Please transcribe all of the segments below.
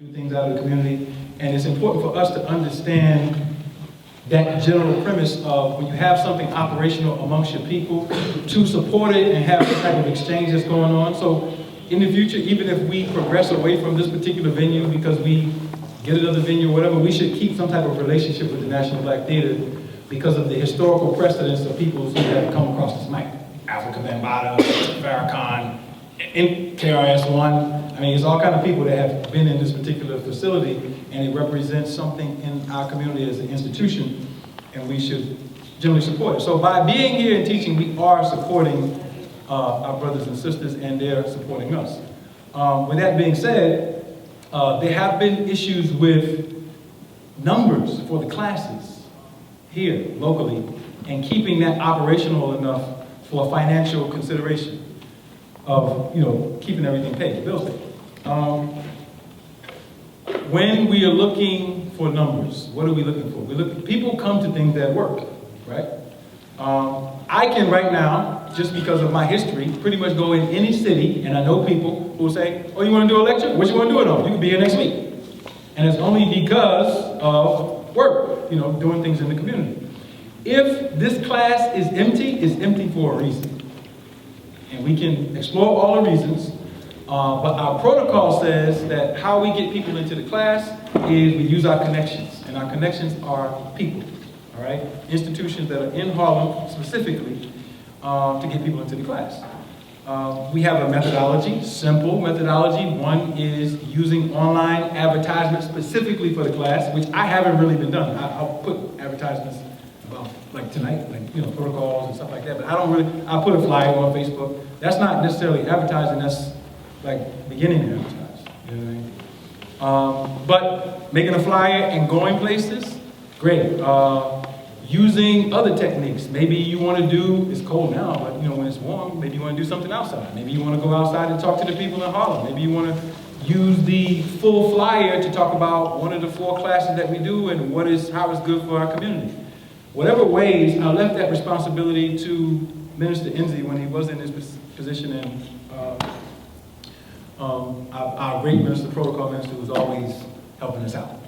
do things out of the community. And it's important for us to understand that general premise of when you have something operational amongst your people, to support it and have the type of exchange that's going on. So in the future, even if we progress away from this particular venue because we get another venue or whatever, we should keep some type of relationship with the National Black Theater because of the historical precedence of peoples who have come across this mic. Africa Bambaataa, Farrakhan, in KRS-One. I mean, it's all kind of people that have been in this particular facility, and it represents something in our community as an institution, and we should generally support it. So by being here and teaching, we are supporting our brothers and sisters, and they're supporting us. With that being said, there have been issues with numbers for the classes here locally, and keeping that operational enough for financial consideration of, keeping everything paid, bills paid. When we are looking for numbers, what are we looking for? People come to things that work, right? I can right now, just because of my history, pretty much go in any city, and I know people who will say, oh, you want to do a lecture? What you want to do it on? You can be here next week. And it's only because of work, doing things in the community. If this class is empty, it's empty for a reason. And we can explore all the reasons, but our protocol says that how we get people into the class is we use our connections, and our connections are people, all right? Institutions that are in Harlem specifically to get people into the class. We have a methodology, simple methodology. One is using online advertisements specifically for the class, which I haven't really been done. I'll put advertisements about, like tonight, protocols and stuff like that, but I'll put a flyer on Facebook. That's not necessarily advertising, that's like beginning to advertise, you know what I mean? But making a flyer and going places, great. Using other techniques. Maybe you want to do, it's cold now, but when it's warm, maybe you want to do something outside. Maybe you want to go outside and talk to the people in Harlem. Maybe you want to use the full flyer to talk about one of the 4 classes that we do and how it's good for our community. Whatever ways, I left that responsibility to Minister Enzi when he was in his position, and our great minister, protocol minister, was always helping us out.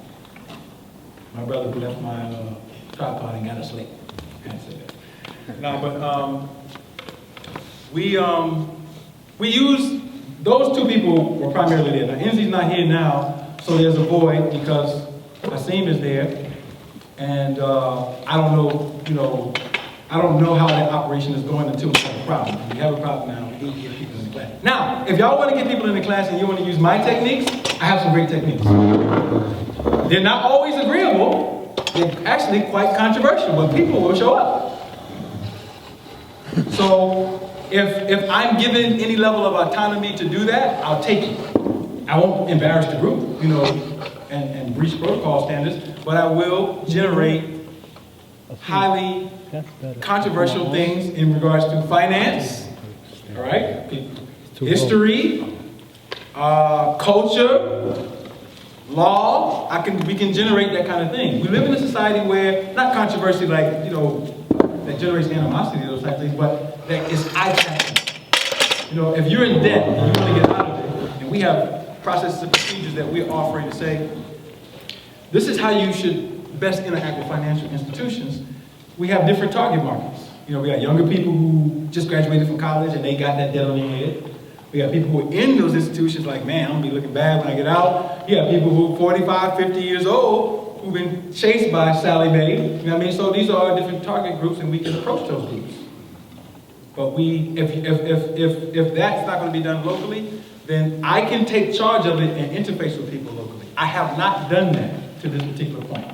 My brother who left my tripod and got us late. I can't say that. No, but we use, those 2 people were primarily there. Now, Enzi's not here now, so there's a void because Asim is there. And I don't know how that operation is going until we have a problem. If we have a problem now, we need to get people in the class. Now, if y'all want to get people in the class and you want to use my techniques, I have some great techniques. They're not always agreeable. They're actually quite controversial, but people will show up. So if I'm given any level of autonomy to do that, I'll take it. I won't embarrass the group, and breach protocol standards, but I will generate highly controversial things in regards to finance, all right, history, culture, law. We can generate that kind of thing. We live in a society where, not controversy like, that generates animosity, those type of things, but that is eye-catching. If you're in debt and you want to get out of it, and we have processes and procedures that we're offering to say, this is how you should best interact with financial institutions. We have different target markets. We got younger people who just graduated from college and they got that debt on their head. We have people who are in those institutions like, man, I'm gonna be looking bad when I get out. You have people who are 45, 50 years old who've been chased by Sally Mae. You know what I mean? So these are different target groups, and we can approach those groups. But if that's not gonna be done locally, then I can take charge of it and interface with people locally. I have not done that to this particular point.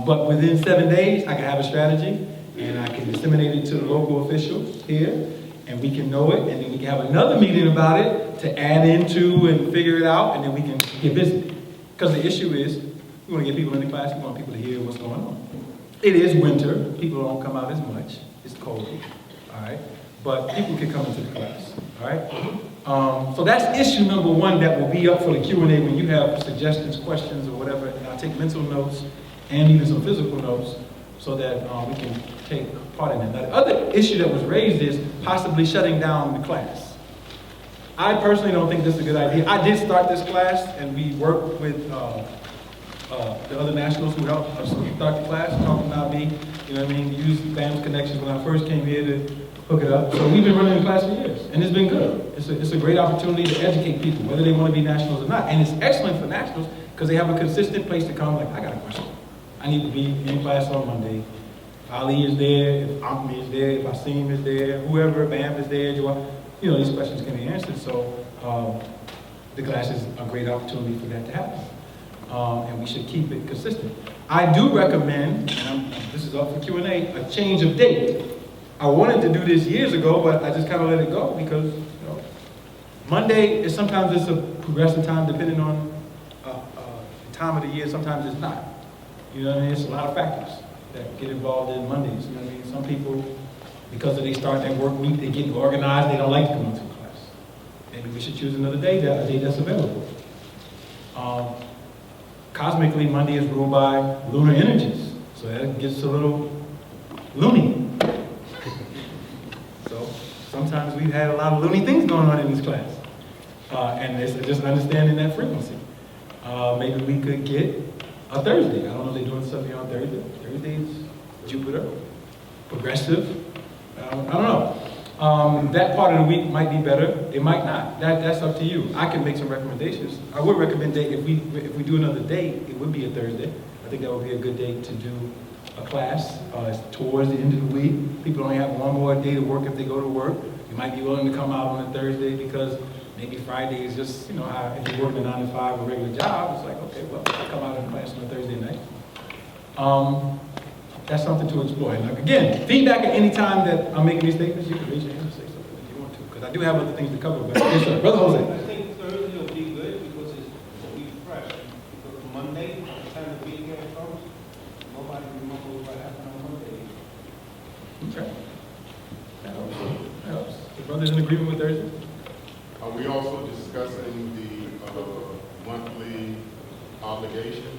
But within 7 days, I can have a strategy, and I can disseminate it to the local officials here, and we can know it, and then we can have another meeting about it to add into and figure it out, and then we can get busy. Because the issue is, we want to get people in the class, we want people to hear what's going on. It is winter, people don't come out as much, it's cold, all right? But people can come into the class, all right? So that's issue number 1 that will be up for the Q&A when you have suggestions, questions, or whatever, and I'll take mental notes and even some physical notes so that we can take part in it. Now, the other issue that was raised is possibly shutting down the class. I personally don't think this is a good idea. I did start this class, and we worked with the other nationals who helped us start the class, talking about me, you know what I mean, use BAM's connections when I first came here to hook it up. So we've been running the class for years, and it's been good. It's a great opportunity to educate people, whether they want to be nationals or not. And it's excellent for nationals, because they have a consistent place to come, like, I got a question. I need to be in class on Monday. If Ali is there, if Ankmi is there, if Asim is there, whoever, Bam is there, you know, these questions can be answered. So the class is a great opportunity for that to happen. And we should keep it consistent. I do recommend, and this is up for Q&A, a change of date. I wanted to do this years ago, but I just kind of let it go because, you know, Monday is sometimes it's a progressive time depending on the time of the year, sometimes it's not. You know what I mean? It's a lot of factors that get involved in Mondays. You know what I mean? Some people, because they start their work week, they get organized, they don't like to come into class. Maybe we should choose another day, a day that's available. Cosmically, Monday is ruled by lunar energies, so that gets a little loony. So sometimes we've had a lot of loony things going on in this class, and it's just understanding that frequency. Maybe we could get a Thursday. I don't know if they're doing something on Thursday. Thursday's Jupiter, progressive. I don't know. That part of the week might be better. It might not. That's up to you. I can make some recommendations. I would recommend that if we do another date, it would be a Thursday. I think that would be a good date to do a class towards the end of the week. People only have one more day to work if they go to work. You might be willing to come out on a Thursday because maybe Friday is just, you know, if you're working a 9 to 5 or regular job, it's like, okay, well, I'll come out in class on a Thursday night. That's something to explore. And again, feedback at any time that I'm making these statements, you can raise your hand and say something if you want to, because I do have other things to cover. But yes, sir. Brother Jose. I think Thursday will be good because it's a week fresh. Because Monday, by the time the weekend comes, nobody remembers what happened on Monday. Okay. That helps. The brother's in agreement with Thursday? Are we also discussing the monthly obligation?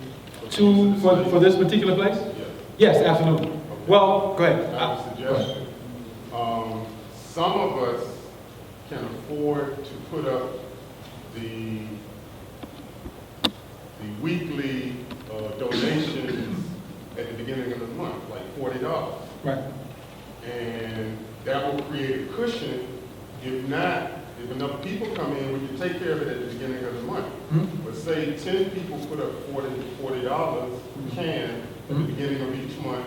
For this particular place? Yes. Yes, absolutely. Okay. Well, go ahead. I have a suggestion. Some of us can afford to put up the weekly donations at the beginning of the month, like $40. Right. And that will create a cushion. If not, if enough people come in, we can take care of it at the beginning of the month. Mm-hmm. But say 10 people put up $40, we can, at the beginning of each month,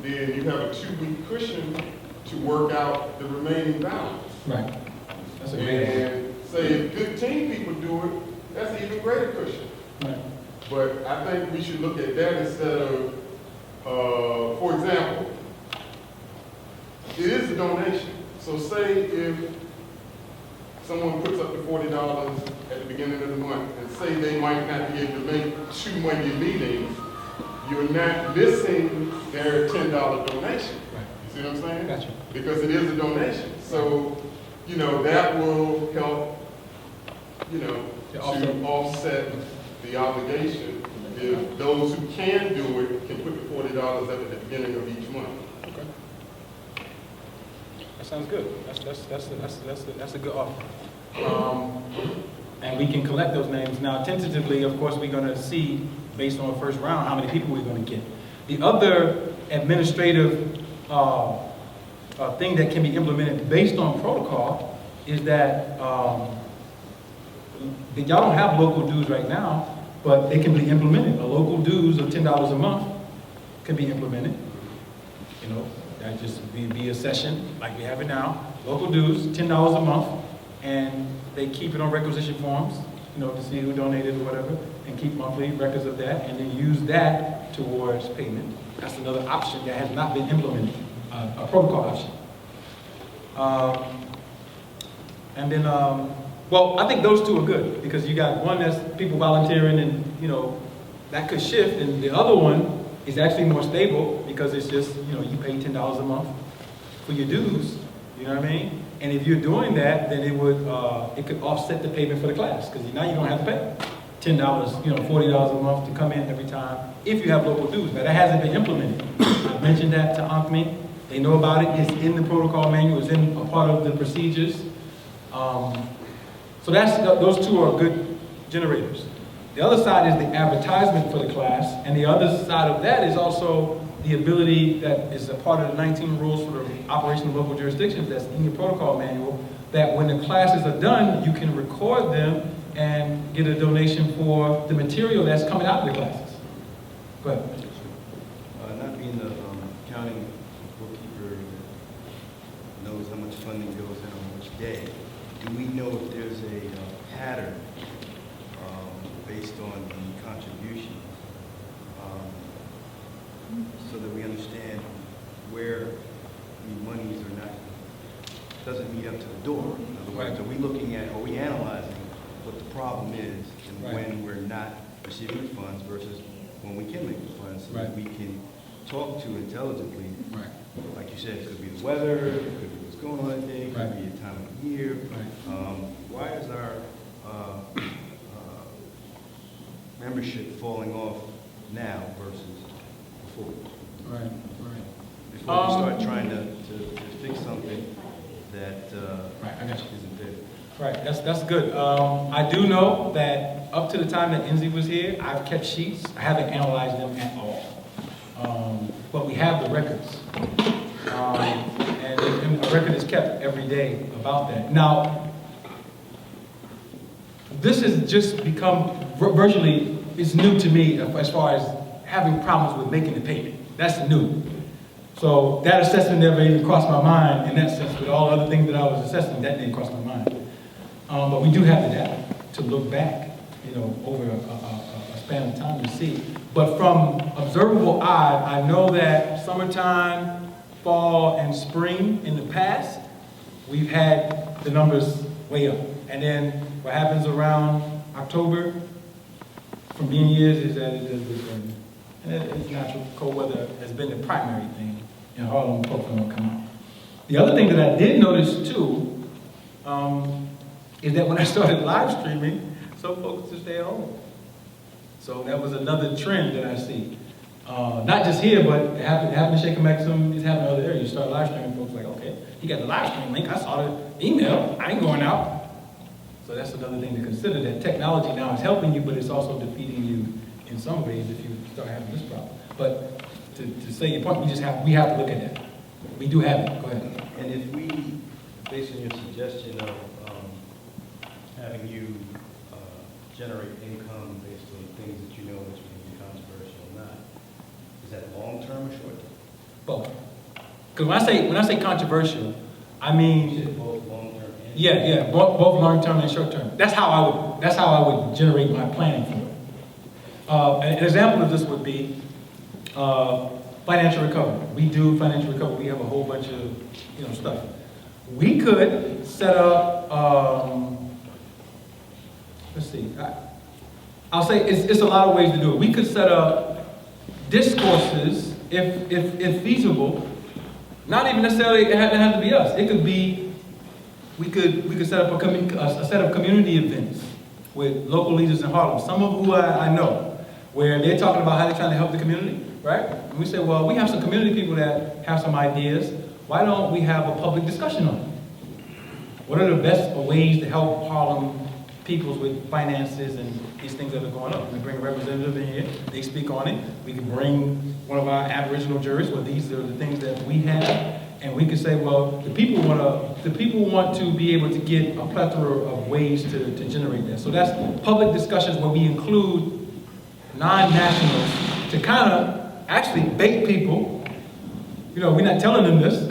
then you have a 2-week cushion to work out the remaining balance. Right. That's a great idea. And say if 15 people do it, that's an even greater cushion. Right. But I think we should look at that instead of, for example, it is a donation. So say if someone puts up the $40 at the beginning of the month and say they might not be able to make 2 Monday meetings, you're not missing their $10 donation. Right. You see what I'm saying? Gotcha. Because it is a donation. So, you know, that will help, you know, to offset the obligation. If those who can do it can put the $40 up at the beginning of each month. Okay. That sounds good. That's a good offer. And we can collect those names. Now, tentatively, of course, we're going to see, based on the first round, how many people we're going to get. The other administrative thing that can be implemented based on protocol is that y'all don't have local dues right now, but they can be implemented. A local dues of $10 a month can be implemented. You know, that just be a session like we have it now. Local dues, $10 a month, and they keep it on requisition forms, you know, to see who donated or whatever, and keep monthly records of that, and then use that towards payment. That's another option that has not been implemented, a protocol option. And then, well, I think those two are good, because you got one that's people volunteering and, you know, that could shift, and the other one is actually more stable because it's just, you know, you pay $10 a month for your dues, you know what I mean? And if you're doing that, then it could offset the payment for the class, because now you don't have to pay $10, you know, $40 a month to come in every time if you have local dues. But that hasn't been implemented. I mentioned that to ARNA. They know about it. It's in the protocol manual. It's in a part of the procedures. So those two are good generators. The other side is the advertisement for the class, and the other side of that is also the ability that is a part of the 19 rules for the operation of local jurisdictions that's in your protocol manual, that when the classes are done, you can record them and get a donation for the material that's coming out of the classes. Go ahead. Not being the accounting bookkeeper that knows how much funding goes in on which day, do we know if there's a pattern based on the contribution so that we understand where the monies are not, doesn't meet up to the door? In other words, are we looking at, are we analyzing what the problem is and when we're not receiving the funds versus when we can make the funds so that we can talk to intelligently? Like you said, it could be the weather, it could be what's going on today, it could be a time of the year. Why is our membership falling off now versus before? Before we start trying to fix something that isn't there. Right, that's good. I do know that up to the time that Enzi was here, I've kept sheets. I haven't analyzed them at all. But we have the records. And a record is kept every day about that. Now, this has just become virtually, it's new to me as far as having problems with making the payment. That's new. So that assessment never even crossed my mind in that sense. With all the other things that I was assessing, that didn't cross my mind. But we do have the data to look back, over a span of time to see. But from observable eye, I know that summertime, fall, and spring in the past, we've had the numbers way up. And then what happens around October, from being years, is that it's natural. Cold weather has been the primary thing, and Harlem folks don't come out. The other thing that I did notice too, is that when I started live streaming, some folks just stay at home. So that was another trend that I see. Not just here, but it happened to Shaker Maxim, it's happened in other areas. You start live streaming, folks like, okay, you got the live stream link, I saw the email, I ain't going out. So that's another thing to consider, that technology now is helping you, but it's also defeating you in some ways if you start having this problem. But to say your point, we have to look at that. We do have it, go ahead. And if we, based on your suggestion of having you generate income based on things that you know which may be controversial or not, is that long-term or short-term? Both. Because when I say controversial, I mean, You said both long-term and both long-term and short-term. That's how I would generate my planning for it. An example of this would be financial recovery. We do financial recovery. We have a whole bunch of stuff. We could set up. Let's see. I'll say it's a lot of ways to do it. We could set up discourses, if feasible. Not even necessarily it has to be us. It could be we could set up a set of community events with local leaders in Harlem. Some of who I know, where they're talking about how they're trying to help the community, right? And we say, well, we have some community people that have some ideas. Why don't we have a public discussion on it? What are the best ways to help Harlem peoples with finances and these things that are going on? We bring a representative in here, they speak on it. We can bring one of our Aboriginal jurists, well, these are the things that we have, and we can say, well, the people want to be able to get a plethora of ways to generate that. So that's public discussions where we include non-nationals to kind of actually bait people. We're not telling them this,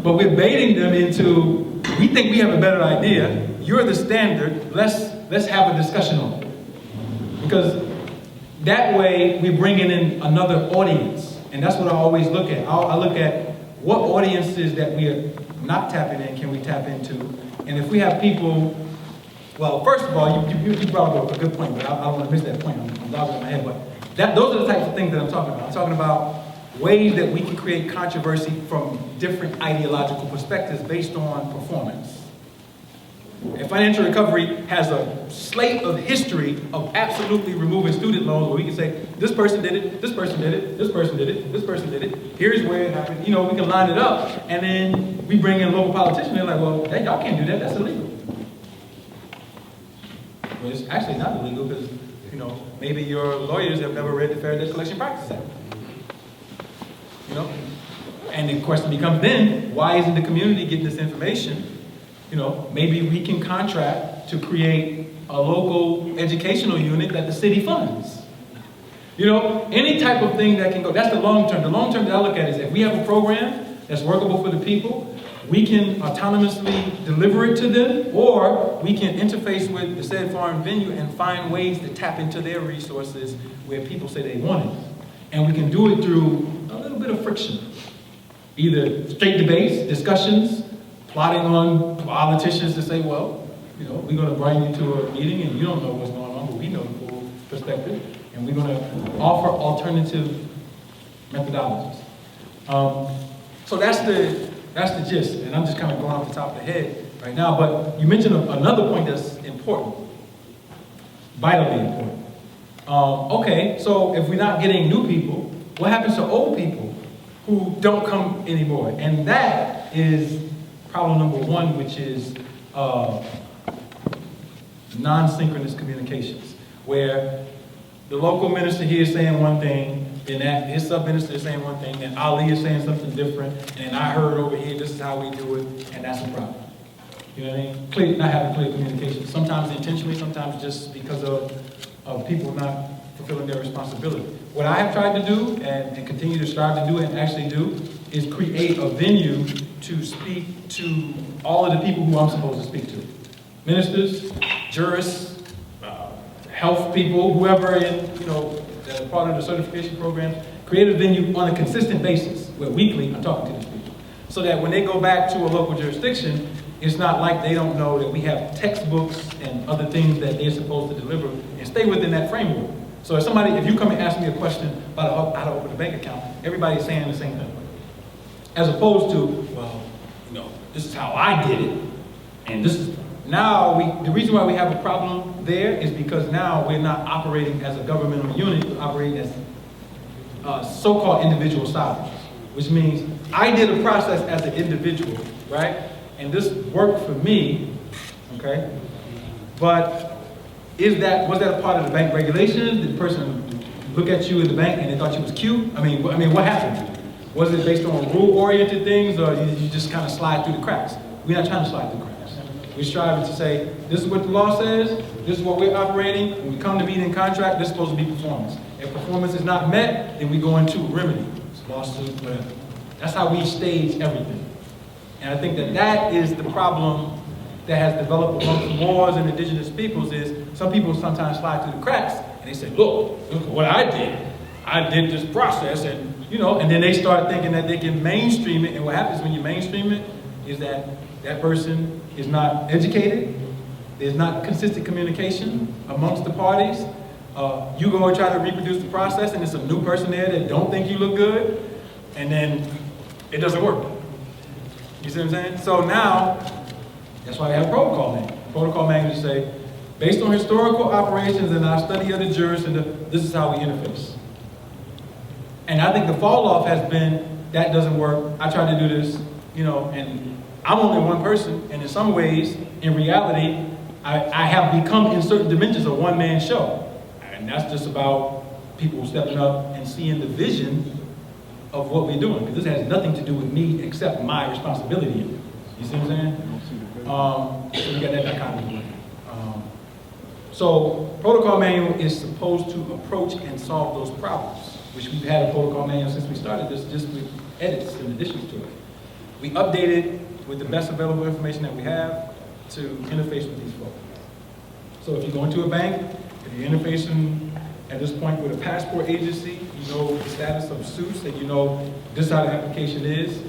but we're baiting them into, we think we have a better idea, you're the standard, let's have a discussion on it. Because that way we're bringing in another audience. And that's what I always look at. I look at what audiences that we are not tapping in can we tap into. And if we have people, well, first of all, you brought up a good point, but I don't want to miss that point. I'm logging in my head. But those are the types of things that I'm talking about. I'm talking about ways that we can create controversy from different ideological perspectives based on performance. And financial recovery has a slate of history of absolutely removing student loans where we can say, this person did it, this person did it, this person did it, this person did it, here's where it happened. We can line it up, and then we bring in local politicians, and they're like, well, hey, y'all can't do that, that's illegal. Well, it's actually not illegal because, you know, maybe your lawyers have never read the Fair Debt Collection Practices Act. You know? And the question becomes then, why isn't the community getting this information? You know, maybe we can contract to create a local educational unit that the city funds. You know, any type of thing that can go, that's the long term. The long term that I look at is if we have a program that's workable for the people, we can autonomously deliver it to them, or we can interface with the said foreign venue and find ways to tap into their resources where people say they want it. And we can do it through a little bit of friction. Either straight debates, discussions, plotting on politicians to say, well, you know, we're going to bring you to a meeting and you don't know what's going on, but we know the full perspective, and we're going to offer alternative methodologies. So that's the gist, and I'm just kind of going off the top of the head right now, but you mentioned another point that's important, vitally important. Okay, so if we're not getting new people, what happens to old people who don't come anymore? And that is problem number one, which is non-synchronous communications, where the local minister here is saying one thing, then his sub-minister is saying one thing, then Ali is saying something different, and then I heard over here, this is how we do it, and that's a problem. You know what I mean? Not having clear communication. Sometimes intentionally, sometimes just because of people not fulfilling their responsibility. What I have tried to do, and continue to strive to do and actually do, is create a venue to speak to all of the people who I'm supposed to speak to. Ministers, jurists, health people, whoever in, you know, that are part of the certification programs, create a venue on a consistent basis, where weekly I'm talking to these people. So that when they go back to a local jurisdiction, it's not like they don't know that we have textbooks and other things that they're supposed to deliver and stay within that framework. So if you come and ask me a question about how to open a bank account, everybody's saying the same thing. As opposed to, well, you know, this is how I did it, and this is, the reason why we have a problem there is because now we're not operating as a governmental unit, we're operating as so-called individual silos, which means I did a process as an individual, right? And this worked for me, okay? But was that a part of the bank regulations? Did the person look at you at the bank and they thought you was cute? I mean, what happened? Was it based on rule-oriented things, or you just kind of slide through the cracks? We're not trying to slide through the cracks. We're striving to say, this is what the law says, this is what we're operating. When we come to meeting contract, this is supposed to be performance. If performance is not met, then we go into remedy, lawsuit, whatever. That's how we stage everything. And I think that is the problem that has developed amongst Moors and indigenous peoples is some people sometimes slide through the cracks and they say, look what I did. I did this process, and you know, and then they start thinking that they can mainstream it, and what happens when you mainstream it is that that person is not educated, there's not consistent communication amongst the parties. You go and try to reproduce the process, and it's a new person there that don't think you look good, and then it doesn't work. You see what I'm saying? So now, that's why they have a protocol manual. Protocol manuals say, based on historical operations and our study of the jurists, this is how we interface. And I think the fall off has been, that doesn't work, I tried to do this, you know, and I'm only one person, and in some ways, in reality, I have become in certain dimensions a one-man show. And that's just about people stepping up and seeing the vision of what we're doing, because this has nothing to do with me except my responsibility in it. You see what I'm saying? So we got that dichotomy. So protocol manual is supposed to approach and solve those problems, which we've had a protocol manual since we started this, just with edits and additions to it. We update it with the best available information that we have to interface with these folks. So if you go into a bank, if you're interfacing at this point with a passport agency, you know the status of suits, and you know this is how the application is,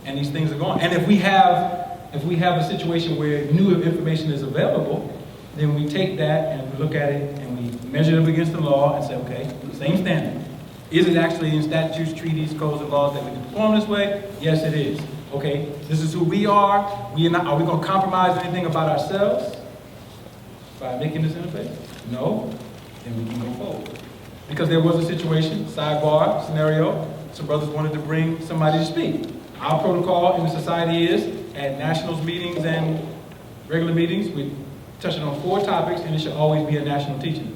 and these things are going. And if we have a situation where new information is available, then we take that and we look at it and we measure it up against the law and say, okay, same standard. Is it actually in statutes, treaties, codes, and laws that we can perform this way? Yes, it is. Okay, this is who we are. Are we going to compromise anything about ourselves by making this interface? No. Then we can go forward. Because there was a situation, sidebar scenario, some brothers wanted to bring somebody to speak. Our protocol in the society is at nationals meetings and regular meetings, we touching on 4 topics, and it should always be a national teaching.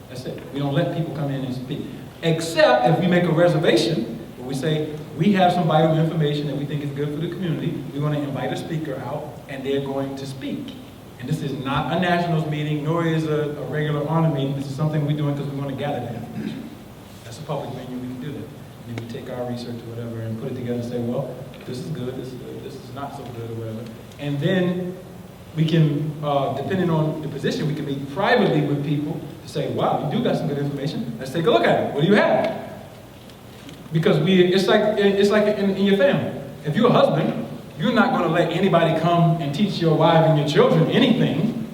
That's it. We don't let people come in and speak. Except if we make a reservation, where we say, we have some vital information that we think is good for the community, we want to invite a speaker out, and they're going to speak. And this is not a nationals meeting, nor is a regular ARNA meeting. This is something we're doing because we want to gather that information. That's a public venue, we can do that. And then we take our research or whatever and put it together and say, well, this is good, this is not so good, or whatever. And then we can, depending on the position, we can meet privately with people to say, wow, you do got some good information. Let's take a look at it. What do you have? Because it's like in your family. If you're a husband, you're not going to let anybody come and teach your wife and your children anything.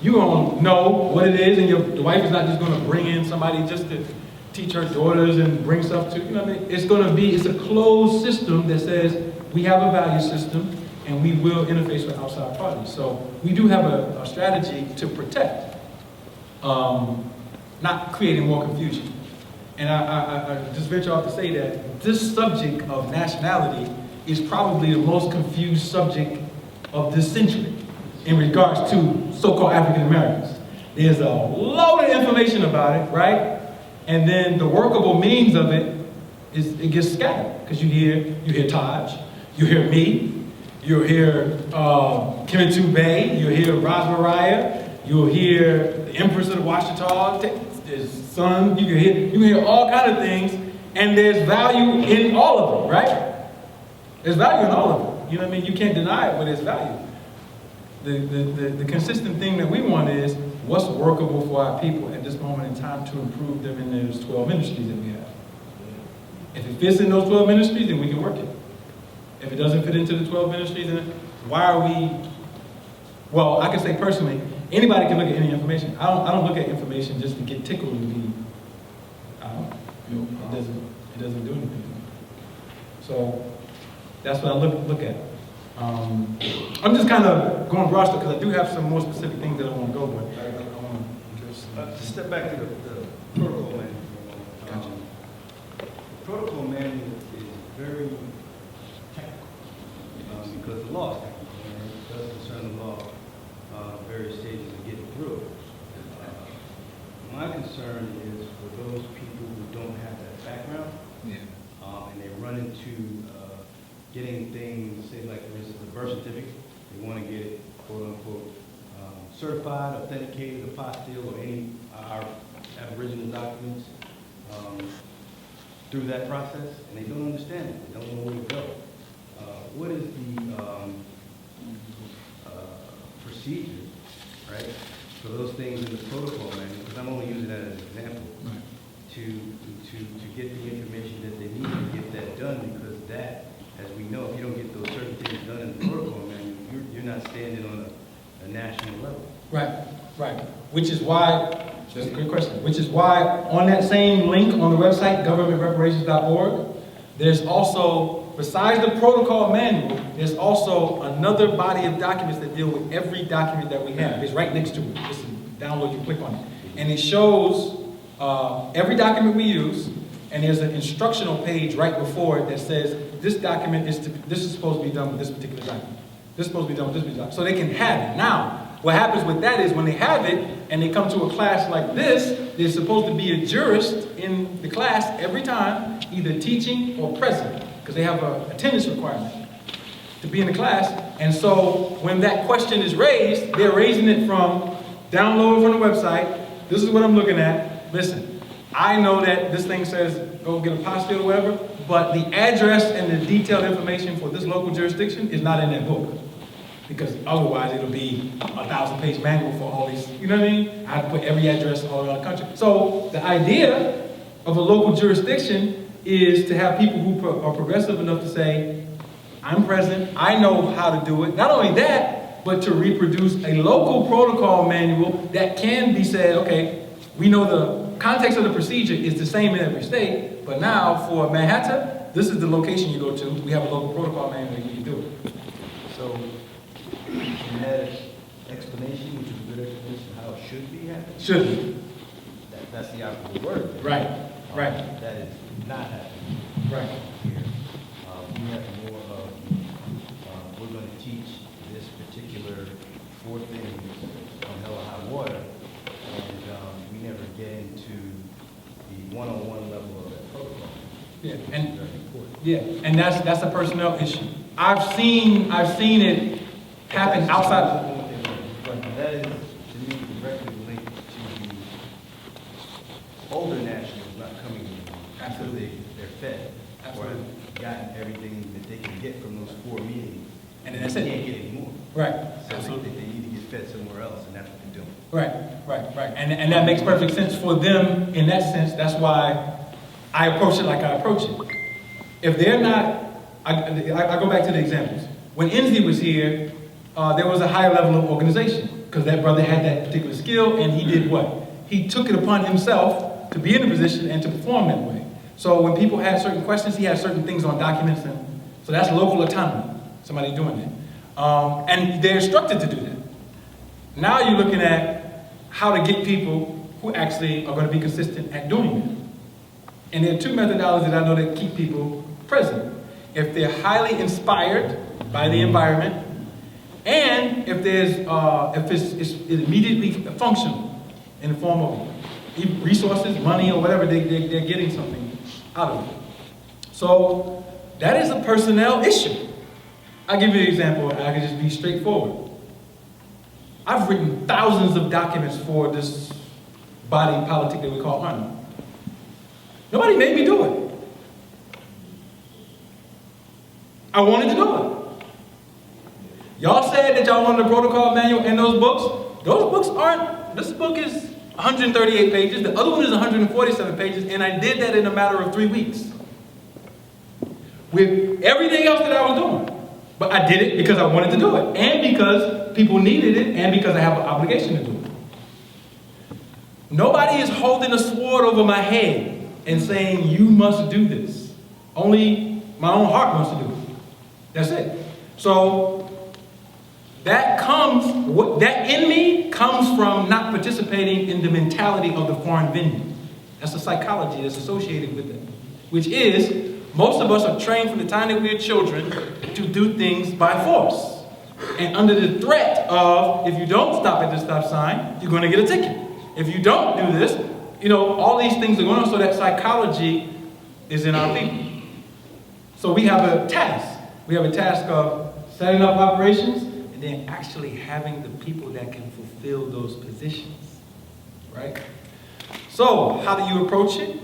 You're going to know what it is, and the wife is not just going to bring in somebody just to teach her daughters and bring stuff to, you know what I mean? It's a closed system that says we have a value system and we will interface with outside parties. So we do have a strategy to protect, not creating more confusion. And I just venture off to say that this subject of nationality is probably the most confused subject of this century in regards to so-called African Americans. There's a load of information about it, right? And then the workable means of it gets scattered, because you hear Taj, you hear me, you'll hear Kemetu Bey, you'll hear Ras Mariah, you'll hear the Empress of the Washita, his son, you hear all kinds of things, and there's value in all of them, right? There's value in all of them. You know what I mean? You can't deny it, but there's value. The consistent thing that we want is what's workable for our people at this moment in time to improve them in those 12 ministries that we have. If it fits in those 12 ministries, then we can work it. If it doesn't fit into the 12 ministries, then why are we? Well, I can say personally, anybody can look at any information. I don't look at information just to get tickled and be. It doesn't do anything. So that's what I look at. I'm just kind of going broad because I do have some more specific things that I want to go with. I want to address. To step back to the protocol manual. Gotcha. The protocol manual is very technical because the law is technical, and it does concern the law various stages of getting through it. My concern is for those people who don't have that background, and they run into getting things, say like for instance a birth certificate, they want to get it quote unquote certified, authenticated, apostille, or any our Aboriginal documents through that process, and they don't understand it, they don't know where to go. What is the procedure, right, for those things in the protocol manual, because I'm only using that as an example, to get the information that they need to get that done, because that, as we know, if you don't get those certain things done in the protocol manual, you're not standing on a national level. Right. Which is why, that's a good question, which is why on that same link on the website, governmentreparations.org, there's also, besides the protocol manual, there's also another body of documents that deal with every document that we have. It's right next to it. Just download, you click on it. And it shows every document we use, and there's an instructional page right before it that says, this document this is supposed to be done with this particular document. This is supposed to be done with this particular document. So they can have it. Now, what happens with that is when they have it, and they come to a class like this, there's supposed to be a jurist in the class every time, either teaching or present, because they have an attendance requirement to be in the class. And so when that question is raised, they're raising it from download from the website. This is what I'm looking at. Listen, I know that this thing says go get a apostille or whatever, but the address and the detailed information for this local jurisdiction is not in that book. Because otherwise it'll be a 1,000-page manual for all these, you know what I mean? I have to put every address all around the country. So the idea of a local jurisdiction is to have people who are progressive enough to say, I'm present, I know how to do it. Not only that, but to reproduce a local protocol manual that can be said, okay, we know the context of the procedure is the same in every state, but now for Manhattan, this is the location you go to. We have a local protocol manual that you can do it. So, in that explanation, which is a good explanation of how it should be happening. Should be. That's the operative word. Right. That is not happening. Right. Here. We have more of, we're going to teach this particular 4 things on Hell or High Water, and we never get into the one-on-one level of that protocol. Yeah, It's and very important. yeah, and that's a personnel issue. I've seen it happen outside. That is, to me, directly linked to the older nationals not coming in. Absolutely. They're fed. Absolutely. Or gotten everything that they can get from those 4 meetings. And then that's they it. can't get any more. Right, So absolutely. they need to get fed somewhere else, and that's what they're doing. Right. And that makes perfect sense for them in that sense. That's why I approach it like I approach it. If they're not, I go back to the examples. When Enzi was here, there was a higher level of organization because that brother had that particular skill and he did what? He took it upon himself to be in a position and to perform that way. So when people had certain questions, he had certain things on documents, and so that's local autonomy, somebody doing that. And they're instructed to do that. Now you're looking at how to get people who actually are going to be consistent at doing that. And there are 2 methodologies that I know that keep people present. If they're highly inspired by the environment, and if it's immediately functional in the form of resources, money, or whatever, they're getting something out of it. So that is a personnel issue. I'll give you an example, and I can just be straightforward. I've written thousands of documents for this body politic that we call ARNA. Nobody made me do it. I wanted to do it. Y'all said that y'all wanted a protocol manual and those books. Those books aren't, this book is 138 pages, the other one is 147 pages, and I did that in a matter of 3 weeks. With everything else that I was doing. But I did it because I wanted to do it, and because people needed it, and because I have an obligation to do it. Nobody is holding a sword over my head and saying, you must do this. Only my own heart wants to do it. That's it. So that in me comes from not participating in the mentality of the foreign venue. That's the psychology that's associated with it, which is most of us are trained from the time that we are children to do things by force. And under the threat of, if you don't stop at the stop sign, you're going to get a ticket. If you don't do this, all these things are going on, so that psychology is in our people. So we have a task. We have a task of setting up operations and then actually having the people that can fulfill those positions, right? So how do you approach it?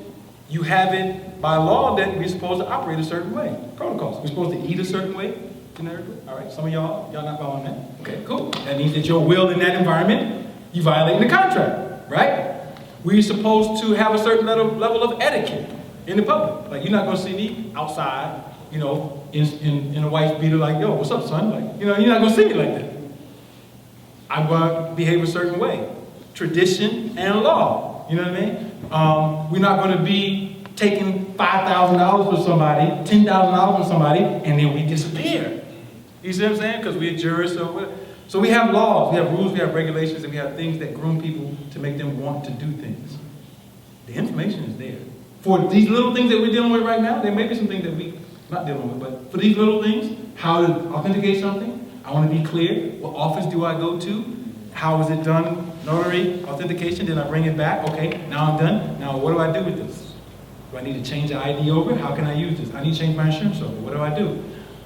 You have it by law that we're supposed to operate a certain way. Protocols. We're supposed to eat a certain way generically. All right, some of y'all not following that. Okay, cool. That means that your will in that environment, you violating the contract, right? We're supposed to have a certain level of etiquette in the public. Like, you're not going to see me outside, in a wife beater like, yo, what's up, son? Like, you're not going to see me like that. I'm going to behave a certain way. Tradition and law, you know what I mean? We're not going to be taking $5,000 for somebody, $10,000 for somebody, and then we disappear. You see what I'm saying? Because we're jurists or whatever. So we have laws, we have rules, we have regulations, and we have things that groom people to make them want to do things. The information is there. For these little things that we're dealing with right now, there may be some things that we're not dealing with, but for these little things, how to authenticate something, I want to be clear. What office do I go to? How is it done? Notary, authentication, then I bring it back. Okay, now I'm done. Now what do I do with this? Do I need to change the ID over? How can I use this? I need to change my insurance over. What do I do?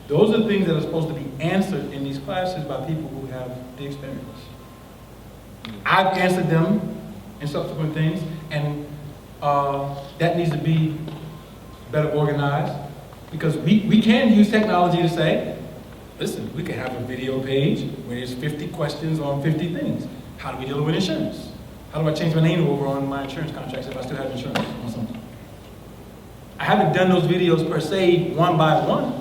Those are things that are supposed to be answered in these classes by people who have the experience. I've answered them in subsequent things, and that needs to be better organized, because we can use technology to say, listen, we can have a video page where there's 50 questions on 50 things. How do we deal with insurance? How do I change my name over on my insurance contracts if I still have insurance on something? I haven't done those videos per se one by one,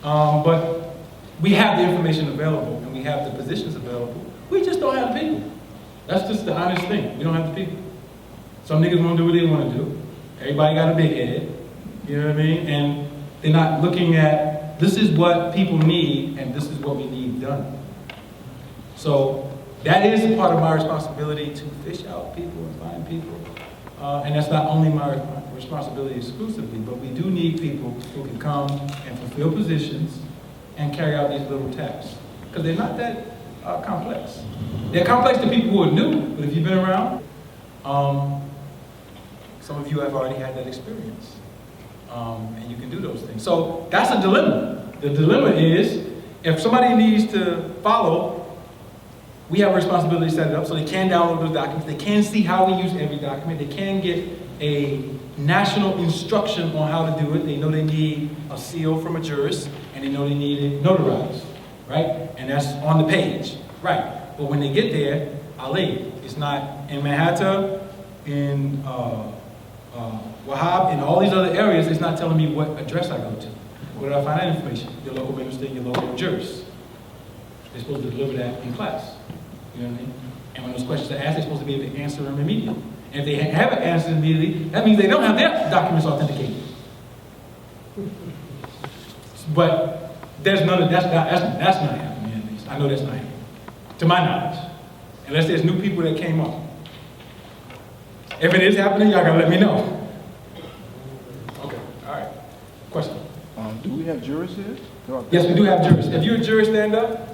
but we have the information available and we have the positions available. We just don't have the people. That's just the honest thing. We don't have the people. Some niggas want to do what they want to do. Everybody got a big head. You know what I mean? And they're not looking at, this is what people need and this is what we need done. So that is a part of my responsibility, to fish out people and find people. And that's not only my responsibility exclusively, but we do need people who can come and fulfill positions and carry out these little tasks. Because they're not that complex. They're complex to people who are new, but if you've been around, some of you have already had that experience. And you can do those things. So that's a dilemma. The dilemma is, if somebody needs to follow, we have a responsibility to set it up so they can download those documents, they can see how we use every document, they can get a national instruction on how to do it. They know they need a seal from a jurist, and they know they need it notarized, right? And that's on the page, right? But when they get there, Ali, it's not in Manhattan, in Wahab, in all these other areas, it's not telling me what address I go to. Where do I find that information? Your local magistrate, your local jurist. They're supposed to deliver that in class. You know what I mean? And when those questions are asked, they're supposed to be able to answer them immediately. And if they haven't answered immediately, that means they don't have their documents authenticated. But there's none of that's not happening, at least. I know that's not happening. To my knowledge. Unless there's new people that came up. If it is happening, y'all gotta let me know. Okay, all right. Question? Do we have jurists here? Yes, we do have jurists. If you're a jurist, stand up.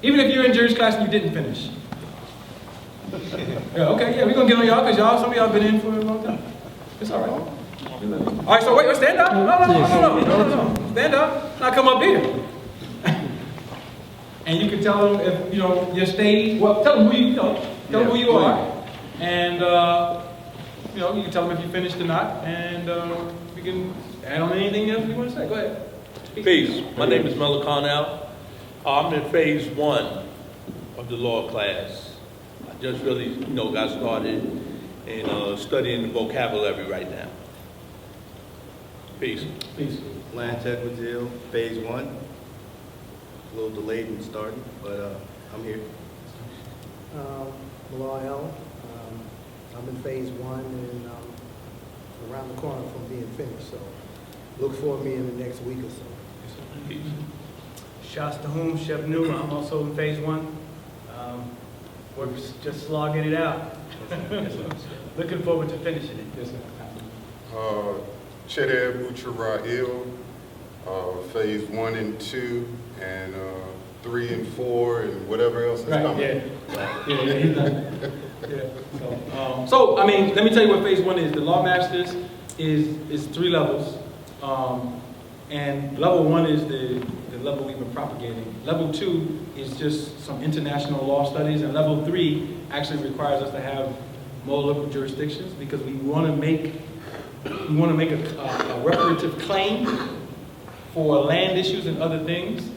Even if you're in jurist class and you didn't finish. Yeah, okay, yeah, we're gonna get on y'all because some of y'all been in for a long time. It's all right. All right, so wait, stand up. No. Stand up. Now come up here. And you can tell them if, your stage, well, tell them who you know. Tell them who you are. And, you can tell them if you finished or not. And we can add on anything else you want to say. Go ahead. Peace. My name is Mela Cornell. I'm in phase 1 of the law class. I just really, got started in studying the vocabulary right now. Peace. Peace. Lance Edwards Hill, phase 1. A little delayed in starting, but I'm here. Malloy L. I'm in phase 1 and around the corner from being finished, so look for me in the next week or so. Peace. Shouts to whom, Chef New. I'm also in phase 1. We're just slogging it out. Looking forward to finishing it. Yes, sir. Chedev Uchara'il, phase 1 and 2, and 3 and 4, and whatever else is coming. Yeah, he's done. Yeah. So, let me tell you what phase 1 is. The Law Masters is 3 levels. And level 1 is the level we've been propagating. Level 2 is just some international law studies, and level 3 actually requires us to have more local jurisdictions because we want to make a reparative claim for land issues and other things.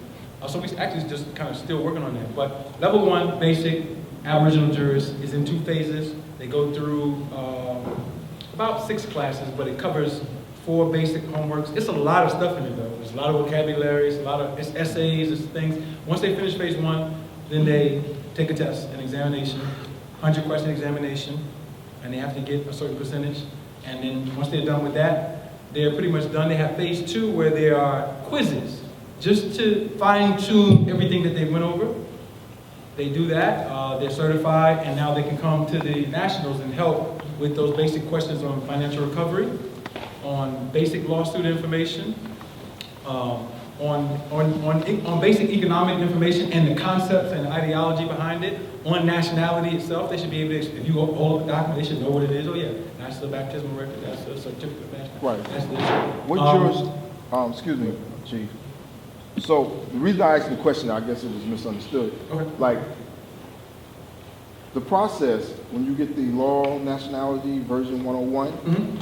So we actually just kind of still working on that. But level 1, basic Aboriginal jurists, is in 2 phases. They go through about 6 classes, but it covers 4 basic homeworks. It's a lot of stuff in it though. There's a lot of vocabulary, it's essays, it's things. Once they finish phase 1, then they take a test, an examination, 100-question examination, and they have to get a certain percentage. And then once they're done with that, they're pretty much done. They have phase 2 where there are quizzes, just to fine-tune everything that they went over. They do that, they're certified, and now they can come to the nationals and help with those basic questions on financial recovery, on basic law student information, on basic economic information and the concepts and ideology behind it, on nationality itself. They should be able to, if you hold up a document, they should know what it is. Oh yeah, that's the baptismal record, that's the certificate of nationality. Right. That's the, What excuse me, Chief. So the reason I asked the question, I guess it was misunderstood. Okay. Like, the process, when you get the law nationality version 101,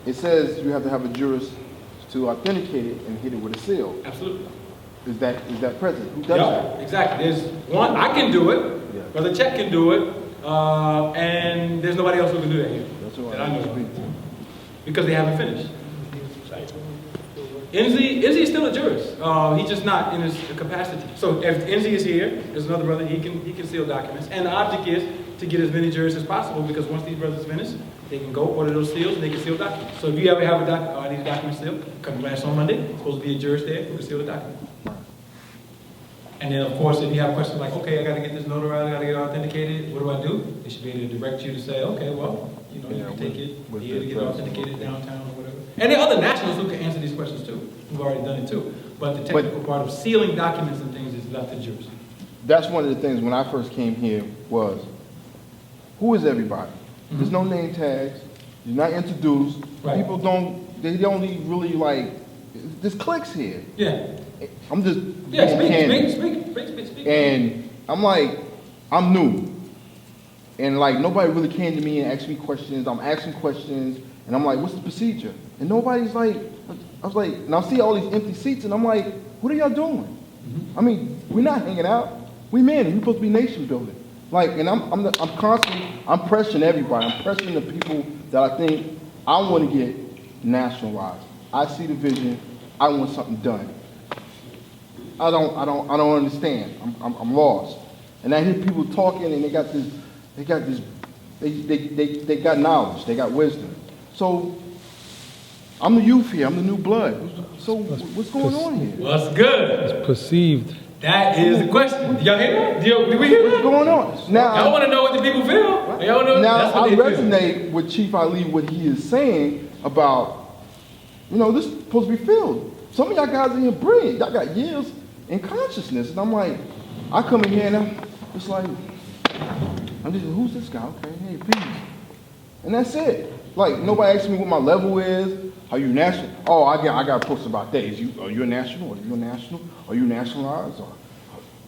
it says you have to have a jurist to authenticate it and hit it with a seal. Absolutely. Is that present? Who does that? Exactly. There's one, I can do it, Yeah. Brother Chet can do it, and there's nobody else who can do that here. That's what That I know of. speak to. Because they haven't finished. Enzi is still a jurist. He's just not in his capacity. So if Enzi is here, there's another brother, he can seal documents. And the object is to get as many jurists as possible because once these brothers finish, they can go order those seals and they can seal documents. So if you ever have a document, I need a document sealed, come class on Monday, it's supposed to be a jurist there who can seal the document. And then of course, if you have questions like, okay, I gotta get this notarized, I gotta get it authenticated, what do I do? They should be able to direct you to say, okay, well, you can take it here to get it authenticated downtown or whatever. And there are other nationals who can answer these questions too, who've already done it too. But the technical part of sealing documents and things is left to jurists. that's one of the things when I first came here was, who is everybody? There's no name tags. You're not introduced. Right. People they don't even really like, there's cliques here. Yeah. I'm just Yeah, being candid. speak. And I'm like, I'm new. And like, nobody really came to me and asked me questions. I'm asking questions, and I'm like, what's the procedure? And nobody's like, I was like, and I see all these empty seats, and I'm like, what are y'all doing? I mean, we're not hanging out. We men, we're supposed to be nation building. Like, and I'm constantly, I'm pressuring everybody. I'm pressuring the people that I think I want to get nationalized. I see the vision. I want something done. I don't understand. I'm lost. And I hear people talking, and they got knowledge. They got wisdom. So I'm the youth here. I'm the new blood. So what's going on here? What's good? It's perceived. That is the question. Did y'all hear that? Did we hear What's that? going on? Now, Y'all want to know what the people feel? Y'all know now that's what I they feel. resonate with Chief Ali, what he is saying about, this is supposed to be filled. Some of y'all guys in here brilliant. Y'all got years in consciousness. And I'm like, I come in here and I'm just like, who's this guy? Okay, hey, peace. And that's it. Like, nobody asks me what my level is. Are you national? Oh, I got posted about that. Are you a national? Are you a national? Are you nationalized? Or,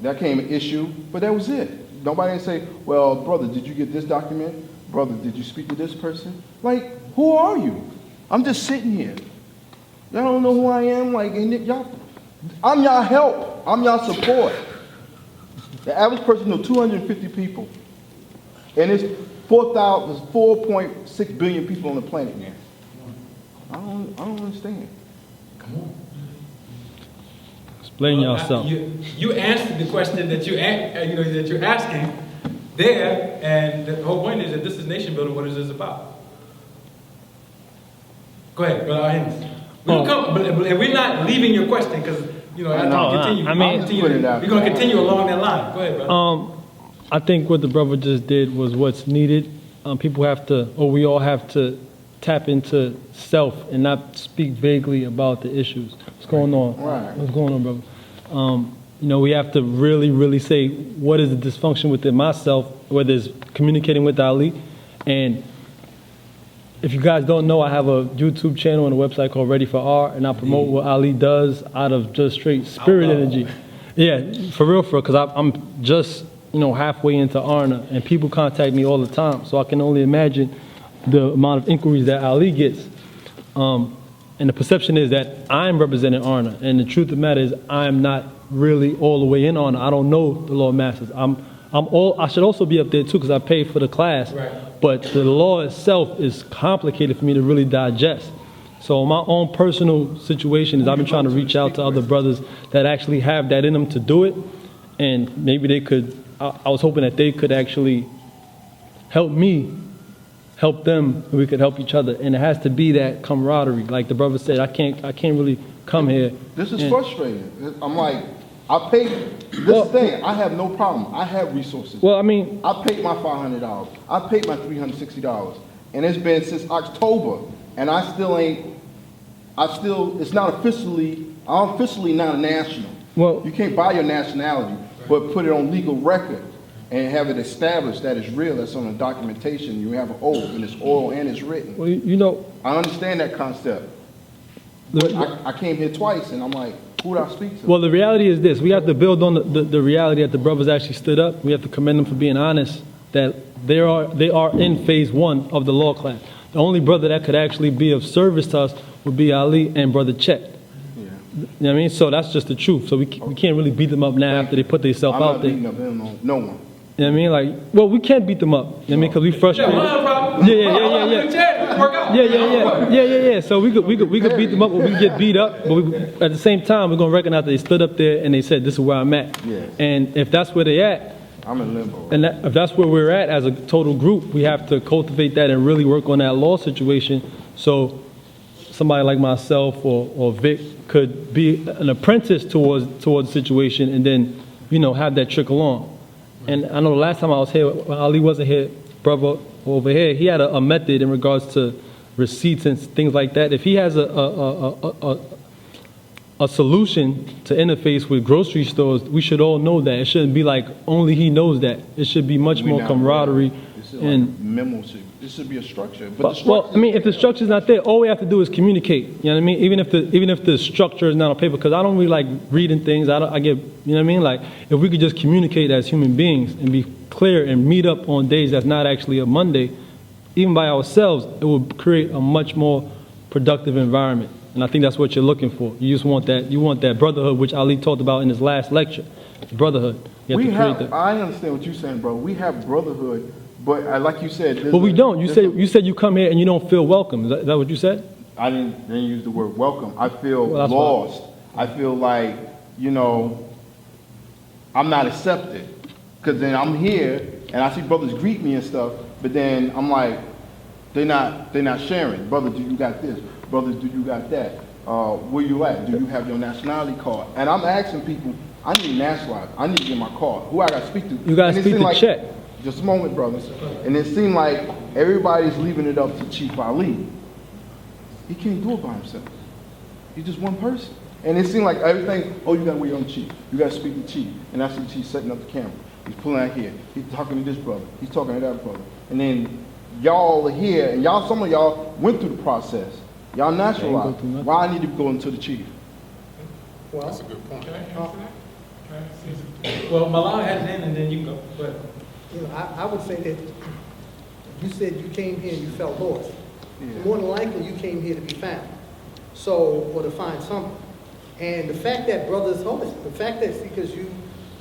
that came an issue, but that was it. Nobody didn't say, well, brother, did you get this document? Brother, did you speak to this person? Like, who are you? I'm just sitting here. Y'all don't know who I am? Like, and I'm y'all help. I'm y'all support. The average person knows 250 people. And it's 4.6 billion people on the planet now. I don't understand. Come on. Explain yourself. You answered the question that that you're asking there, and the whole point is that this is nation building. What is this about? Go ahead, Brother Henry. We're not leaving your question because I want to continue. We're going to continue along that line. Go ahead, brother. I think what the brother just did was what's needed. People have to, or we all have to, tap into self and not speak vaguely about the issues. What's going on? Right. What's going on, brother? We have to really, really say what is the dysfunction within myself, whether it's communicating with Ali. And if you guys don't know, I have a YouTube channel and a website called Ready for Art, and I promote what Ali does out of just straight spirit energy. Yeah, for real, because I'm just halfway into ARNA, and people contact me all the time, so I can only imagine the amount of inquiries that Ali gets. And the perception is that I'm representing ARNA, and the truth of the matter is I'm not really all the way in ARNA. I don't know the law masters. I should also be up there too because I paid for the class, right. But the law itself is complicated for me to really digest. So my own personal situation is I've been trying to reach out to other brothers that actually have that in them to do it, and maybe they could, I was hoping that they could actually help me help them, and we could help each other. And it has to be that camaraderie. Like the brother said, I can't really come here. This is frustrating. I'm like, I paid this thing. I have no problem. I have resources. Well, I mean, I paid my $500. I paid my $360, and it's been since October, and it's not officially. I'm officially not a national. Well, you can't buy your nationality, but put it on legal record and have it established that it's real. That's on the documentation. You have an oath, and it's oral and it's written. Well, I understand that concept. But I came here twice, and I'm like, who do I speak to? Well, the reality is this. We have to build on the reality that the brothers actually stood up. We have to commend them for being honest, that they are in phase 1 of the law class. The only brother that could actually be of service to us would be Ali and Brother Chet. Yeah. You know what I mean? So that's just the truth. So we can't really beat them up now after they put themselves out there. I'm not beating up no one. You know what I mean? Like, well, we can't beat them up. You know what I mean? Because we frustrated. Yeah. So we could beat them up, or we could get beat up. But at the same time, we're gonna recognize that they stood up there and they said, "This is where I'm at." Yes. And if that's where they at, I'm in limbo. and if that's where we're at as a total group, we have to cultivate that and really work on that law situation. So somebody like myself or Vic could be an apprentice towards the situation, and then have that trickle on. And I know the last time I was here, when Ali wasn't here, brother over here, he had a method in regards to receipts and things like that. If he has a a solution to interface with grocery stores, we should all know that. It shouldn't be like only he knows that. It should be much more camaraderie. And This should be a structure. But the well, structure, I mean, if the structure's not there, all we have to do is communicate. You know what I mean? Even if the structure is not on paper, because I don't really like reading things. I get, you know what I mean? Like, if we could just communicate as human beings and be clear and meet up on days that's not actually a Monday, even by ourselves, it would create a much more productive environment. And I think that's what you're looking for. You just want that. You want that brotherhood, which Ali talked about in his last lecture. Brotherhood. You have to create that. I understand what you're saying, bro. We have brotherhood, but like you said, But we don't. You said you come here and you don't feel welcome. Is that what you said? I didn't use the word welcome. I feel Well, that's lost. I feel like, you know, I'm not accepted. Because then I'm here and I see brothers greet me and stuff, but then I'm like, they're not sharing. Brother, do you got this? Brothers, do you got that? Where you at? Do you have your nationality card? And I'm asking people, I need nationalized. I need to get my card. Who I got to speak to? You got to speak to Chet. Just a moment, brothers. And it seemed like everybody's leaving it up to Chief Ali. He can't do it by himself. He's just one person. And it seemed like everything, oh, you got to wait on the chief. You got to speak to the chief. And that's the chief setting up the camera. He's pulling out here. He's talking to this brother. He's talking to that brother. And y'all are here, and some of y'all went through the process. Y'all naturalized. Why I need to go into the chief? Well, That's a good point. Well, Malala has it in, and then you go. But you know, I would say that you said you came here and you felt lost. Yeah. More than likely, you came here to be found. So, or to find something. And the fact that brothers, the fact that, because you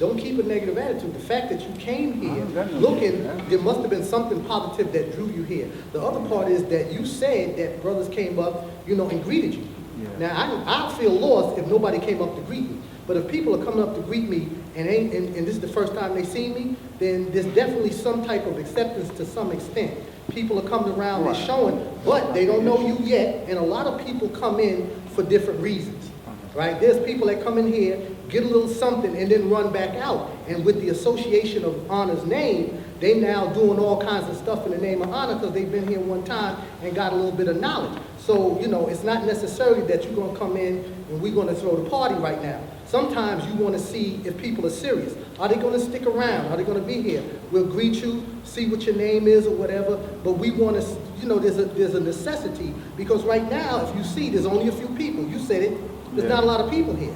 don't keep a negative attitude, the fact that you came here looking, there must have been something positive that drew you here. The other part is that you said that brothers came up, you know, and greeted you. Yeah. Now, I'd feel lost if nobody came up to greet me. But if people are coming up to greet me and this is the first time they see me, then there's definitely some type of acceptance to some extent. People are coming around, they're showing, but they don't know you yet, and a lot of people come in for different reasons, right? There's people that come in here, get a little something, and then run back out. And with the association of ARNA's name, they now doing all kinds of stuff in the name of ARNA because they've been here one time and got a little bit of knowledge. So, you know, it's not necessarily that you're going to come in and we're going to throw the party right now. Sometimes you want to see if people are serious. Are they going to stick around? Are they going to be here? We'll greet you, see what your name is or whatever, but we want to, you know, there's a necessity, because right now, if you see, there's only a few people. You said it, there's not a lot of people here.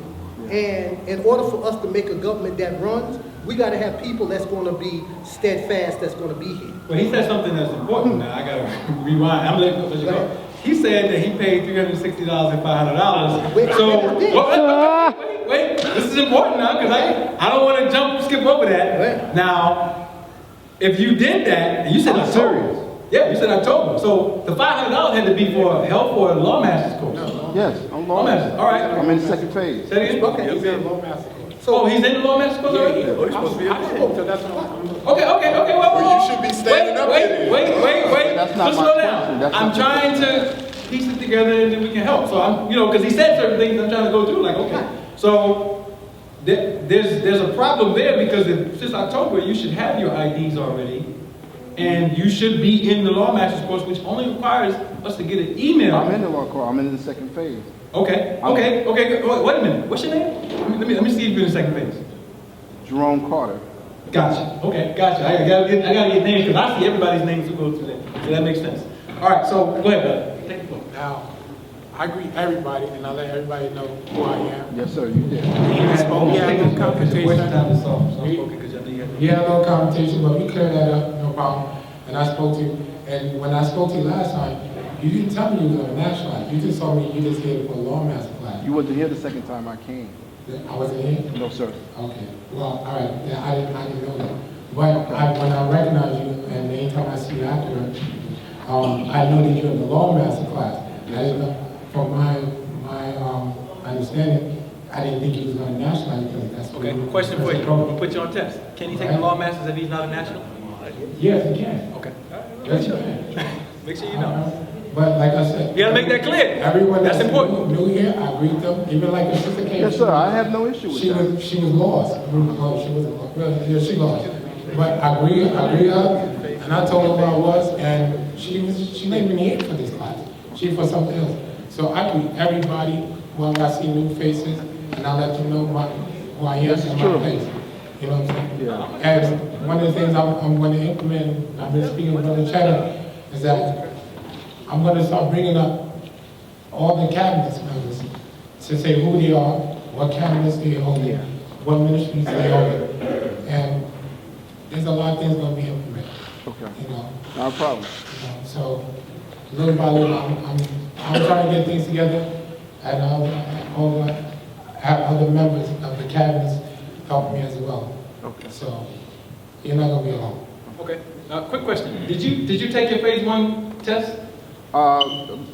And in order for us to make a government that runs, we got to have people that's going to be steadfast, that's going to be here. well, he said something that's important. Now I gotta rewind. I'm letting you go. He said that he paid $360 and $500. Wait, Wait. This is important now because I don't want to skip over that. Right. Now, if you did that, and you said I'm serious. Yeah, you said October. So the $500 had to be for help for a law master's course. Yes, I'm Law master's. All right. I'm in the second phase. Say it again? Okay. He's in low master course. Oh, he's in the law master's course already? So that's what I'm Okay. Well, you should be standing up there. Wait. That's not Just my slow question. down. That's I'm not trying to piece it together and then we can help. So I'm, because he said certain things, I'm trying to go through like, okay. So there's a problem there because since October, you should have your IDs already. And you should be in the law master's course, which only requires us to get an email. I'm in the law course. I'm in the second phase. Okay. Wait a minute. What's your name? Let me see if you're in the second phase. Jerome Carter. Gotcha. Okay, gotcha. I gotta get names because I see everybody's names who go through that. So that makes sense. All right, so go ahead, brother. Take the floor. Now, I greet everybody and I let everybody know who I am. Yes, sir, you did. We had a little confrontation. We had a little confrontation, but we cleared that up, no problem. And I spoke to you, and when I spoke to you last time, you didn't tell me you was on a national. You just told me you just here for a law master class. You wasn't here the second time I came. I wasn't here? No, sir. Okay. Well, all right. Yeah, I didn't know that. But when I recognize you, and anytime I see you afterwards, I know that you're in the law master class. I didn't know, from my understanding, I didn't think he was going to nationalize because that's Okay, question for you. We'll put you on test. Can he take the law masters if he's not a national? Yes, he can. Okay. Yes, he can. Make sure you know. But like I said, You gotta make that clear. everyone That's that's important. new here, I greet them. Even like your sister came. Yes, sir, I have no issue with that. She was lost. Well, she wasn't lost. Well, yeah, she lost. But I agree her, and I told her where I was, and she didn't even here for this class. She for something else. So I greet everybody well, I see new faces, and I let them know who I am and my place. You know what I'm saying? Yeah. And one of the things I'm going to implement, I've been speaking with Brother Cheddar, is that I'm going to start bringing up all the cabinets members to say who they are, what cabinets they hold, what ministries they hold, and there's a lot of things going to be implemented. Okay. You know, Not a problem. so little by little, I'm trying to get things together, and I'll have other members of the cabinets help me as well. Okay. So you're not going to be alone. Okay. Quick question. Did you take your phase 1 test?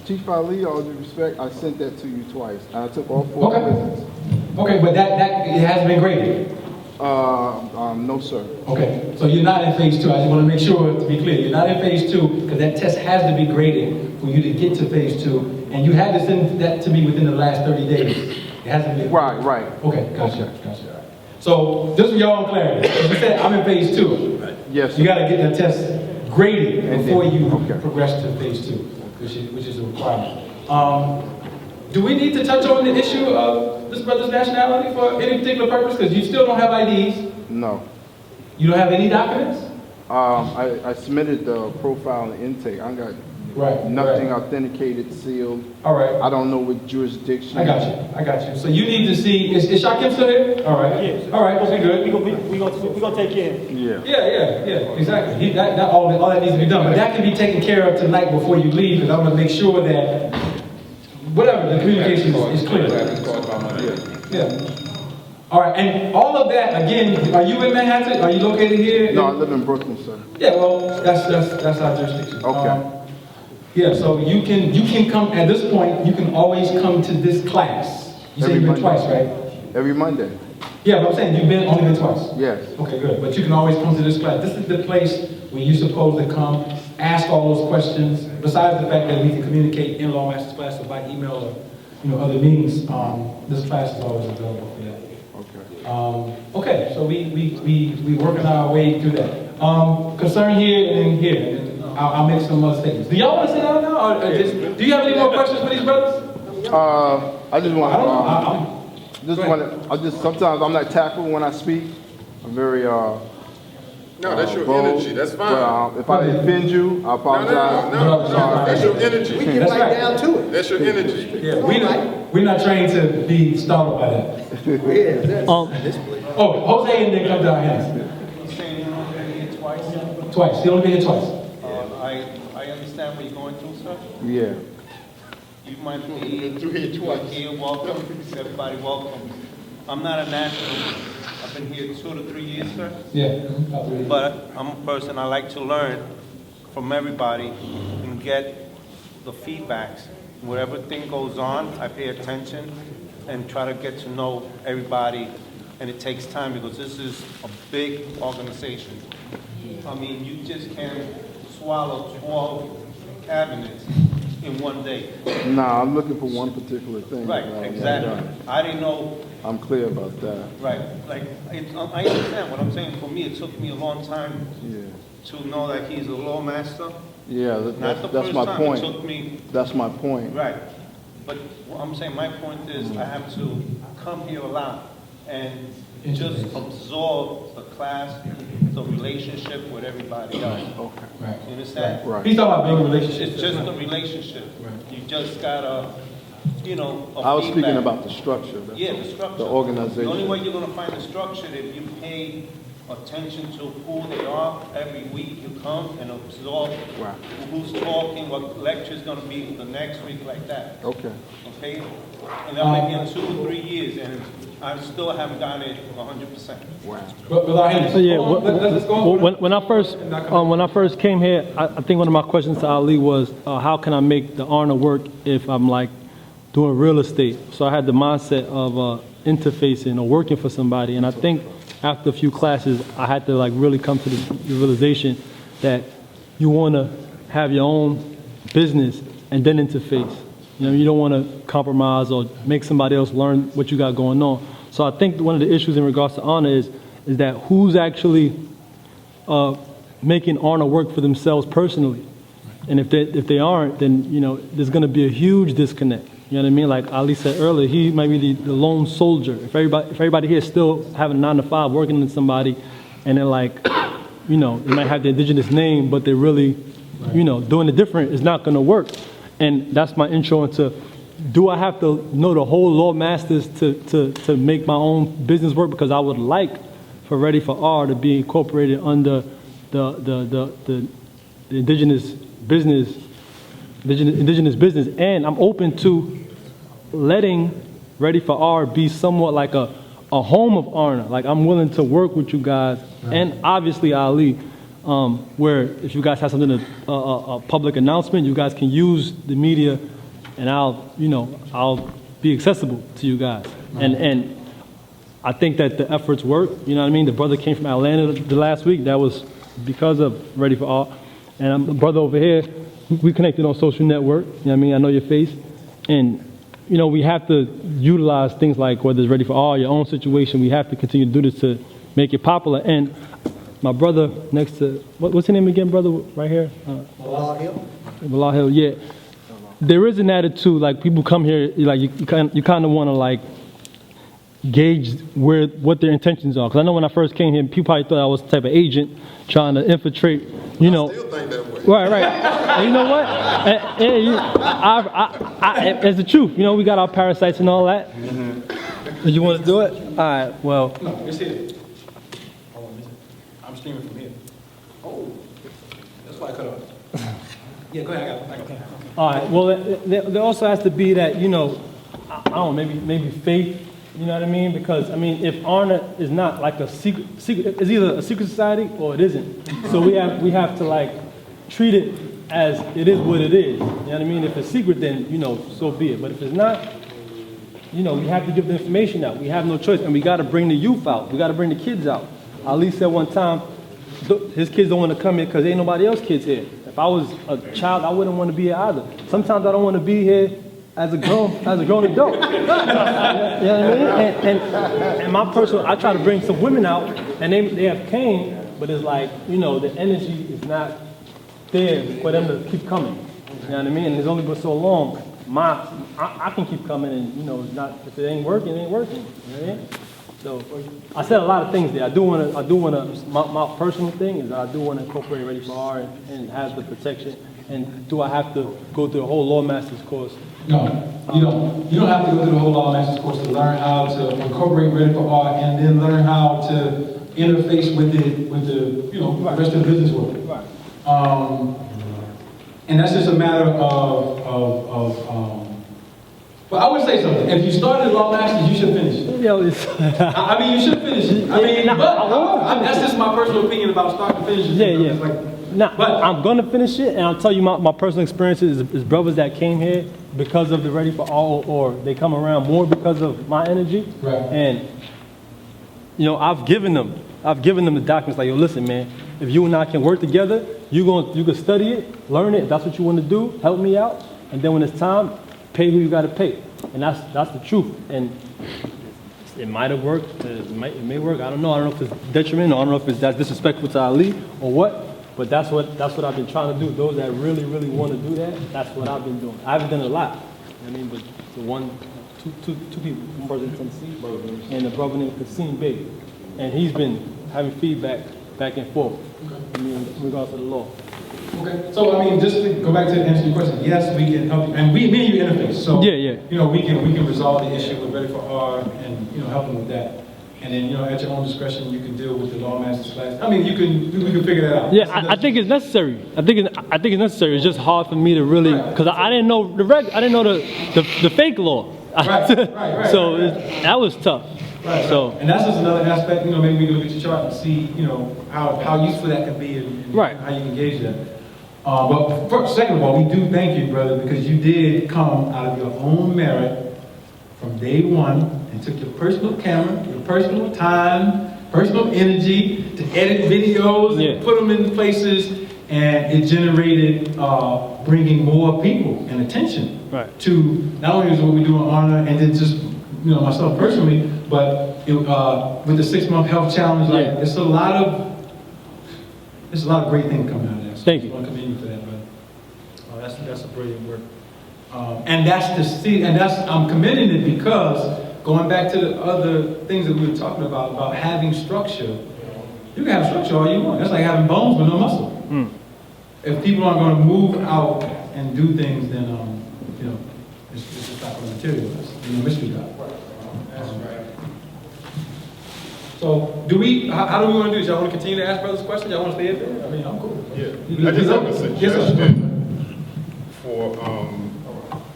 Chief Ali, all due respect, I sent that to you twice. I took all 4 Okay. quizzes. Okay, but that it hasn't been graded. No, sir. Okay, so you're not in phase 2. I just want to make sure to be clear. You're not in phase 2 because that test has to be graded for you to get to phase 2, and you had to send that to me within the last 30 days. It hasn't been. Right. Okay, gotcha. So just for your own clarity, you said I'm in phase 2. Yes. You got to get the test graded And before then- you okay. progress to phase 2, which is a requirement. Do we need to touch on the issue of this brother's nationality for any particular purpose? Because you still don't have IDs. No. You don't have any documents? I submitted the profile and intake. I got nothing authenticated, sealed. All right. I don't know what jurisdiction. I got you. So you need to see, is Shakim still here? All right. Yes. All right, okay, good. We gonna take care. Yeah. Yeah, exactly. All that needs to be done. But that can be taken care of tonight before you leave, because I'm going to make sure that whatever, the communication is clear. Yeah. All right, and all of that, again, are you in Manhattan? Are you located here? No, I live in Brooklyn, sir. Yeah, well, that's our jurisdiction. Okay. Yeah, so you can come, at this point, you can always come to this class. You said you've been twice, right? Every Monday. Yeah, but I'm saying you've only been twice. Yes. Okay, good. But you can always come to this class. This is the place where you're supposed to come, ask all those questions. Besides the fact that we can communicate in Law Masters class or by email or other means, this class is always available for that. Okay, so we working our way through that. Concern here and here. And I'll make some other statements. Do y'all want to sit down now? Or do you have any more questions for these brothers? I just want. I Sometimes I'm not tactful when I speak. I'm very. No, that's your bold. energy. That's fine. But, if I offend you, I apologize. No, that's your energy. We get That's right right. down to it. That's your energy. Yeah, we're not trained to be startled by that. Yeah, that's, Oh, Jose and then come down here. He's saying you're only been here twice. Twice. He only been here twice. I understand what you're going through, sir. Yeah. You might be here, welcome. Everybody welcome. I'm not a national. I've been here 2 to 3 years, sir. Yeah. But I'm a person, I like to learn from everybody and get the feedbacks. Whatever thing goes on, I pay attention and try to get to know everybody. And it takes time because this is a big organization. I mean, you just can't swallow 12 cabinets in one day. Nah, I'm looking for one particular thing. Right, exactly. I didn't know. I'm clear about that. Right, like, I understand what I'm saying. For me, it took me a long time to know that he's a law master. Yeah, Not the that's first my time. point. It took me, That's my point. right. But what I'm saying, my point is I have to come here a lot and just absorb the class, the relationship with everybody else. Okay. Right. You understand? Right. He's talking about building relationships. It's just a relationship. You just gotta, a I was speaking feedback. about the structure. Yeah, the structure. The organization. The only way you're gonna find the structure if you pay attention to who they are. Every week you come and absorb Right. who's talking, what lecture's gonna be the next week, like that. Okay. Okay? And I'm like in 2 or 3 years and I still haven't gotten it 100%. Wow. But without him. So yeah, Let's go. when I first came here, I think one of my questions to Ali was, how can I make the ARNA work if I'm like doing real estate? So I had the mindset of interfacing or working for somebody, and I think after a few classes, I had to like really come to the realization that you want to have your own business and then interface. You don't want to compromise or make somebody else learn what you got going on. So I think one of the issues in regards to ARNA is that who's actually making ARNA work for themselves personally. And if they aren't, then, there's going to be a huge disconnect. You know what I mean? Like Ali said earlier, he might be the lone soldier. If everybody here is still having a 9 to 5 working with somebody, and they're like, you know, they might have the indigenous name, but they're really, you know, doing it different, it's not going to work. And that's my intro into, do I have to know the whole law masters to make my own business work? Because I would like for Ready for R to be incorporated under the indigenous business, and I'm open to letting Ready for R be somewhat like a home of ARNA. Like, I'm willing to work with you guys, and obviously Ali, where if you guys have something, a public announcement, you guys can use the media, and I'll be accessible to you guys. And I think that the efforts work. You know what I mean? The brother came from Atlanta the last week. That was because of Ready for R. And the brother over here, we connected on social network. You know what I mean? I know your face. And you know, we have to utilize things like whether it's Ready for R, your own situation. We have to continue to do this to make it popular. And my brother next to, what's his name again, brother, right here? Bilal Hill? Bilal Hill, yeah. There is an attitude, like people come here, like you kind of want to like gauge what their intentions are. Because I know when I first came here, people probably thought I was the type of agent trying to infiltrate, you know. I still think that way. Right. And you know what? It's the truth. You know, we got our parasites and all that. Mm-hmm. You want to do it? All right, well. No, it's here. Hold on, I'm streaming from here. Oh, that's why I cut off. Yeah, go ahead, I got it. All right, well, there also has to be that, you know, I don't know, maybe faith, you know what I mean? Because, I mean, if ARNA is not like a secret, it's either a secret society or it isn't. So we have to, like, treat it as it is what it is. You know what I mean? If it's secret, then, you know, so be it. But if it's not, you know, we have to give the information out. We have no choice. And we got to bring the youth out. We got to bring the kids out. Ali said one time, his kids don't want to come here because ain't nobody else kids here. If I was a child, I wouldn't want to be here either. Sometimes I don't want to be here as a grown adult. You know what I mean? And my personal, I try to bring some women out, and they have came, but it's like, you know, the energy is not there for them to keep coming. You know what I mean? And it's only been so long. I can keep coming, and you know, it's not, if it ain't working, it ain't working. You know what I mean? So I said a lot of things there. I do want to. My personal thing is that I do want to incorporate Ready for R and have the protection. And do I have to go through the whole Law Master's course? No, you don't. You don't have to go through the whole Law Master's course to learn how to incorporate Ready for R and then learn how to interface with the the rest of the business world. Right. And that's just a matter of but I would say something. If you started Law Masters, you should finish it. I mean, you should finish it. I mean, that's just my personal opinion about start to finish it. Yeah. But I'm going to finish it, and I'll tell you my personal experiences is brothers that came here because of the Ready for All, or they come around more because of my energy. Right. And, you know, I've given them the documents like, yo, listen, man, if you and I can work together, you can study it, learn it, if that's what you want to do, help me out, and then when it's time, pay who you got to pay. And that's the truth. And it might have worked, it may work, I don't know if it's detriment, or I don't know if that's disrespectful to Ali or what. But that's what I've been trying to do. Those that really, really want to do that, that's what I've been doing. I haven't done it a lot. I mean, but two people, one person in Tennessee, and a brother named Kasim Bey. And he's been having feedback back and forth. I mean, in regards to the law. Okay. So I mean, just to go back to answer your question, yes, we can help you, and me and you interface. So yeah. You know, we can resolve the issue with Ready for R and help them with that. And then, at your own discretion, you can deal with the Law Master's class. I mean, we can figure that out. Yeah, I think it's necessary. I think it's necessary. It's just hard for me to really, because I didn't know I didn't know the fake law. Right. So that was tough. Right. So, and that's just another aspect. Maybe we can look at your chart and see, how useful that can be and how you can gauge that. But first, second of all, we do thank you, brother, because you did come out of your own merit from day one. And took your personal camera, your personal time, personal energy to edit videos and put them in places, and it generated bringing more people and attention to not only what we do on ARNA and then just myself personally, but with the 6-month health challenge, it's a lot of great things coming out of that. So thank you. I want to commend you for that, brother. That's a brilliant work. And I'm commending it because, going back to the other things that we were talking about having structure, you can have structure all you want. That's like having bones but no muscle. If people aren't going to move out and do things, then, it's just not going to materialize. Mystery God. That's right. So, how do we want to do this? Y'all want to continue to ask brothers questions? Y'all want to stay up there? I mean, I'm cool. Yeah. I just have a suggestion for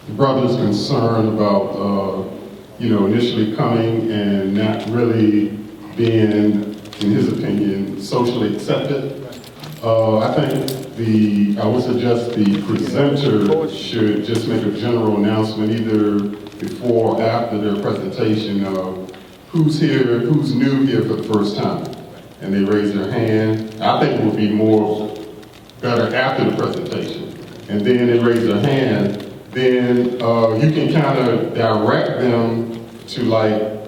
the brothers concerned about, initially coming and not really being, in his opinion, socially accepted. I think I would suggest the presenter should just make a general announcement either before or after their presentation of who's here, who's new here for the first time. And they raise their hand. I think it would be better after the presentation. And then they raise their hand, then you can kind of direct them to like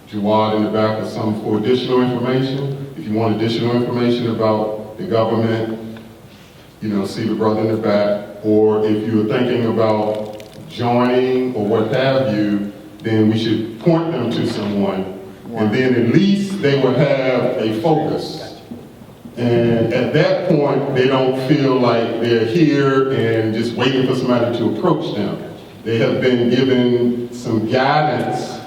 Jawad in the back or something for additional information. If you want additional information about the government, see the brother in the back. Or if you're thinking about joining or what have you, then we should point them to someone. And then at least they will have a focus. And at that point, they don't feel like they're here and just waiting for somebody to approach them. They have been given some guidance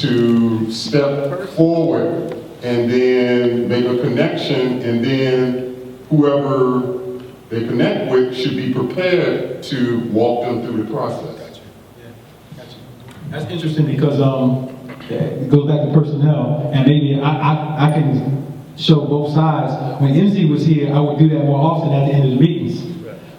to step forward and then make a connection, and then whoever they connect with should be prepared to walk them through the process. Gotcha. Yeah, gotcha. That's interesting because it goes back to personnel, and maybe I can show both sides. When MZ was here, I would do that more often at the end of the meetings.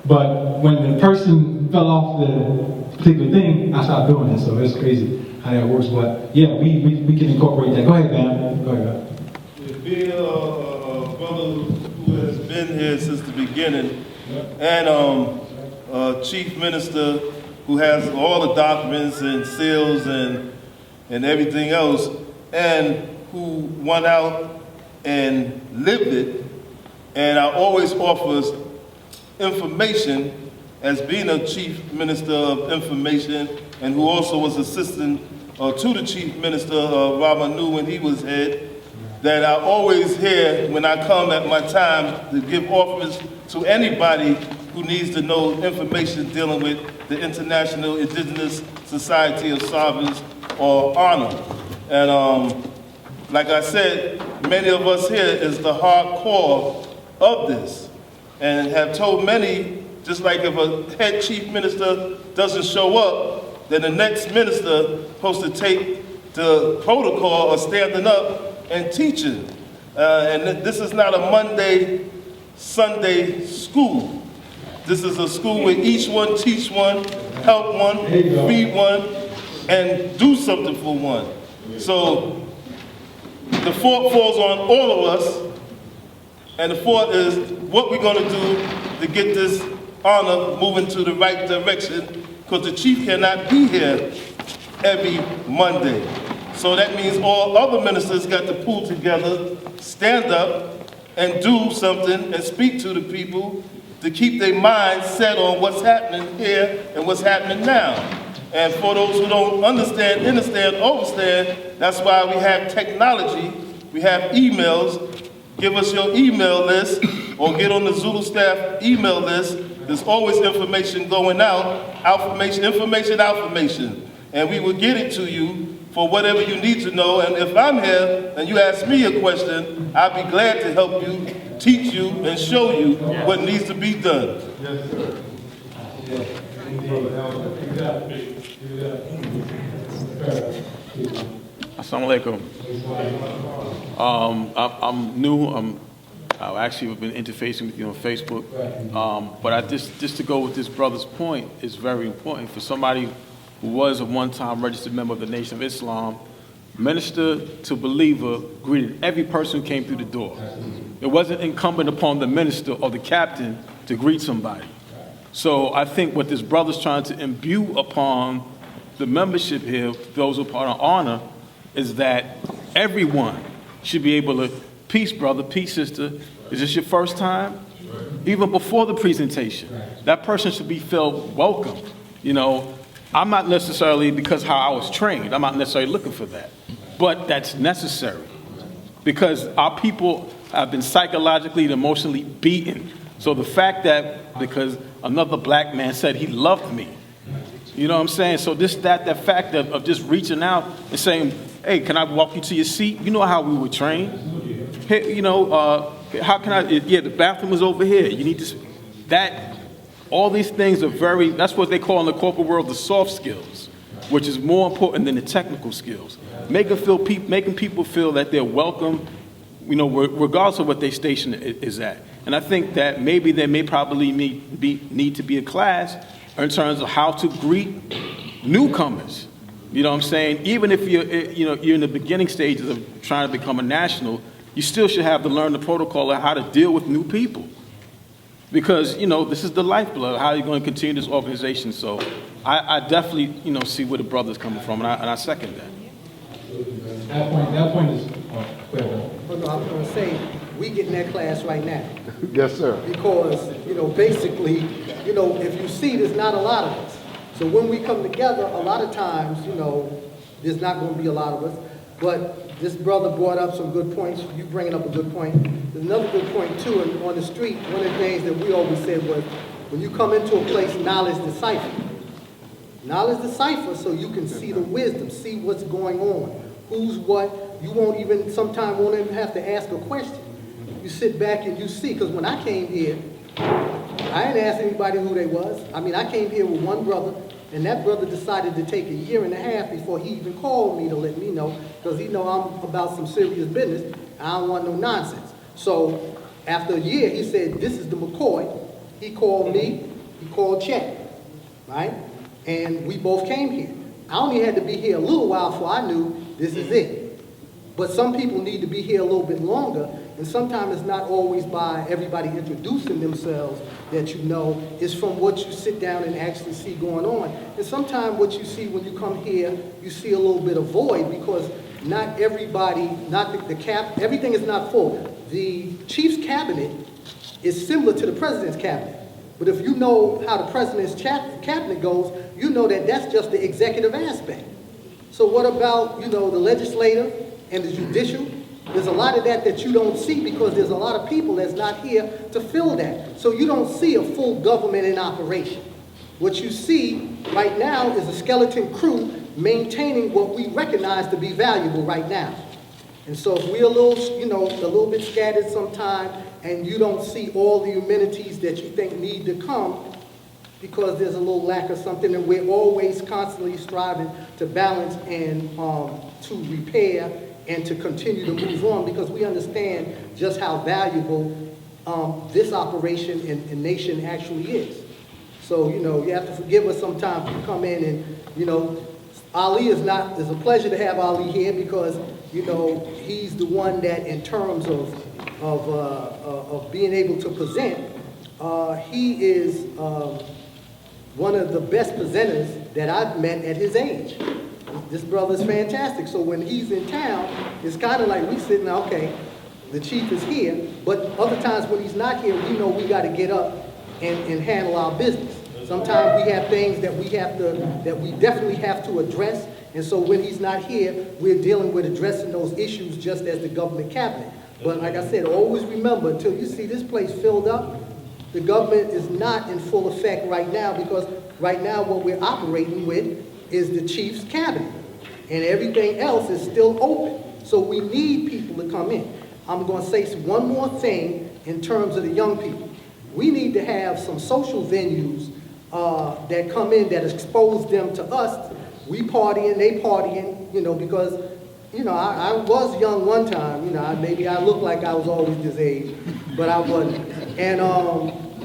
But when the person fell off the particular thing, I stopped doing it. So it's crazy how that works. But yeah, we can incorporate that. Go ahead, man. Go ahead. Being a brother who has been here since the beginning, and chief minister who has all the documents and seals and everything else, and who went out and lived it, and I always offers information as being a chief minister of information, and who also was assistant to the chief minister Ramanu when he was head, that I always hear when I come at my time to give offers to anybody who needs to know information dealing with the International Indigenous Society of Sovereigns, or ARNA. And like I said, many of us here is the hardcore of this, and have told many, just like if a head chief minister doesn't show up, then the next minister supposed to take the protocol of standing up and teaching. And this is not a Monday, Sunday school. This is a school where each one teach one, help one, feed one, and do something for one. So the fault falls on all of us, and the fault is what we're gonna do to get this honor moving to the right direction, because the chief cannot be here every Monday. So that means all other ministers got to pull together, stand up, and do something and speak to the people to keep their minds set on what's happening here and what's happening now. And for those who don't understand, overstand, that's why we have technology, we have emails. Give us your email list or get on the Zulu staff email list. There's always information going out, information. And we will get it to you for whatever you need to know. And if I'm here and you ask me a question, I'll be glad to help you, teach you, and show you what needs to be done. Yes, sir. Assalamu alaikum. I'm new. I've actually been interfacing with you on Facebook. But just to go with this brother's point, is very important for somebody who was a one-time registered member of the Nation of Islam. Minister to believer greeted every person who came through the door. It wasn't incumbent upon the minister or the captain to greet somebody. So I think what this brother's trying to imbue upon the membership here, those who are part of ARNA, is that everyone should be able to, peace brother, peace sister, is this your first time? Even before the presentation, that person should be felt welcome. You know, I'm not necessarily, because how I was trained, I'm not necessarily looking for that. But that's necessary because our people have been psychologically and emotionally beaten. So the fact that because another black man said he loved me, you know what I'm saying? So that fact of just reaching out and saying, hey, can I walk you to your seat? You know how we were trained. Hey, you know, how can I, yeah, the bathroom is over here. You need to, all these things are that's what they call in the corporate world the soft skills, which is more important than the technical skills. Making people feel that they're welcome, you know, regardless of what their station is at. And I think that maybe there may probably need to be a class in terms of how to greet newcomers. You know what I'm saying? Even if you're in the beginning stages of trying to become a national, you still should have to learn the protocol of how to deal with new people. Because, you know, this is the lifeblood of how you're going to continue this organization. So I definitely, you know, see where the brother's coming from, and I second that. That point is, But no, I'm going to say, we get in that class right now. Yes, sir. Because, you know, basically, you know, if you see, there's not a lot of us. So when we come together, a lot of times, you know, there's not going to be a lot of us. But this brother brought up some good points. You bringing up a good point. There's another good point, too. And on the street, one of the things that we always said was, when you come into a place, knowledge decipher. Knowledge decipher so you can see the wisdom, see what's going on, who's what. You won't even, sometimes won't even have to ask a question. You sit back and you see, because when I came here, I didn't ask anybody who they was. I mean, I came here with one brother, and that brother decided to take a year and a half before he even called me to let me know, because he know I'm about some serious business. I don't want no nonsense. So after a year, he said, this is the McCoy. He called me, he called Chet, right? And we both came here. I only had to be here a little while before I knew this is it. But some people need to be here a little bit longer, and sometimes it's not always by everybody introducing themselves that you know. It's from what you sit down and actually see going on. And sometimes what you see when you come here, you see a little bit of void, because not everybody, everything is not full. The chief's cabinet is similar to the president's cabinet. But if you know how the president's cabinet goes, you know that that's just the executive aspect. So what about, you know, the legislative and the judicial? There's a lot of that you don't see, because there's a lot of people that's not here to fill that. So you don't see a full government in operation. What you see right now is a skeleton crew maintaining what we recognize to be valuable right now. And so if we're a little bit scattered sometime, and you don't see all the amenities that you think need to come, because there's a little lack of something, and we're always constantly striving to balance and to repair and to continue to move on, because we understand just how valuable this operation and nation actually is. So, you know, you have to forgive us sometimes to come in and, you know, it's a pleasure to have Ali here, because, you know, he's the one that, in terms of being able to present, he is one of the best presenters that I've met at his age. This brother's fantastic. So when he's in town, it's kind of like we sitting there, okay, the chief is here, but other times when he's not here, we know we got to get up and handle our business. Sometimes we have things that we definitely have to address, and so when he's not here, we're dealing with addressing those issues just as the government cabinet. But like I said, always remember, until you see this place filled up, the government is not in full effect right now, because right now what we're operating with is the chief's cabinet, and everything else is still open. So we need people to come in. I'm going to say one more thing in terms of the young people. We need to have some social venues that come in that expose them to us. We partying, they partying, you know, because, you know, I was young one time, you know, maybe I looked like I was always this age, but I wasn't. And,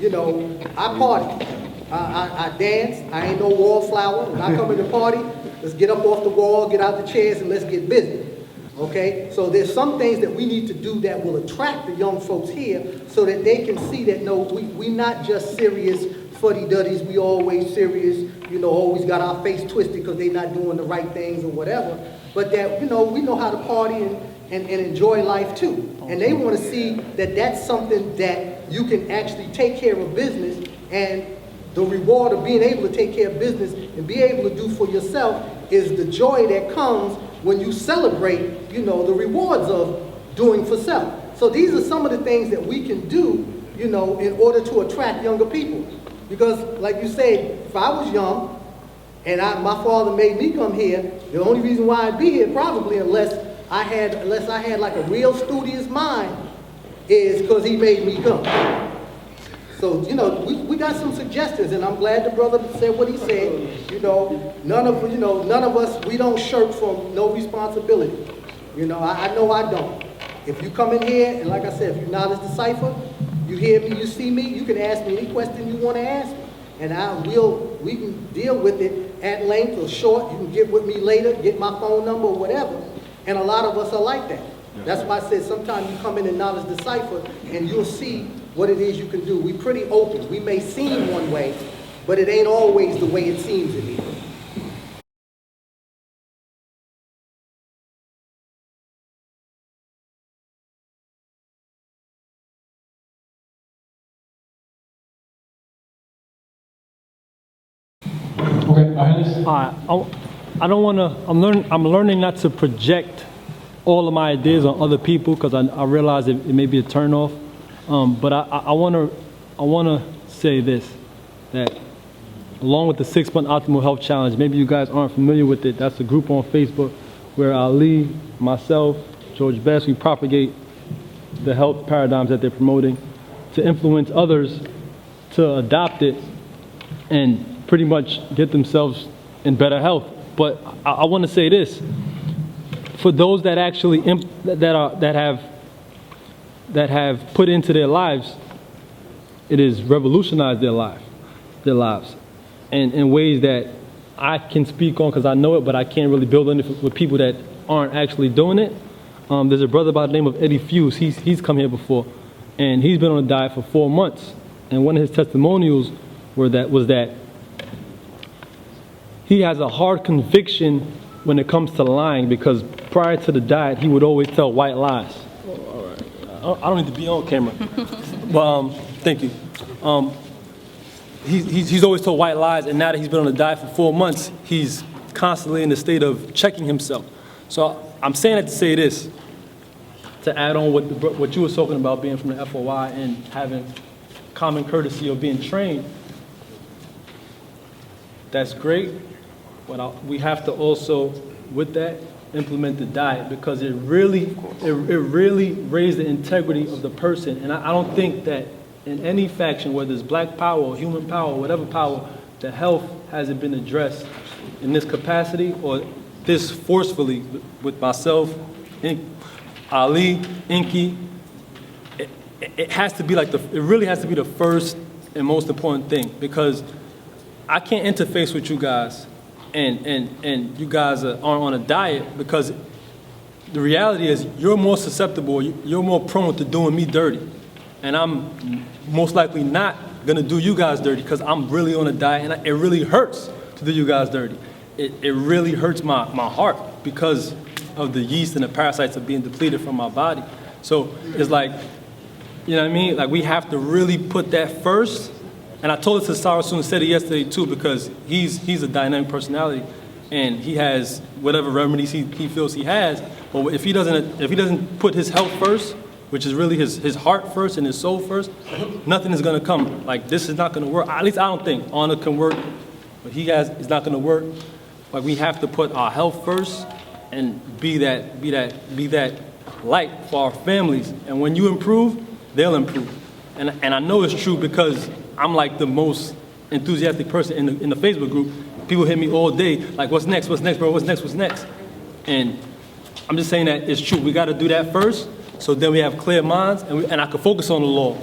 you know, I party. I dance. I ain't no wallflower. When I come in the party, let's get up off the wall, get out the chairs, and let's get busy. Okay? So there's some things that we need to do that will attract the young folks here, so that they can see that, no, we not just serious fuddy-duddies. We always serious, you know, always got our face twisted because they not doing the right things or whatever. But that, you know, we know how to party and enjoy life too. And they want to see that that's something that you can actually take care of business and the reward of being able to take care of business and be able to do for yourself is the joy that comes when you celebrate, the rewards of doing for self. So these are some of the things that we can do, in order to attract younger people. Because like you said, if I was young and my father made me come here, the only reason why I'd be here probably unless I had like a real studious mind is because he made me come. So, we got some suggestions, and I'm glad the brother said what he said. None of us, we don't shirk from no responsibility. I know I don't. If you come in here, and like I said, if you're not as decipher, you hear me, you see me, you can ask me any question you want to ask me. And we can deal with it at length or short. You can get with me later, get my phone number or whatever. And a lot of us are like that. That's why I said sometimes you come in and knowledge decipher, and you'll see what it is you can do. We're pretty open. We may seem one way, but it ain't always the way it seems in here. Okay, Ernest? I don't want to, I'm learning not to project all of my ideas on other people because I realize it may be a turnoff. But I want to say this, that along with the 6-month Optimal Health Challenge, maybe you guys aren't familiar with it, that's a group on Facebook where Ali, myself, George Best, we propagate the health paradigms that they're promoting to influence others to adopt it and pretty much get themselves in better health. But I want to say this, for those that actually that have put into their lives, it has revolutionized their lives, and in ways that I can speak on because I know it, but I can't really build on it with people that aren't actually doing it. There's a brother by the name of Eddie Fuse. He's come here before, and he's been on a diet for 4 months. And one of his testimonials was that he has a hard conviction when it comes to lying, because prior to the diet, he would always tell white lies. All right. I don't need to be on camera. But thank you. He's always told white lies, and now that he's been on a diet for 4 months, he's constantly in the state of checking himself. So I'm saying that to say this, to add on what you were talking about, being from the FOI and having common courtesy of being trained. That's great, but we have to also, with that, implement the diet, because it really raised the integrity of the person. And I don't think that in any faction, whether it's black power or human power or whatever power, the health hasn't been addressed in this capacity or this forcefully with myself, Ali, Inky. It has to be it really has to be the first and most important thing, because I can't interface with you guys and you guys aren't on a diet, because the reality is you're more susceptible, you're more prone to doing me dirty. And I'm most likely not gonna do you guys dirty because I'm really on a diet, and it really hurts to do you guys dirty. It really hurts my heart because of the yeast and the parasites of being depleted from my body. So it's like, you know what I mean? Like, we have to really put that first. And I told it to Sarasun and said it yesterday too, because he's a dynamic personality, and he has whatever remedies he feels he has. But if he doesn't put his health first, which is really his heart first and his soul first, nothing is gonna come. Like, this is not gonna work. At least I don't think ARNA can work, but it's not gonna work. Like, we have to put our health first and be that light for our families. And when you improve, they'll improve. And I know it's true because I'm like the most enthusiastic person in the Facebook group. People hit me all day, like, what's next, bro, what's next? And I'm just saying that it's true. We gotta do that first, so then we have clear minds, and I can focus on the law.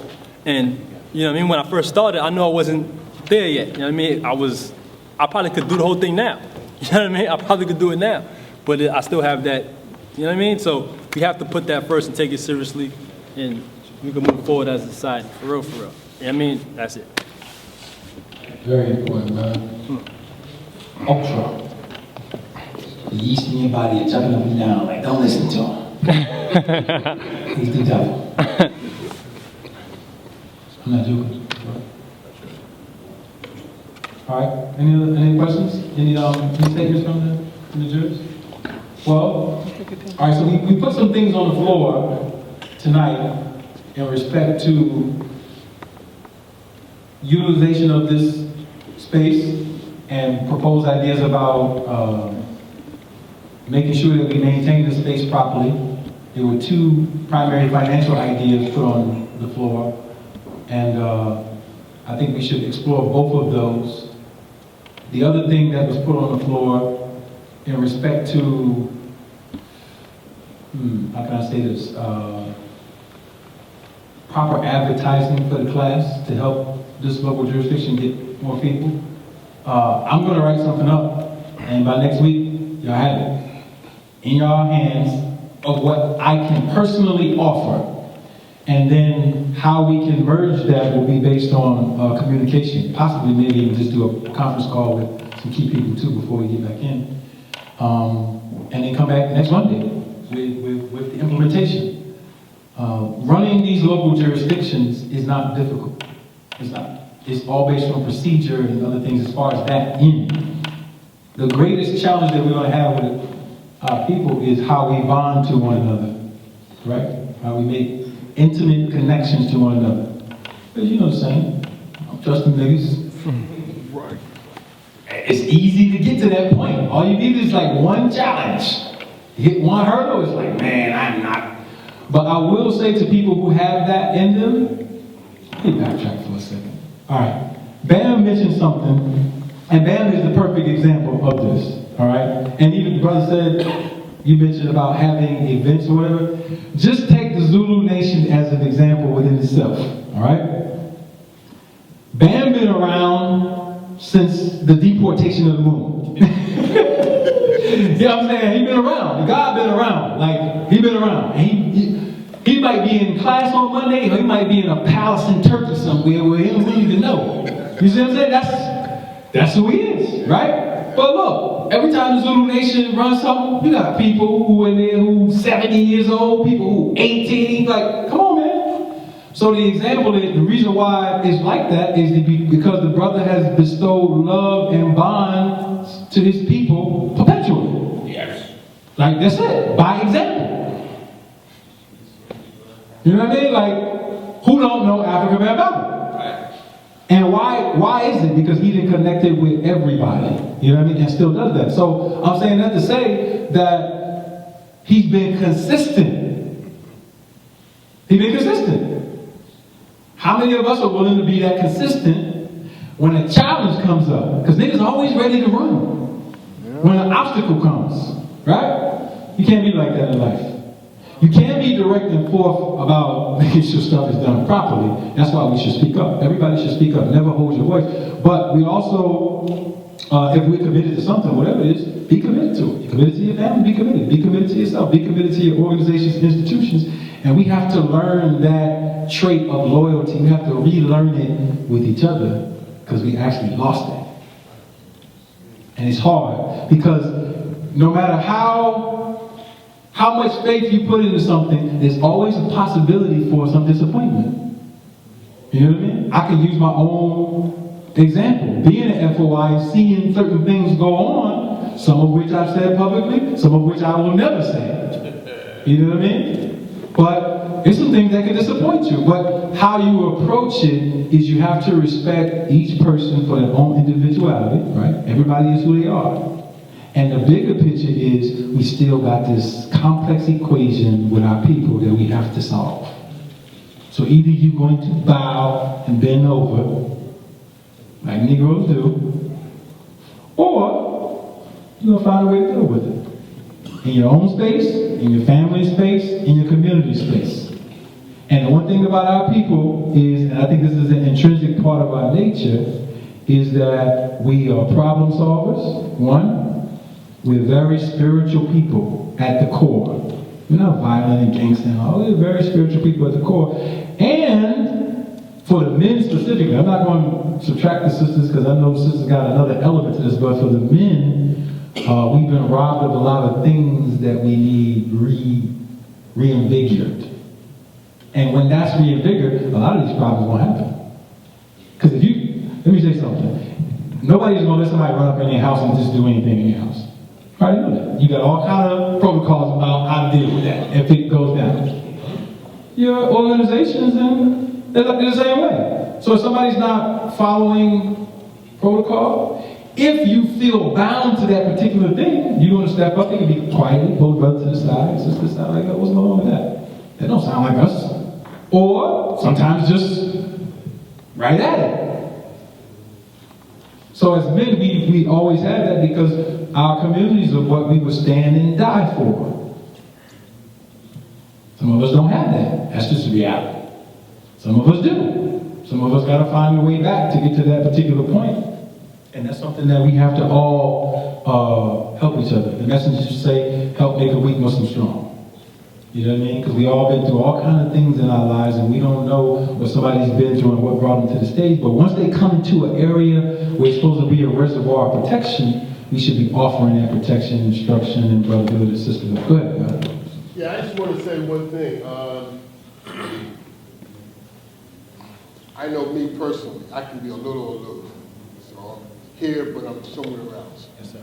And, you know what I mean, when I first started, I know I wasn't there yet, you know what I mean? I probably could do the whole thing now, you know what I mean? I probably could do it now, but I still have that, you know what I mean? So we have to put that first and take it seriously, and we can move forward as a society, for real, for real. You know what I mean? That's it. Very important, man. Ultra. The yeast in your body are jumping up and down, like, don't listen to him. He's the devil. I'm not joking. All right, any questions? Any statements from the jurors? Well, all right, so we put some things on the floor tonight in respect to utilization of this space and proposed ideas about making sure that we maintain the space properly. There were two primary financial ideas put on the floor, and I think we should explore both of those. The other thing that was put on the floor in respect to, how can I say this, proper advertising for the class to help this local jurisdiction get more people. I'm going to write something up, and by next week, y'all have it in y'all hands of what I can personally offer. And then how we can merge that will be based on communication. Possibly maybe even just do a conference call with some key people too before we get back in. And then come back next Monday with the implementation. Running these local jurisdictions is not difficult. It's not. It's all based on procedure and other things as far as that end. The greatest challenge that we're going to have with our people is how we bond to one another, right? How we make intimate connections to one another. Because you know the saying, I'm trusting niggas. Right. It's easy to get to that point. All you need is like one challenge. You hit one hurdle, it's like, man, I'm not. But I will say to people who have that in them, let me backtrack for a second. All right. Bam mentioned something, and Bam is the perfect example of this. All right. And even the brother said, you mentioned about having events or whatever. Just take the Zulu Nation as an example within itself. All right. Bam been around since the deportation of the moon. You know what I'm saying? He been around. God been around. Like, he been around. He might be in class on Monday, or he might be in a palace in Turkey somewhere where he don't really even know. You see what I'm saying? That's who he is, right? But look, every time the Zulu Nation runs something, you got people who in there who 70 years old, people who 18, like, come on, man. So the example, the reason why it's like that is because the brother has bestowed love and bonds to his people perpetually. Yes. Like, that's it, by example. You know what I mean? Like, who don't know African Man Baba? Right. And why is it? Because he didn't connect it with everybody. You know what I mean? And still does that. So I'm saying that to say that he's been consistent. He's been consistent. How many of us are willing to be that consistent when a challenge comes up? Because niggas are always ready to run when an obstacle comes, right? You can't be like that in life. You can't be direct and forth about making sure stuff is done properly. That's why we should speak up. Everybody should speak up. Never hold your voice. But we also, if we're committed to something, whatever it is, be committed to it. You're committed to your family, be committed. Be committed to yourself. Be committed to your organizations, institutions. And we have to learn that trait of loyalty. We have to relearn it with each other because we actually lost it. And it's hard because no matter how much faith you put into something, there's always a possibility for some disappointment. You know what I mean? I can use my own example. Being an FOI, seeing certain things go on, some of which I've said publicly, some of which I will never say. You know what I mean? But there's some things that can disappoint you. But how you approach it is you have to respect each person for their own individuality, right? Everybody is who they are. And the bigger picture is we still got this complex equation with our people that we have to solve. So either you're going to bow and bend over, like Negroes do, or you're going to find a way to deal with it. In your own space, in your family space, in your community space. And the one thing about our people is, and I think this is an intrinsic part of our nature, is that we are problem solvers, one. We're very spiritual people at the core. We're not violent and gangster and all. We're very spiritual people at the core. And for the men specifically, I'm not going to subtract the sisters because I know the sisters got another element to this, but for the men, we've been robbed of a lot of things that we need reinvigorated. And when that's reinvigorated, a lot of these problems won't happen. Because let me say something. Nobody's gonna let somebody run up in your house and just do anything in your house. I already know that. You got all kind of protocols about how to deal with that if it goes down. Your organizations and they're the same way. So if somebody's not following protocol, if you feel bound to that particular thing, you're gonna step up and be quietly, pull the brother to the side, sister to the side, like, what's going on with that? That don't sound like us. Or sometimes just right at it. So as men, we always have that because our communities are what we would stand and die for. Some of us don't have that. That's just the reality. Some of us do. Some of us got to find a way back to get to that particular point. And that's something that we have to all help each other. The messengers say, help make a weak Muslim strong. You know what I mean? Because we all been through all kinds of things in our lives, and we don't know what somebody's been through and what brought them to the stage. But once they come into an area where it's supposed to be a reservoir of protection, we should be offering that protection, instruction, and brotherhood and sisterhood. Go ahead, God. Yeah, I just want to say one thing. I know me personally, I can be a little aloof. So I'm here, but I'm somewhere else. Yes, sir.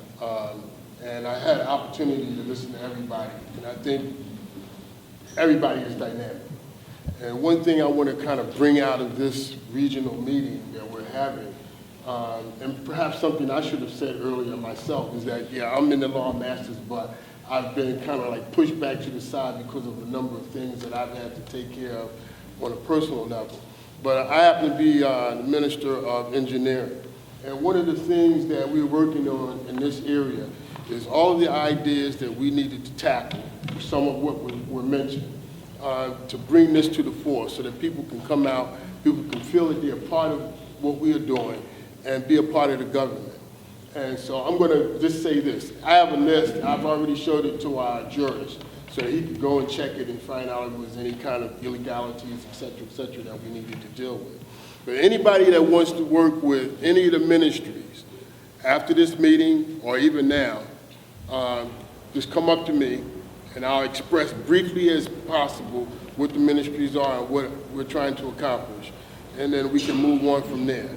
And I had an opportunity to listen to everybody, and I think everybody is dynamic. And one thing I want to kind of bring out of this regional meeting that we're having, and perhaps something I should have said earlier myself, is that, yeah, I'm in the law master's, but I've been kind of like pushed back to the side because of a number of things that I've had to take care of on a personal level. But I happen to be the Minister of Engineering. And one of the things that we're working on in this area is all of the ideas that we needed to tackle, some of what were mentioned, to bring this to the fore so that people can come out, people can feel that they're part of what we are doing and be a part of the government. And so I'm going to just say this. I have a list. I've already showed it to our jurist so that he could go and check it and find out if there was any kind of illegalities, et cetera, that we needed to deal with. But anybody that wants to work with any of the ministries after this meeting or even now, just come up to me and I'll express briefly as possible what the ministries are and what we're trying to accomplish. And then we can move on from there.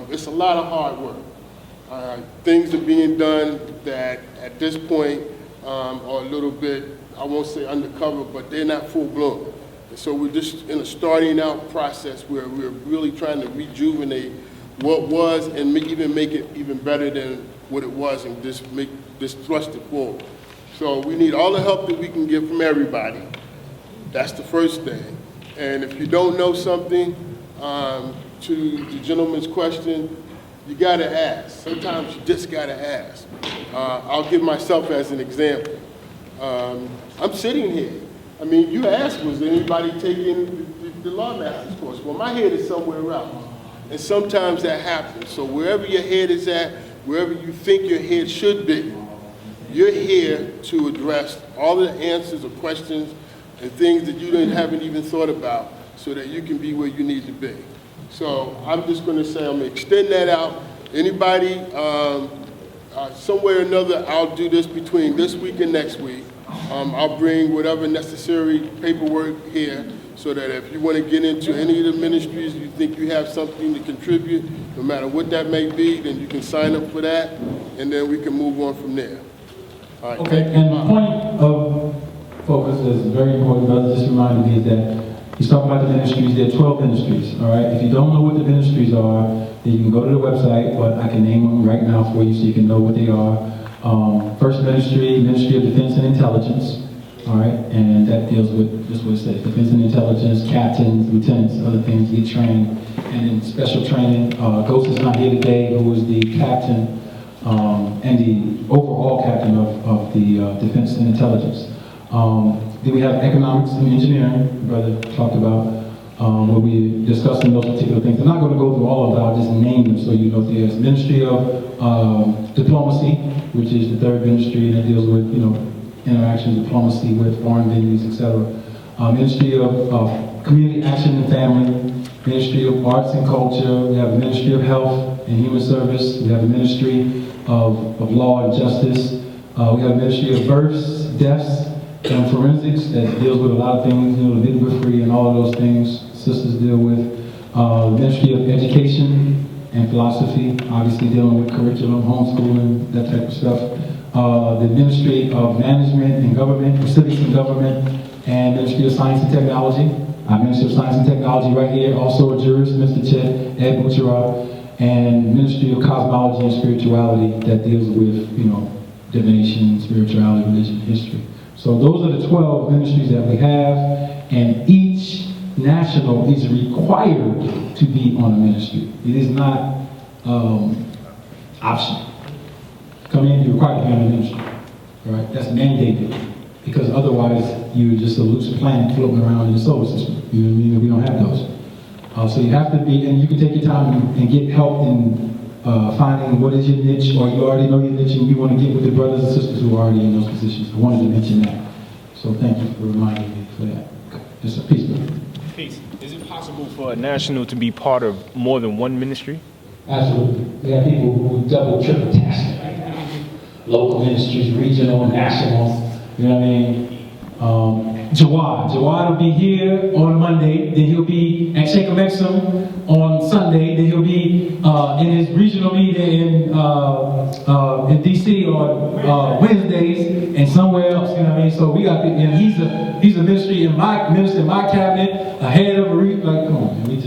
It's a lot of hard work. Things are being done that at this point are a little bit, I won't say undercover, but they're not full blown. And so we're just in a starting out process where we're really trying to rejuvenate what was and even make it even better than what it was and just thrust it forward. So we need all the help that we can get from everybody. That's the first thing. And if you don't know something, to the gentleman's question, you gotta ask. Sometimes you just gotta ask. I'll give myself as an example. I'm sitting here. I mean, you asked, was anybody taking the law master's course? Well, my head is somewhere else. And sometimes that happens. So wherever your head is at, wherever you think your head should be, you're here to address all the answers or questions and things that you haven't even thought about so that you can be where you need to be. So I'm just going to say I'm going to extend that out. Anybody, somewhere or another, I'll do this between this week and next week. I'll bring whatever necessary paperwork here so that if you want to get into any of the ministries, you think you have something to contribute, no matter what that may be, then you can sign up for that, and then we can move on from there. All right, okay, and the point of focus is very important, brother, just reminded me is that he's talking about the ministries. There are 12 ministries, all right? If you don't know what the ministries are, then you can go to the website, but I can name them right now for you so you can know what they are. First ministry, Ministry of Defense and Intelligence, all right? And that deals with, just what it says, defense and intelligence, captains, lieutenants, other things, get trained. And then special training, Ghost is not here today, who is the captain and the overall captain of the Defense and Intelligence. Then we have economics and engineering, brother talked about, where we discussing those particular things. I'm not going to go through all of them, I'll just name them so you know. There's Ministry of Diplomacy, which is the third ministry that deals with, interaction, diplomacy with foreign venues, etc. Ministry of Community Action and Family, Ministry of Arts and Culture, we have a Ministry of Health and Human Service, we have a Ministry of Law and Justice, we have a Ministry of Births, Deaths, and Forensics that deals with a lot of things, the midwifery and all of those things sisters deal with. Ministry of Education and philosophy, obviously dealing with curriculum, homeschooling, that type of stuff. The Ministry of Management and Government, or Civics and Government, and Ministry of Science and Technology. Ministry of Science and Technology right here, also a jurist, Mr. Chet Ed Butcherov, and Ministry of Cosmology and Spirituality that deals with, divination, spirituality, religion, history. So those are the 12 ministries that we have, and each national is required to be on a ministry. It is not optional. Come in, you're required to be on a ministry. All right? That's mandated, because otherwise you're just a loose planet floating around in the solar system. You know what I mean? We don't have those. So you have to be, and you can take your time and get help in finding what is your niche, or you already know your niche and you want to get with the brothers and sisters who are already in those positions. I wanted to mention that. So thank you for reminding me for that. Just a peace. Peace. Is it possible for a national to be part of more than one ministry? Absolutely. We have people who double, triple task right now. Local ministries, regional, national. You know what I mean? Jawad will be here on Monday, then he'll be at Sheikh Exum on Sunday, then he'll be in his regional meeting in DC on Wednesdays and somewhere else, you know what I mean? So we got, and he's a ministry in my cabinet, a head of like, come on, man,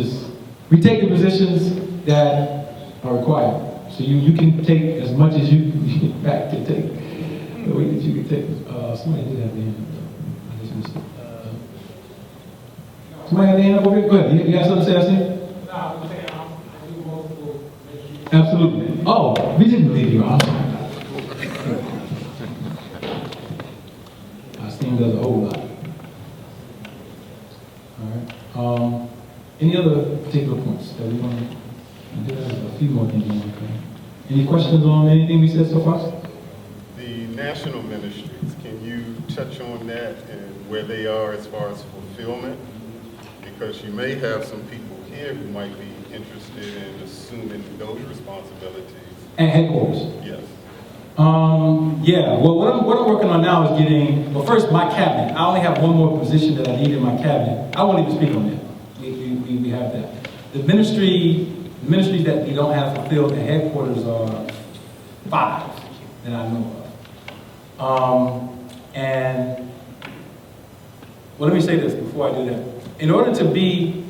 we take the positions that are required. So you can take as much as you get back to take, the way that you can take. Somebody did have the hand up. I just missed it. Somebody have the hand up over here? Go ahead. You got something to say, Austin? Absolutely. Oh, we didn't leave you out. Austin does a whole lot. All right. Any other particular points that we want to do? A few more things we want to cover. Any questions on anything we said so far? The national ministries, can you touch on that and where they are as far as fulfillment? Because you may have some people here who might be interested in assuming those responsibilities. And headquarters? Yes. Yeah, well, what I'm working on now is getting, well, first, my cabinet. I only have one more position that I need in my cabinet. I won't even speak on that. We have that. The ministries that we don't have fulfilled, the headquarters are 5 that I know of. And, well, let me say this before I do that. In order to be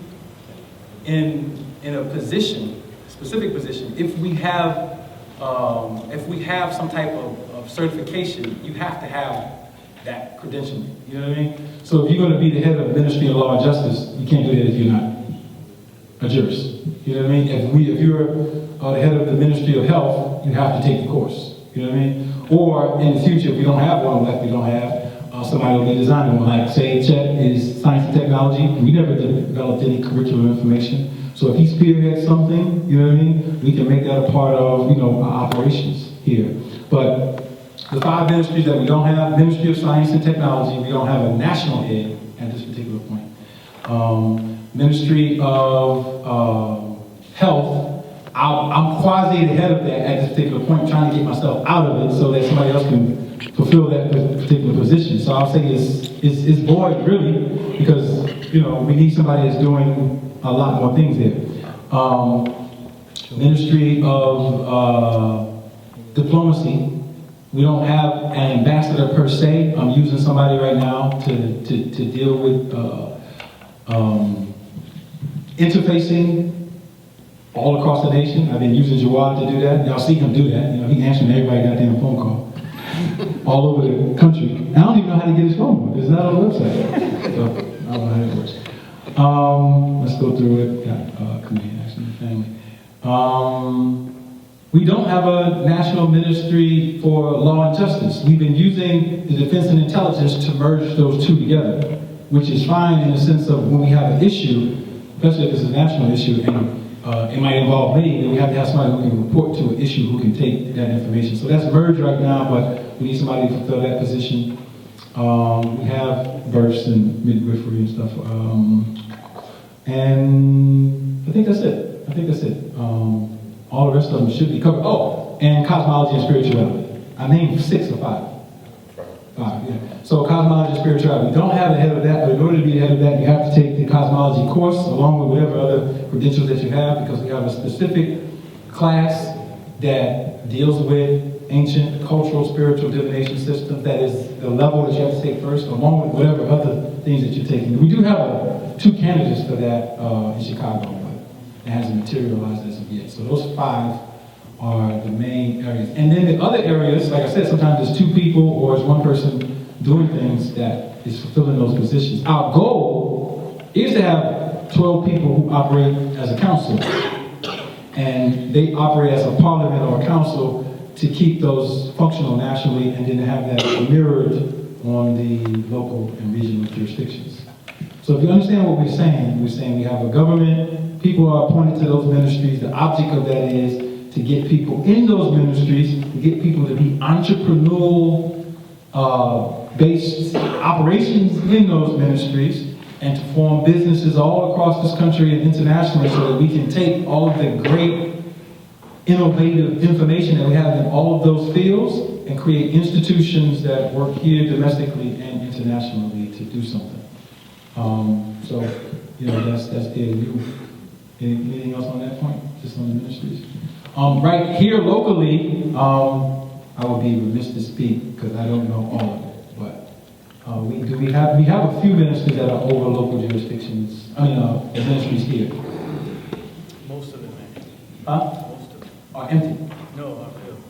in a position, a specific position, if we have some type of certification, you have to have that credentialing. You know what I mean? So if you're going to be the head of the Ministry of Law and Justice, you can't do that if you're not a jurist. You know what I mean? If you're the head of the Ministry of Health, you have to take the course. You know what I mean? Or in the future, if we don't have one, like we don't have, somebody will be designing one. Like, say, Chet is science and technology. We never developed any curriculum information. So if he spearheads something, you know what I mean, we can make that a part of, our operations here. But the 5 ministries that we don't have, Ministry of Science and Technology, we don't have a national head at this particular point. Ministry of Health, I'm quasi the head of that at this particular point, trying to get myself out of it so that somebody else can fulfill that particular position. So I'll say it's void really, because we need somebody that's doing a lot more things there. Ministry of Diplomacy, we don't have an ambassador per se. I'm using somebody right now to deal with interfacing all across the nation. I've been using Jawad to do that. Y'all see him do that. He answering everybody's goddamn phone call all over the country. And I don't even know how to get his phone number. It's not on the website. So I don't know how it works. Let's go through it. Got Community Action and Family. We don't have a national ministry for law and justice. We've been using the defense and intelligence to merge those two together, which is fine in the sense of when we have an issue, especially if it's a national issue, and it might involve me, then we have to have somebody who can report to an issue who can take that information. So that's merged right now, but we need somebody to fulfill that position. We have births and midwifery and stuff. And I think that's it. All the rest of them should be covered. Oh, and cosmology and spirituality. I named 6 or 5. 5, yeah. So cosmology and spirituality. We don't have the head of that, but in order to be the head of that, you have to take the cosmology course along with whatever other credentials that you have, because we have a specific class that deals with ancient cultural, spiritual divination systems. That is the level that you have to take first, along with whatever other things that you're taking. We do have 2 candidates for that in Chicago, but it hasn't materialized as of yet. So those 5 are the main areas. And then the other areas, like I said, sometimes there's 2 people or it's 1 person doing things that is fulfilling those positions. Our goal is to have 12 people who operate as a council. And they operate as a parliament or a council to keep those functional nationally and then have that mirrored on the local and regional jurisdictions. So if you understand what we're saying we have a government, people are appointed to those ministries. The object of that is to get people in those ministries, to get people to be entrepreneurial based operations in those ministries, and to form businesses all across this country and internationally so that we can take all of the great innovative information that we have in all of those fields and create institutions that work here domestically and internationally to do something. So, that's the anything else on that point? Just on the ministries? Right here locally, I would be remiss to speak because I don't know all of it, but we have a few ministries that are over local jurisdictions. Ministries here. Most of them, man. Huh? Most of them. Are empty. No,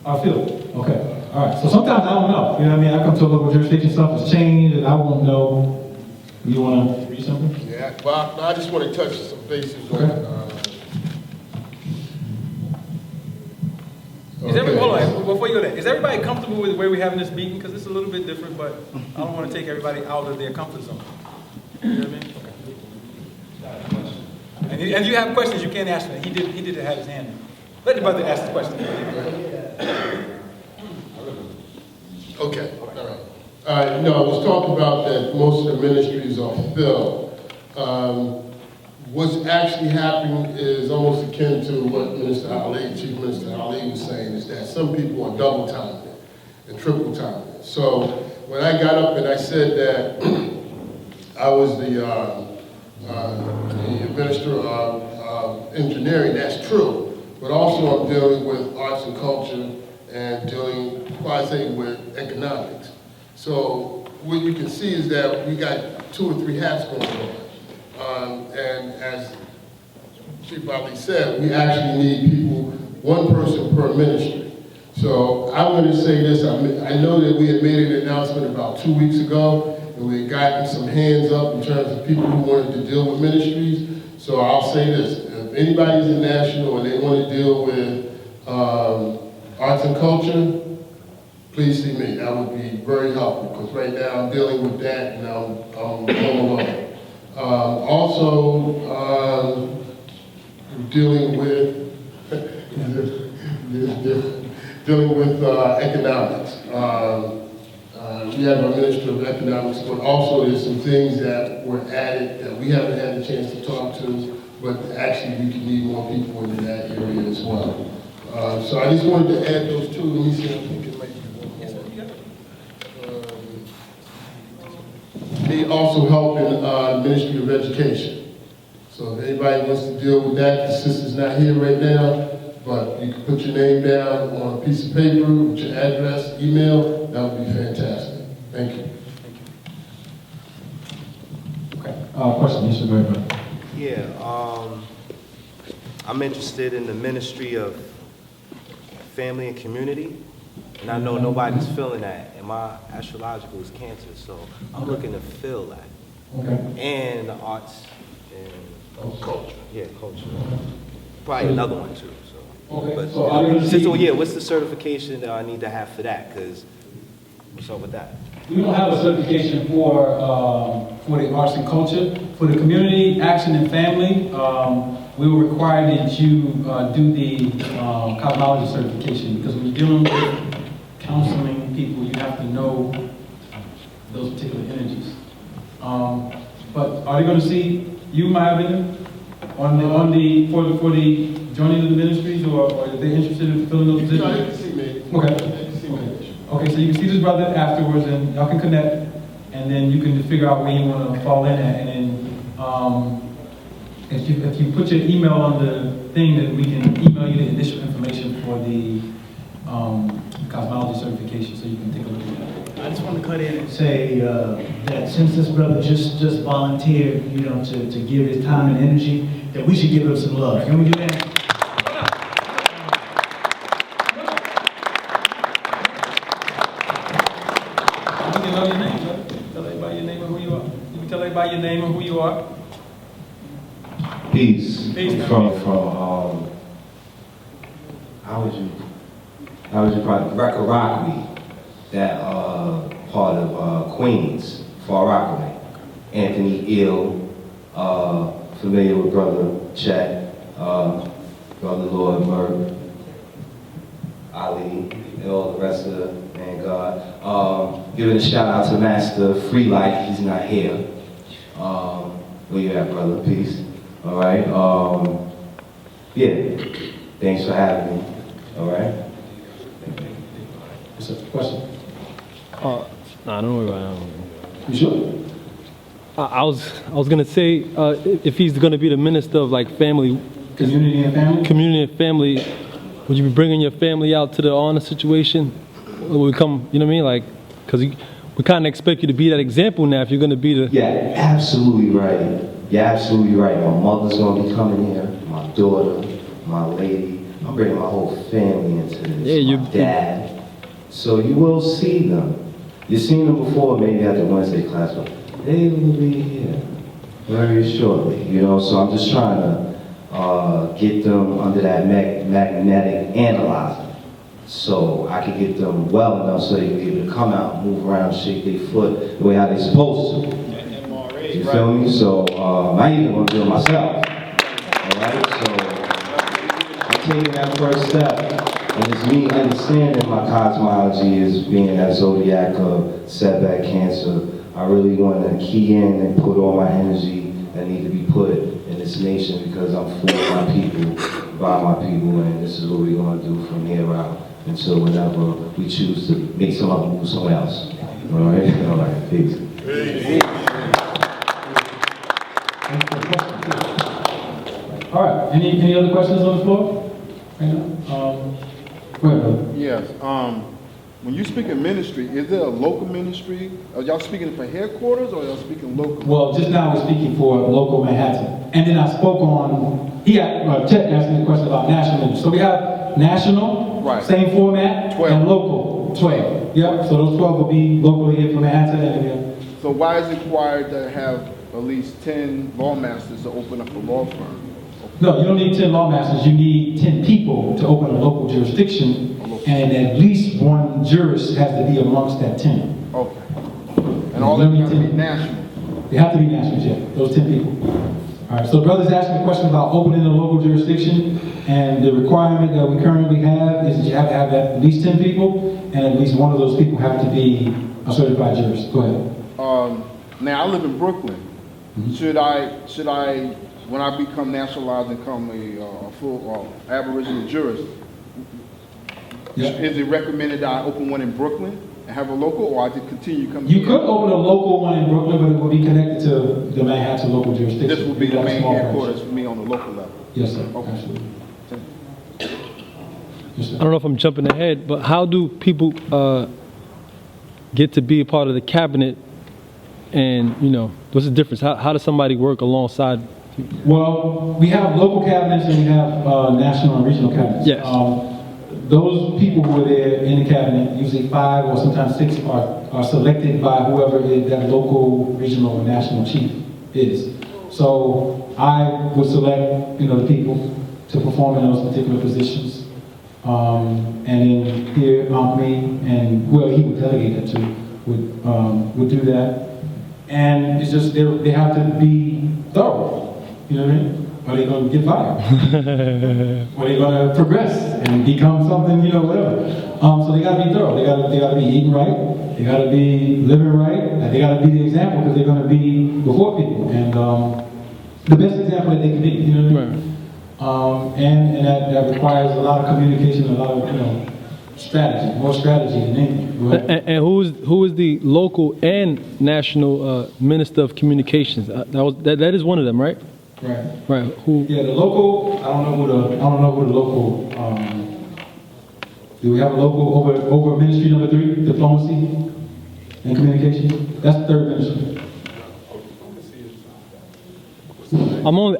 Our field. Okay. All right. So sometimes I don't know. You know what I mean? I come to a local jurisdiction, stuff has changed, and I won't know. You want to read something? Yeah. Well, I just want to touch some bases on. Hold on, before you go there, is everybody comfortable with the way we're having this meeting? Because it's a little bit different, but I don't want to take everybody out of their comfort zone. You know what I mean? Okay. And if you have questions, you can't ask me. He did have his hand up. Let the brother ask the question. Okay, all right. I was talking about that most of the ministries are filled. What's actually happening is almost akin to what Chief Minister Ali was saying, is that some people are double timing it and triple timing it. So when I got up and I said that I was the Minister of Engineering, that's true. But also I'm dealing with arts and culture and dealing quasi with economics. So what you can see is that we got 2 or 3 hats going on. And as Chief Ali said, we actually need people, 1 person per ministry. So I'm going to say this, I know that we had made an announcement about 2 weeks ago, and we had gotten some hands up in terms of people who wanted to deal with ministries. So I'll say this, if anybody's in national and they want to deal with arts and culture, please see me. That would be very helpful, because right now I'm dealing with that and I'm home alone. Also, dealing with economics. We have our Minister of Economics, but also there's some things that were added that we haven't had a chance to talk to, but actually we can need more people into that area as well. So I just wanted to add those 2. Let me see, I think it might be one more. They also help in the Ministry of Education. So if anybody wants to deal with that, the sister's not here right now, but you can put your name down on a piece of paper with your address, email, that would be fantastic. Thank you. Okay. Question, yes, very good. Yeah, I'm interested in the Ministry of Family and Community, and I know nobody's filling that, and my astrological is Cancer, so I'm looking to fill that. Okay. And the arts and culture. Yeah, culture. Probably another one too. So. Okay. But, So yeah, what's the certification that I need to have for that? Because what's up with that? We don't have a certification for the arts and culture. For the community, action and family, we will require that you do the cosmology certification, because when you're dealing with counseling people, you have to know those particular energies. But are they going to see you, Maya, for the joining of the ministries, or are they interested in filling those positions? No, they can see me. Okay. They can see me. Okay, so you can see this brother afterwards, and y'all can connect, and then you can just figure out where you want to fall in at, and then If you put your email on the thing, then we can email you the initial information for the cosmology certification, so you can take a look at that. I just want to cut in and Say that since this brother just volunteered, to give his time and energy, that we should give him some love. Can we do that? You can tell your name, brother. Tell everybody your name and who you are. You can tell everybody your name and who you are. Peace. Peace. From how would you probably Rockaway, that part of Queens, Far Rockaway. Anthony Ill, familiar with Brother Chet, Brother Lord Murph, Ali, and all the rest of the man God. Giving a shout out to Master Free Life, he's not here. Where you at, brother? Peace. All right. Yeah. Thanks for having me. All right. What's up? Question? No, I don't know where I am. You sure? I was gonna say if he's gonna be the minister of like family, community and family, would you be bringing your family out to the ARNA situation? Or would we come, you know what I mean? Like, because we kind of expect you to be that example now if you're gonna be the. Yeah, absolutely right. You're absolutely right. My mother's gonna be coming here. My daughter, my lady. I'm bringing my whole family into this. Yeah, my dad. So you will see them. You've seen them before, maybe at the Wednesday class, but they will be here very shortly. So I'm just trying to get them under that magnetic analyzer, so I can get them well enough so they can be able to come out, move around, shake their foot the way how they're supposed to. You feel me? So I even gonna do it myself. All right. So I'm taking that first step. And it's me understanding my cosmology as being that zodiac of setback Cancer. I really want to key in and put all my energy that need to be put in this nation because I'm for my people, by my people, and this is what we're going to do from here out until whenever we choose to make some other move somewhere else. All right? All right. Peace. All right. Any other questions on the floor? Right now? Go ahead, brother. Yes. When you speak in ministry, is there a local ministry? Are y'all speaking for headquarters or are y'all speaking local? Well, just now we're speaking for local Manhattan. And then I spoke on, Chet asked me a question about national. So we have national, right. Same format, 12. And local, 12. Yep, so those 12 will be locally here for Manhattan. And, So why is it required to have at least 10 lawmasters to open up a law firm? No, you don't need 10 lawmasters. You need 10 people to open a local jurisdiction, and at least one jurist has to be amongst that 10. Okay. And all of them have to be national? They have to be national, yeah, those 10 people. All right, so the brother's asking a question about opening a local jurisdiction, and the requirement that we currently have is that you have to have at least 10 people, and at least one of those people have to be a certified jurist. Go ahead. Now, I live in Brooklyn. Mm-hmm. Should I, when I become nationalized and become a full Aboriginal jurist, is it recommended that I open one in Brooklyn and have a local, or I could continue coming You here? could open a local one in Brooklyn, but it will be connected to the Manhattan local jurisdiction. This will be the Like main small headquarters for me on the local level? Yes, sir. Okay. Absolutely. I don't know if I'm jumping ahead, but how do people get to be a part of the cabinet? And, what's the difference? How does somebody work alongside? Well, we have local cabinets and we have national and regional cabinets. Yes. Those people who are there in the cabinet, usually 5 or sometimes 6, are selected by whoever that local, regional, or national chief is. So I would select, the people to perform in those particular positions. And then here, me, and whoever he would delegate it to would do that. And it's just, they have to be thorough, you know what I mean? Or they're going to get fired. Or they're going to progress and become something, whatever. So they got to be thorough. They got to be eating right. They got to be living right. And they got to be the example because they're going to be before people. And the best example that they can be, you know what I mean? And that requires a lot of communication, a lot of, strategy, more strategy than anything. And who is the local and national minister of communications? That is one of them, right? Right. Right. Who? Yeah, the local, I don't know who the local, do we have a local over ministry number 3, diplomacy and communication? That's the third ministry.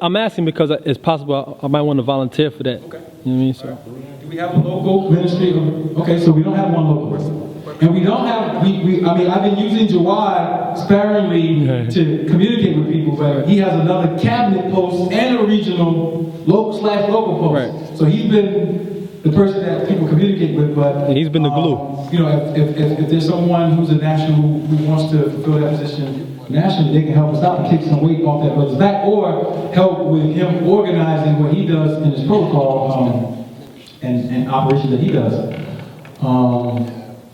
I'm asking because it's possible I might want to volunteer for that. Okay. You know what I mean? So. Do we have a local ministry? Okay, so we don't have one local person. And we don't have, I mean, I've been using Jawad sparingly to communicate with people, but he has another cabinet post and a regional local post. Right. So he's been the person that people communicate with, but he's been the glue. You know, if there's someone who's a national who wants to fulfill that position nationally, they can help us out and kick some weight off that brother's back, or help with him organizing what he does in his protocol and operation that he does.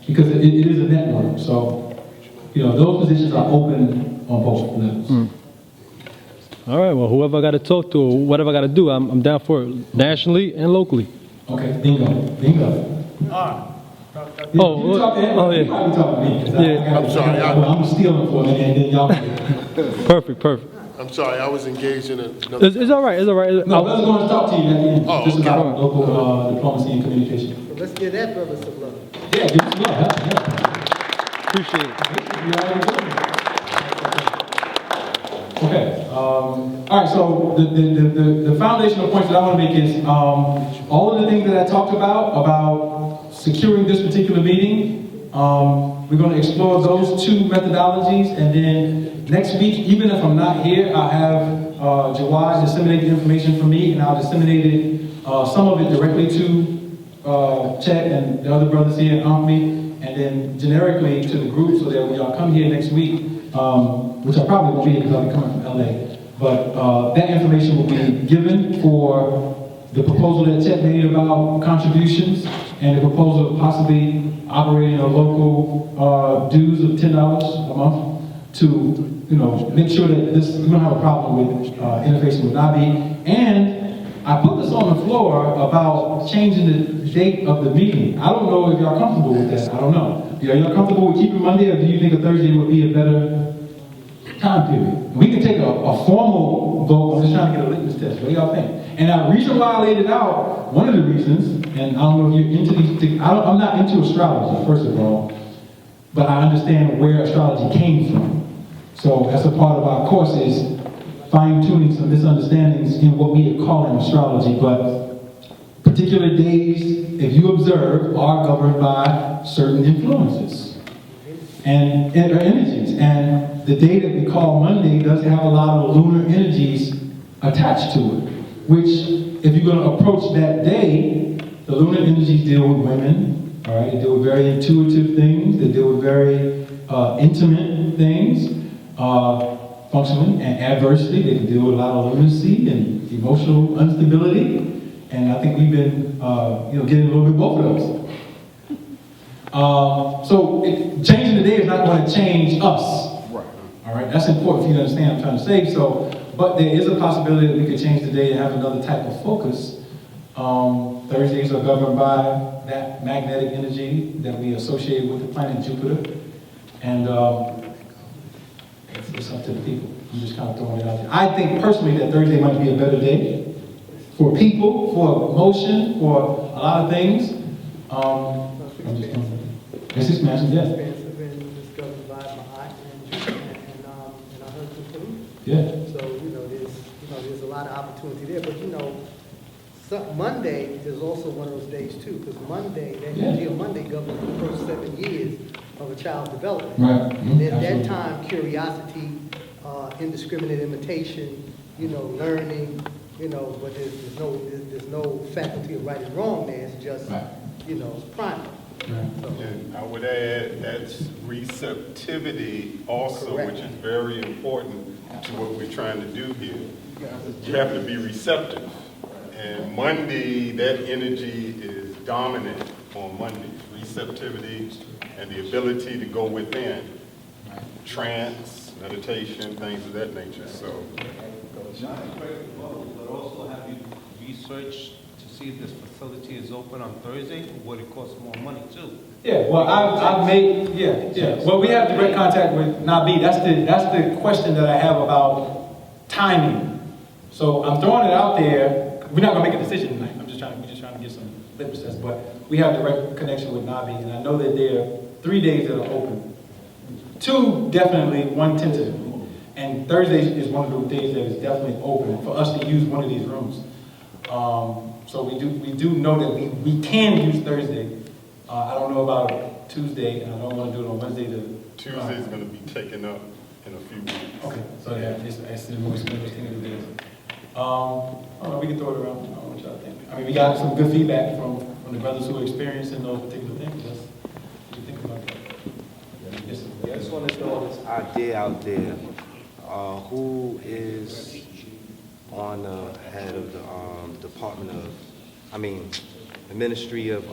Because it is a network, so you know those positions are open on both levels. All right. Well, whoever I got to talk to or whatever I got to do, I'm down for it, nationally and locally. Okay. Bingo. Oh, you talk to him. oh yeah. You probably talk to me. Yeah. I'm sorry. I'm stealing for a minute, and then y'all. Perfect. I'm sorry, I was engaged in another. It's all right. It's all right. No, let's go and talk to you at the end. Oh, Just okay. about local diplomacy and communication. So let's give that brother some love. Yeah, give us some love. Yeah. Appreciate it. You already told me. Okay. All right. So the foundational points that I want to make is all of the things that I talked about securing this particular meeting. We're going to explore those 2 methodologies, and then next week, even if I'm not here, I'll have Jawad disseminate the information for me, and I'll disseminate it, some of it directly to Chet and the other brothers here at ARNA, and then generically to the group, so that when y'all come here next week, which I probably won't be because I'll be coming from LA, but that information will be given for the proposal that Chet made about contributions, and the proposal of possibly operating a local dues of $10 a month to, you know, make sure that we don't have a problem with interfacing with Nabi. And I put this on the floor about changing the date of the meeting. I don't know if y'all comfortable with that. I don't know. Are y'all comfortable with keeping Monday, or do you think a Thursday would be a better time period? We can take a formal vote. I'm just trying to get a litmus test. What do y'all think? And the reason why I laid it out, one of the reasons, and I don't know if you're into these things, I'm not into astrology, first of all, but I understand where astrology came from. So as a part of our course is fine-tuning some misunderstandings in what we are calling astrology, but particular days, if you observe, are governed by certain influences and energies. And the day that we call Monday does have a lot of lunar energies attached to it, which, if you're going to approach that day, the lunar energies deal with women, all right? They deal with very intuitive things. They deal with very intimate things, functionally and adversely. They can deal with a lot of lunacy and emotional instability. And I think we've been, getting a little bit of both of those. So changing the day is not going to change us. Right. All right. That's important for you to understand what I'm trying to say. So, but there is a possibility that we could change the day and have another type of focus. Thursdays are governed by that magnetic energy that we associate with the planet Jupiter. And it's up to the people. I'm just kind of throwing it out there. I think personally that Thursday might be a better day for people, for motion, for a lot of things. I'm just going to... Yes, Master, yes. Yeah. So, there's a lot of opportunity there. But, Monday is also one of those days, too, because Monday, that energy of Monday governs the first 7 years of a child's development. Right. And at that time, curiosity, indiscriminate imitation, learning, but there's no faculty of right and wrong there. It's just, primal. And I would add that's receptivity also, Correct. which is very important to what we're trying to do here. You have to be receptive. And Monday, that energy is dominant on Mondays. Receptivity and the ability to go within. Trance, meditation, things of that nature. So, But also have you researched to see if this facility is open on Thursday? Would it cost more money too? Yeah, well, I've made, yeah. Well, we have direct contact with Nabi. That's the question that I have about timing. So I'm throwing it out there. We're not gonna make a decision tonight. We're just trying to get some litmus test. But we have direct connection with Nabi, and I know that there are 3 days that are open. 2 definitely, 1 tentatively. And Thursday is one of those days that is definitely open for us to use one of these rooms. So we do know that we can use Thursday. I don't know about Tuesday, and I don't want to do it on Wednesday. Tuesday is going to be taken up in a few weeks. Okay, so yeah, it's the most interesting of the days. I don't know, we can throw it around. I don't know what y'all think. I mean, we got some good feedback from the brothers who are experiencing those particular things. What do you think about that? Yes, sir. I just want to throw this idea out there. Who is on the head of the the Ministry of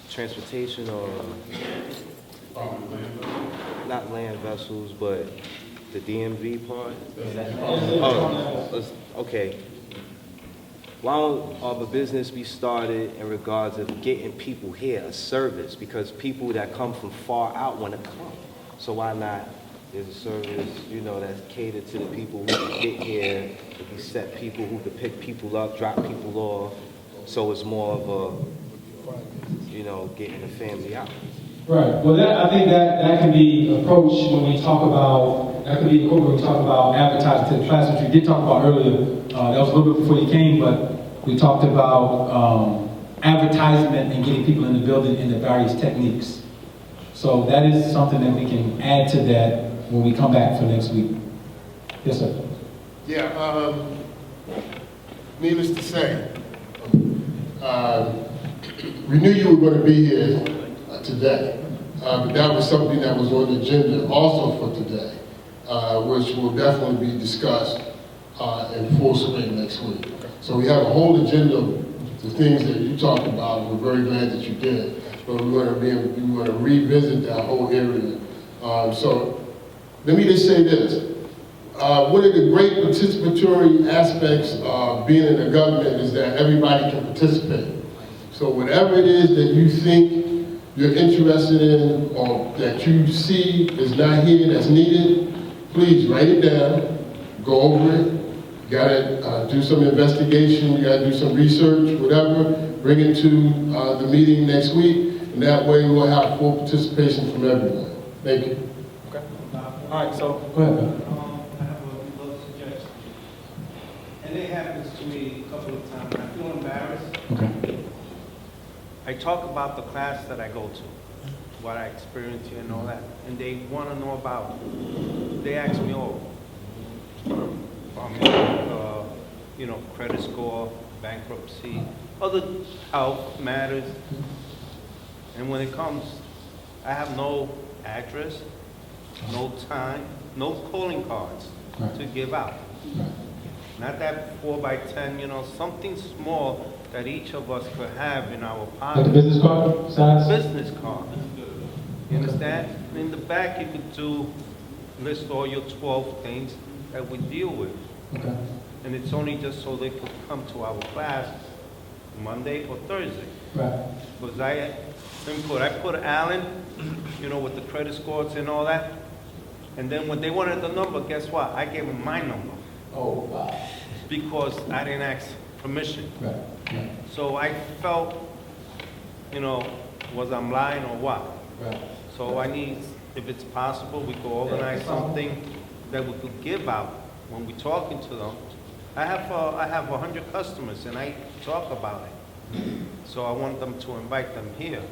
Transportation, or not land vessels, but the DMV part? Okay. Why don't a business be started in regards of getting people here, a service? Because people that come from far out want to come. So why not? There's a service, that's catered to the people who can get here, who can set people, who can pick people up, drop people off. So it's more of a, getting the family out. Right. Well, I think that can be approached when we talk about, that could be incorporated when we talk about advertising to the class, which we did talk about earlier. That was a little bit before you came, but we talked about advertisement and getting people in the building and the various techniques. So that is something that we can add to that when we come back for next week. Yes, sir. Yeah, needless to say, we knew you were going to be here today, but that was something that was on the agenda also for today, which will definitely be discussed in full swing next week. So we have a whole agenda of the things that you talked about, and we're very glad that you did. But we want to revisit that whole area. So let me just say this. One of the great participatory aspects of being in the government is that everybody can participate. So whatever it is that you think you're interested in or that you see is not here, that's needed, please write it down, go over it. You gotta do some investigation, you gotta do some research, whatever, bring it to the meeting next week, and that way we'll have full participation from everyone. Thank you. Okay. All right, so go ahead. I have a little suggestion. And it happens to me a couple of times. I feel embarrassed. Okay. I talk about the class that I go to, what I experience here and all that, and they want to know about it. They ask me, credit score, bankruptcy, other health matters. And when it comes, I have no address, no time, no calling cards to give out. Not that 4x10, something small that each of us could have in our pocket. Like a business card size? Business card. You understand? And in the back you could list all your 12 things that we deal with. Okay. And it's only just so they could come to our class Monday or Thursday. Right. Because I put Alan, with the credit scores and all that. And then when they wanted the number, guess what? I gave them my number. Oh, wow. Because I didn't ask permission. Right. Right. So I felt, was I'm lying or what? Right. So I need, if it's possible, we could organize something that we could give out when we're talking to them. I have 100 customers and I talk about it. So I want them to invite them here.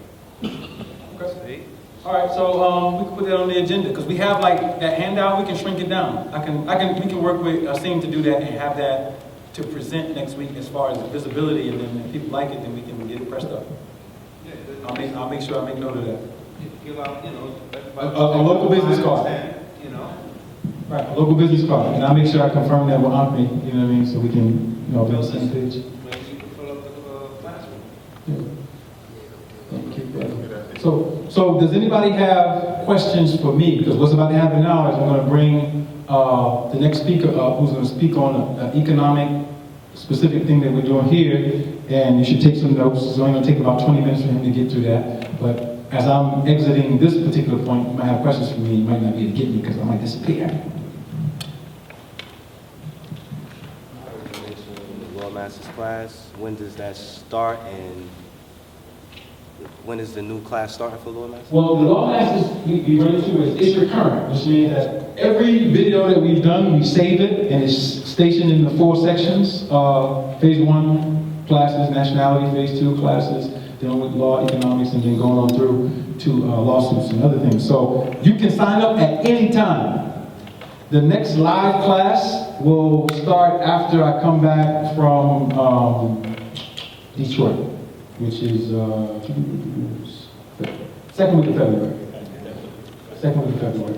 Okay. See? All right, so we can put that on the agenda because we have like that handout. We can shrink it down. We can work with Asim to do that and have that to present next week as far as the visibility. And then if people like it, then we can get it pressed up. I'll make sure I make note of that. Give out, a local business card. Right, a local business card, and I'll make sure I confirm that with Ankmi. You know what I mean, so we can, be on the same page. Maybe you can fill up the classroom. Yeah. So does anybody have questions for me? Because what's about to happen now is I'm going to bring the next speaker up, who's going to speak on an economic specific thing that we're doing here, and you should take some notes. It's only going to take about 20 minutes for him to get through that. But as I'm exiting this particular point, you might have questions for me. You might not be able to get me because I might disappear. Master's class. When does that start, and when is the new class starting for Lord Master? Well, the Law Masters we run into it's recurrent, which means that every video that we've done, we save it, and it's stationed in the 4 sections. Phase 1 classes, nationality, phase 2 classes, dealing with law, economics, and then going on through to lawsuits and other things. So you can sign up at any time. The next live class will start after I come back from Detroit, which is second week of February. Second week of February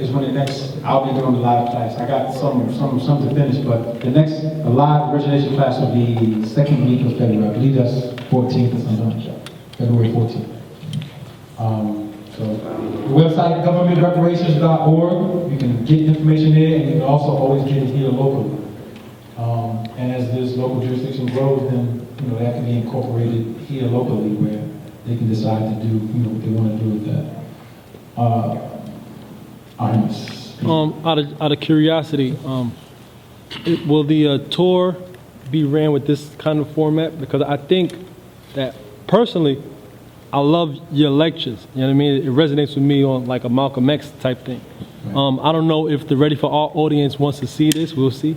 is when the next, I'll be doing the live class. I got some to finish, but the next live origination class will be second week of February. I believe that's 14th or something, February 14th. So the website, governmentreparations.org, you can get information there, and you can also always get it here locally. And as this local jurisdiction grows, then that can be incorporated here locally, where they can decide to do what they want to do with that. Out of curiosity, will the tour be ran with this kind of format? Because I think that personally, I love your lectures. You know what I mean? It resonates with me on like a Malcolm X type thing. Right. I don't know if the Ready for All audience wants to see this. We'll see.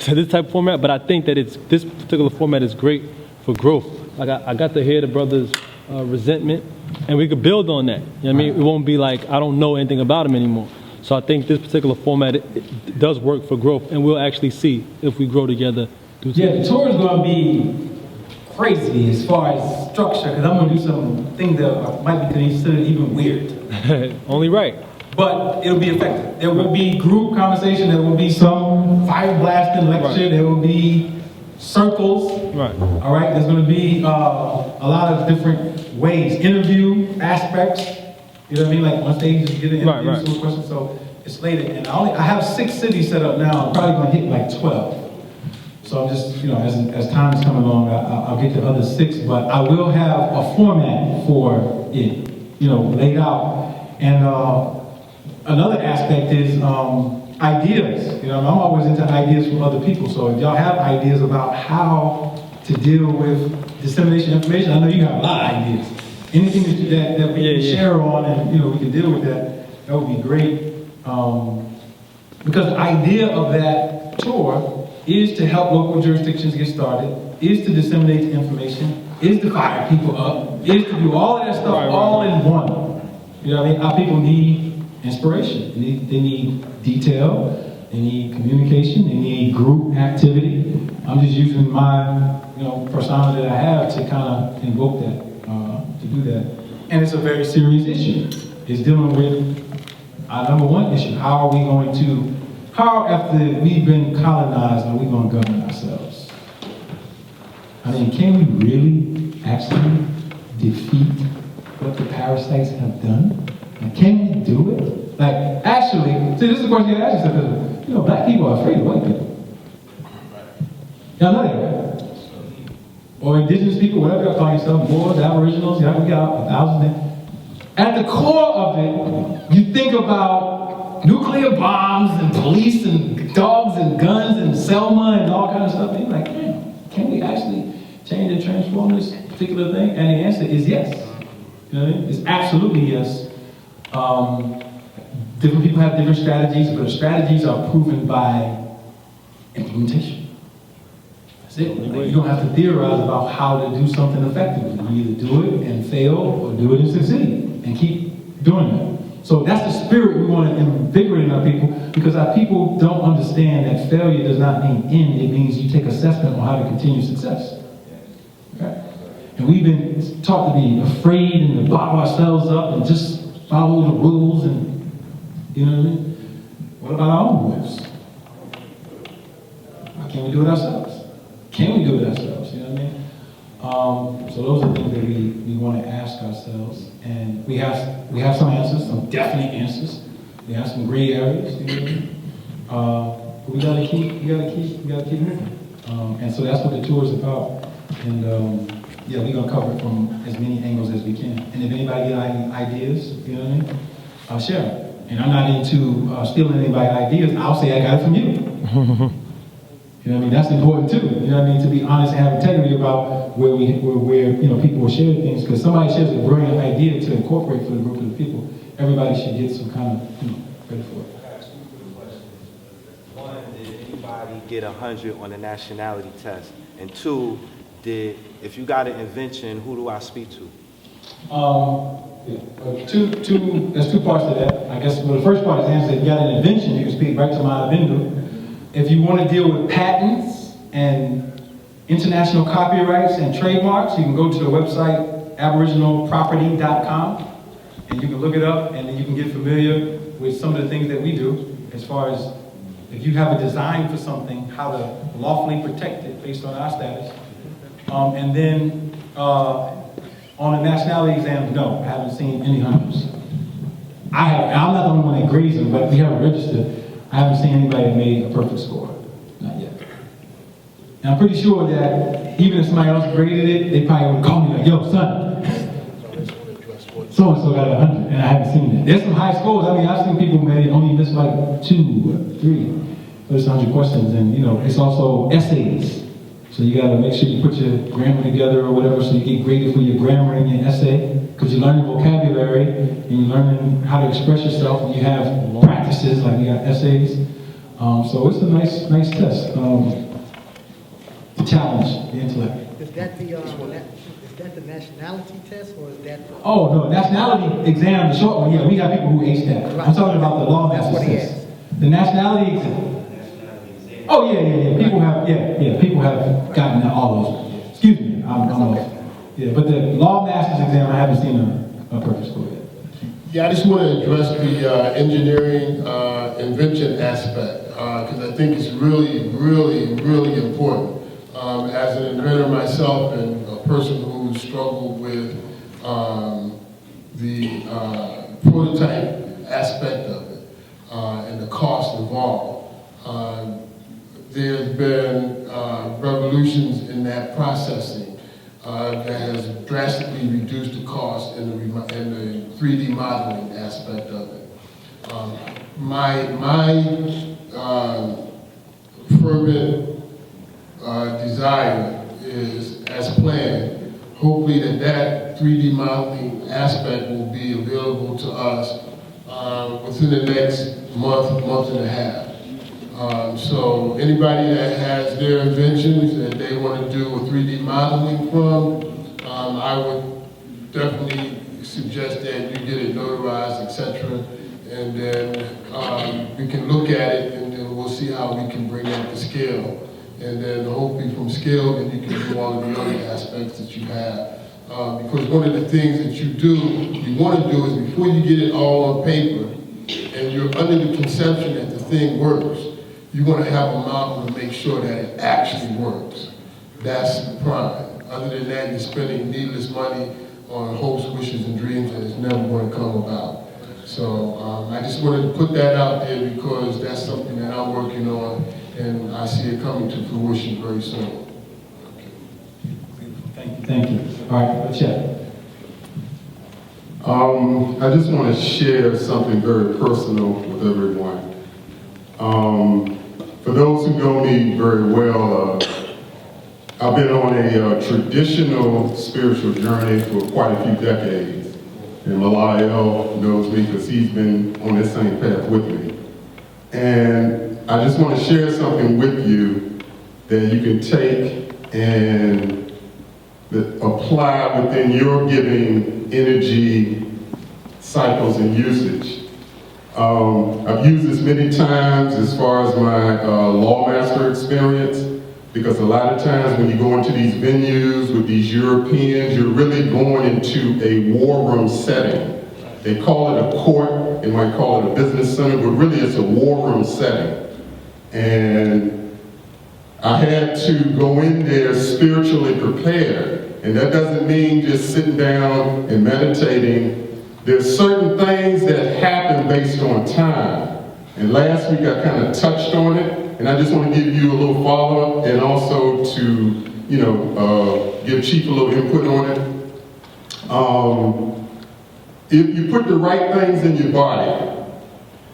So this type of format, but I think that this particular format is great for growth. Like I got to hear the brothers' resentment, and we could build on that. You know what I mean? It won't be like I don't know anything about them anymore. So I think this particular format it does work for growth, and we'll actually see if we grow together. Yeah, the tour is going to be crazy as far as structure, because I'm going to do some things that might be considered even weird. Only right. But it'll be effective. There will be group conversation, there will be some fire blasting lecture, there will be circles. Right. All right, there's going to be a lot of different ways, interview aspects. You know what I mean? Like once they just get an interview, some questions. So it's slated, and I have 6 cities set up now. I'm probably going to hit like 12. So I'm just, as time is coming along, I'll get the other 6, but I will have a format for it, laid out. And another aspect is ideas. I'm always into ideas from other people. So if y'all have ideas about how to deal with dissemination of information, I know you have a lot of ideas. Anything that we can share on and we can deal with that would be great. Because the idea of that tour is to help local jurisdictions get started, is to disseminate the information, is to fire people up, is to do all of that stuff all in one. You know what I mean? Our people need inspiration. They need detail, they need communication, they need group activity. I'm just using my persona that I have to kind of invoke that, to do that. And it's a very serious issue. It's dealing with our number 1 issue. How are we going to after we've been colonized, are we going to govern ourselves? I mean, can we really actually defeat what the parasites have done? And can we do it? Like, actually, see, this is a question you ask yourself, black people are afraid of white people. Y'all know that, right? Or indigenous people, whatever y'all call yourself, Moors, Aboriginals, we got 1,000 things. At the core of it, you think about nuclear bombs and police and dogs and guns and Selma and all kinds of stuff. And you're like, can we actually change and transform this particular thing? And the answer is yes. You know what I mean? It's absolutely yes. Different people have different strategies, but the strategies are proven by implementation. That's it. Like, you don't have to theorize about how to do something effectively. You either do it and fail or do it and succeed and keep doing that. So that's the spirit we want to invigorate in our people, because our people don't understand that failure does not mean end. It means you take assessment on how to continue success. Okay? And we've been taught to be afraid and to bottle ourselves up and just follow the rules and, you know what I mean? What about our own rules? Why can't we do it ourselves? Can we do it ourselves? You know what I mean? So those are things that we want to ask ourselves, and we have some answers, some definite answers. We have some gray areas, you know what I mean? But we gotta keep moving. And so that's what the tour is about. And we're gonna cover it from as many angles as we can. And if anybody got any ideas, you know what I mean? I'll share it. And I'm not into stealing anybody's ideas. I'll say I got it from you. You know what I mean? That's important too. You know what I mean? To be honest and have integrity about where people will share things. Because somebody shares a brilliant idea to incorporate for the group of people, everybody should get some kind of credit for it. One, did anybody get 100 on the nationality test? And two, if you got an invention, who do I speak to? There's two parts to that. I guess the first part is answer. If you got an invention, you can speak right to my Bindu. If you want to deal with patents and international copyrights and trademarks, you can go to the website aboriginalproperty.com and you can look it up, and then you can get familiar with some of the things that we do as far as if you have a design for something, how to lawfully protect it based on our status. And then on the nationality exam, no, I haven't seen any hunters. I'm not the only one that grades them, but we have a register. I haven't seen anybody that made a perfect score. Not yet. And I'm pretty sure that even if somebody else graded it, they probably would call me like, yo, son, so-and-so got 100, and I haven't seen that. There's some high scores. I mean, I've seen people maybe only miss like 2 or 3. But it's 100 questions, and it's also essays. So you gotta make sure you put your grammar together or whatever, so you get graded for your grammar and your essay, because you're learning vocabulary, and you're learning how to express yourself, and you have practices, like you got essays. So it's a nice test to challenge the intellect. Is that the nationality test, or is that the... Oh, no, nationality exam, the short one, yeah, we got people who ace that. I'm talking about the law master's test. The nationality exam. Oh, yeah. People have gotten all those. Excuse me, I'm off. Yeah, but the law master's exam, I haven't seen a perfect score yet. Yeah, I just want to address the engineering invention aspect, because I think it's really, really, really important. As an inventor myself and a person who struggled with the prototype aspect of it and the cost involved, there's been revolutions in that processing that has drastically reduced the cost in the 3D modeling aspect of it. My fervent desire is, as planned, hopefully that 3D modeling aspect will be available to us within the next month and a half. So anybody that has their inventions that they want to do a 3D modeling from, I would definitely suggest that you get it notarized, etc. And then we can look at it, and then we'll see how we can bring that to scale. And then hopefully from scale, then you can do all of the other aspects that you have. Because one of the things that you want to do is before you get it all on paper, and you're under the conception that the thing works, you want to have a model to make sure that it actually works. That's the prime. Other than that, you're spending needless money on hopes, wishes, and dreams that is never going to come about. So I just wanted to put that out there because that's something that I'm working on, and I see it coming to fruition very soon. Thank you. All right, let's check. I just want to share something very personal with everyone. For those who know me very well, I've been on a traditional spiritual journey for quite a few decades. And Malayo knows me because he's been on this same path with me. And I just want to share something with you that you can take and apply within your giving energy cycles and usage. I've used this many times as far as my law master experience, because a lot of times when you go into these venues with these Europeans, you're really going into a war room setting. They call it a court, they might call it a business center, but really it's a war room setting. And I had to go in there spiritually prepared. And that doesn't mean just sitting down and meditating. There's certain things that happen based on time. And last week I kind of touched on it, and I just want to give you a little follow-up and also to, give Chief a little input on it. If you put the right things in your body,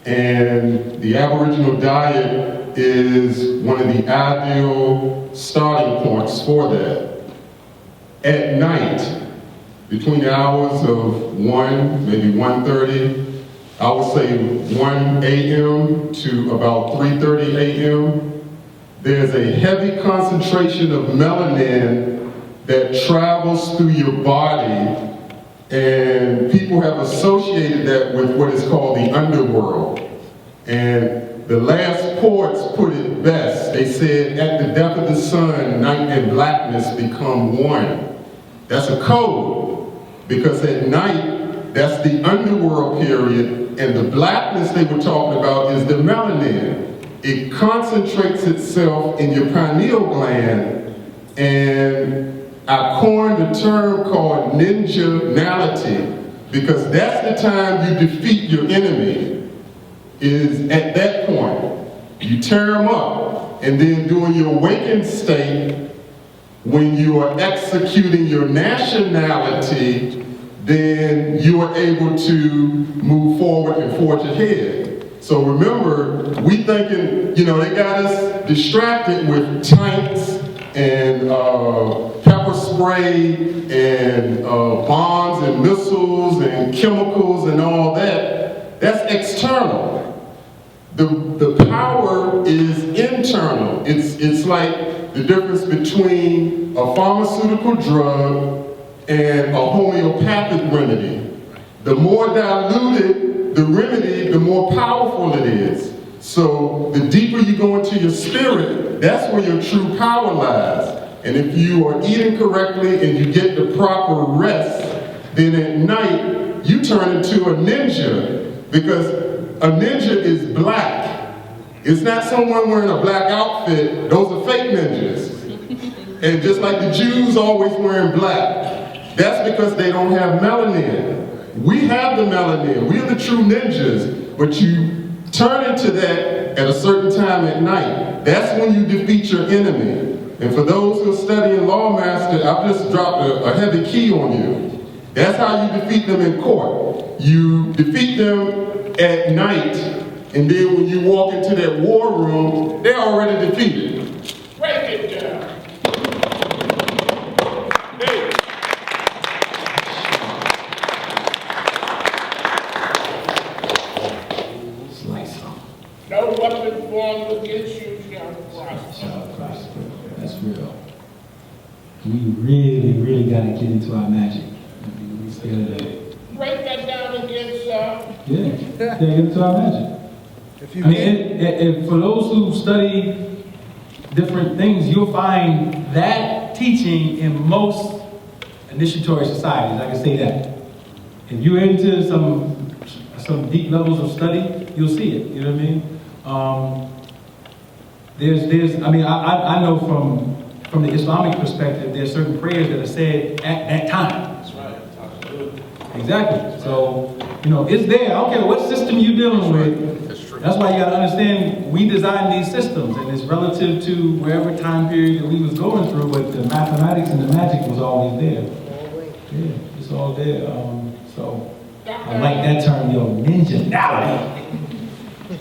and the Aboriginal diet is one of the ideal starting points for that. At night, between the hours of 1, maybe 1:30, I would say 1 a.m. to about 3:30 a.m., there's a heavy concentration of melanin that travels through your body, and people have associated that with what is called the underworld. And the last poets put it best. They said, at the death of the sun, night and blackness become one. That's a code, because at night, that's the underworld period, and the blackness they were talking about is the melanin. It concentrates itself in your pineal gland, and I coined a term called ninja-nality, because that's the time you defeat your enemy, is at that point. You tear them up, and then during your awakened state, when you are executing your nationality, then you are able to move forward and forge ahead. So remember, we thinking, you know, they got us distracted with tanks and pepper spray and bombs and missiles and chemicals and all that. That's external. The power is internal. It's like the difference between a pharmaceutical drug and a homeopathic remedy. The more diluted the remedy, the more powerful it is. So the deeper you go into your spirit, that's where your true power lies. And if you are eating correctly and you get the proper rest, then at night you turn into a ninja, because a ninja is black. It's not someone wearing a black outfit. Those are fake ninjas. And just like the Jews always wearing black, that's because they don't have melanin. We have the melanin. We're the true ninjas. But you turn into that at a certain time at night. That's when you defeat your enemy. And for those who are studying Lawmaster, I've just dropped a heavy key on you. That's how you defeat them in court. You defeat them at night, and then when you walk into that war room, they're already defeated. Break it down. No weapon formed against you shall prosper. That's real. We really, really got to get into our magic. We scared of that. Break that down against, Yeah, get into our magic. I mean, and for those who study different things, you'll find that teaching in most initiatory societies. I can say that. If you're into some deep levels of study, you'll see it. You know what I mean? I know from the Islamic perspective, there's certain prayers that are said at that time. That's right. Exactly. So, you know, it's there. I don't care what system you're dealing with. That's true. That's why you got to understand we designed these systems, and it's relative to wherever time period that we was going through, but the mathematics and the magic was always there. Yeah, it's all there. So I like that term, yo, ninja-nality.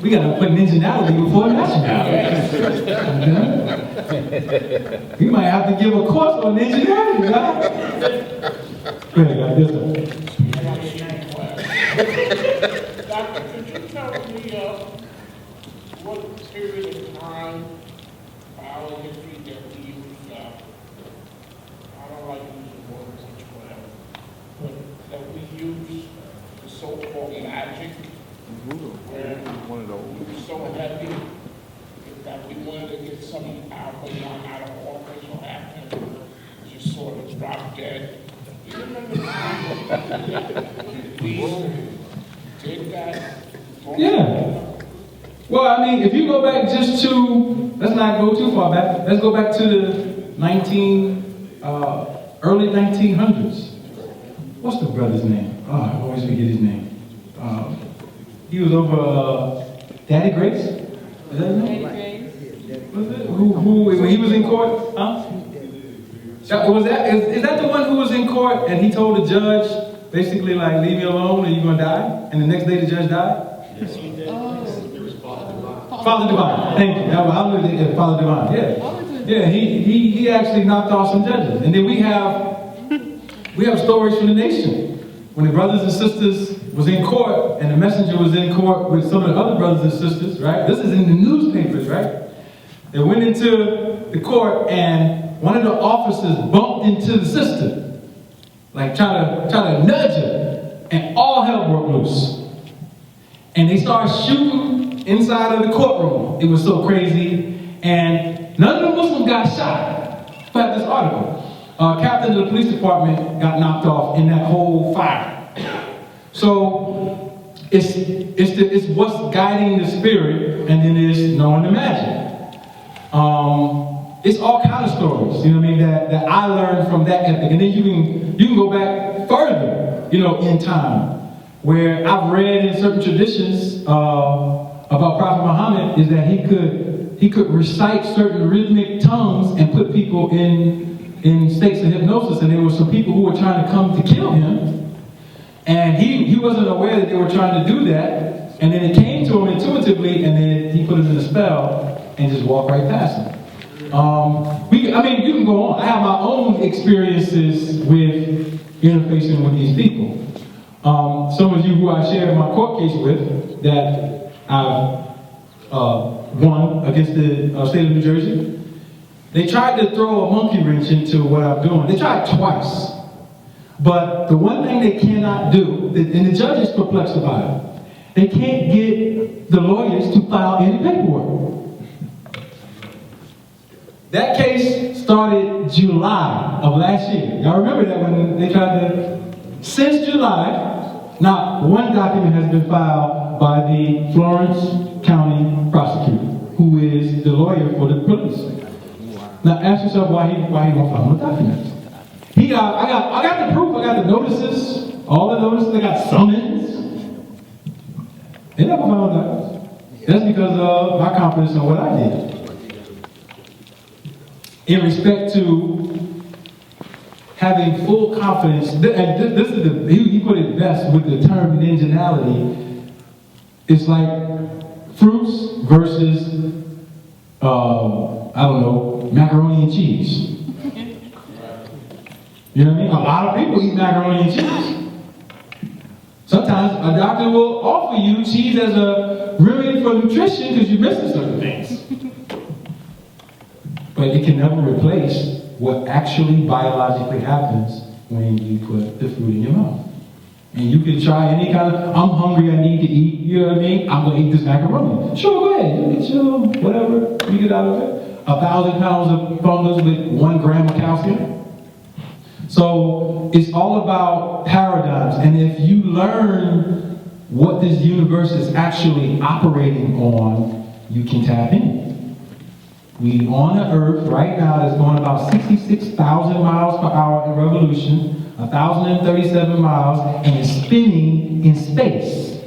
We gotta put ninja-nality before nationality. We might have to give a course on ninja-nality, right? Go ahead, guys, this one. Doctor, could you tell me what period of time, biology that we use, I don't like using words, whatever, but that we use the so-called magic, where we were so heavy that we wanted to get some alcohol out of office or after just sort of drop dead. Do you remember the time we did that? Yeah. Well, I mean, if you go back just to, let's not go too far back. Let's go back to the early 1900s. What's the brother's name? Oh, I always forget his name. He was over Daddy Grace. Is that his name? Was it? Who when he was in court? Huh? Is that the one who was in court and he told the judge basically like, leave me alone or you're gonna die? And the next day the judge died? Father Divine. Thank you. I looked at Father Divine. Yeah. He actually knocked off some judges. And then we have stories from the nation. When the brothers and sisters was in court, and the messenger was in court with some of the other brothers and sisters, right? This is in the newspapers, right? They went into the court, and one of the officers bumped into the sister, like trying to nudge her, and all hell broke loose. And they started shooting inside of the courtroom. It was so crazy, and none of the Muslims got shot. But this article, captain of the police department got knocked off in that whole fire. So it's what's guiding the spirit, and then there's knowing the magic. It's all kind of stories, you know what I mean, that I learned from that epic. And then you can go back further, you know, in time, where I've read in certain traditions about Prophet Muhammad is that he could recite certain rhythmic tongues and put people in states of hypnosis. And there were some people who were trying to come to kill him. And he wasn't aware that they were trying to do that. And then it came to him intuitively, and then he put him in a spell and just walked right past him. You can go on. I have my own experiences with interfacing with these people. Some of you who I shared my court case with, that I've won against the state of New Jersey, they tried to throw a monkey wrench into what I'm doing. They tried twice. But the one thing they cannot do, and the judge is perplexed about it, they can't get the lawyers to file any paperwork. That case started July of last year. Y'all remember that when they tried to, since July, not one document has been filed by the Florence County prosecutor, who is the lawyer for the police. Now ask yourself why he won't file no documents. I got the proof, I got the notices, all the notices, I got summons. They never filed documents. That's because of my confidence in what I did. In respect to having full confidence, and this is he put it best with the term ninjanality. It's like fruits versus, macaroni and cheese. You know what I mean? A lot of people eat macaroni and cheese. Sometimes a doctor will offer you cheese as a remedy for nutrition because you're missing certain things. But it can never replace what actually biologically happens when you put the food in your mouth. And you can try any kind of, I'm hungry, I need to eat, you know what I mean? I'm going to eat this macaroni. Sure, go ahead. You get your, whatever you get out of it. 1,000 pounds of fungus with 1 gram of calcium. So it's all about paradigms. And if you learn what this universe is actually operating on, you can tap in. We on the earth right now that's going about 66,000 miles per hour in revolution, 1,037 miles, and it's spinning in space.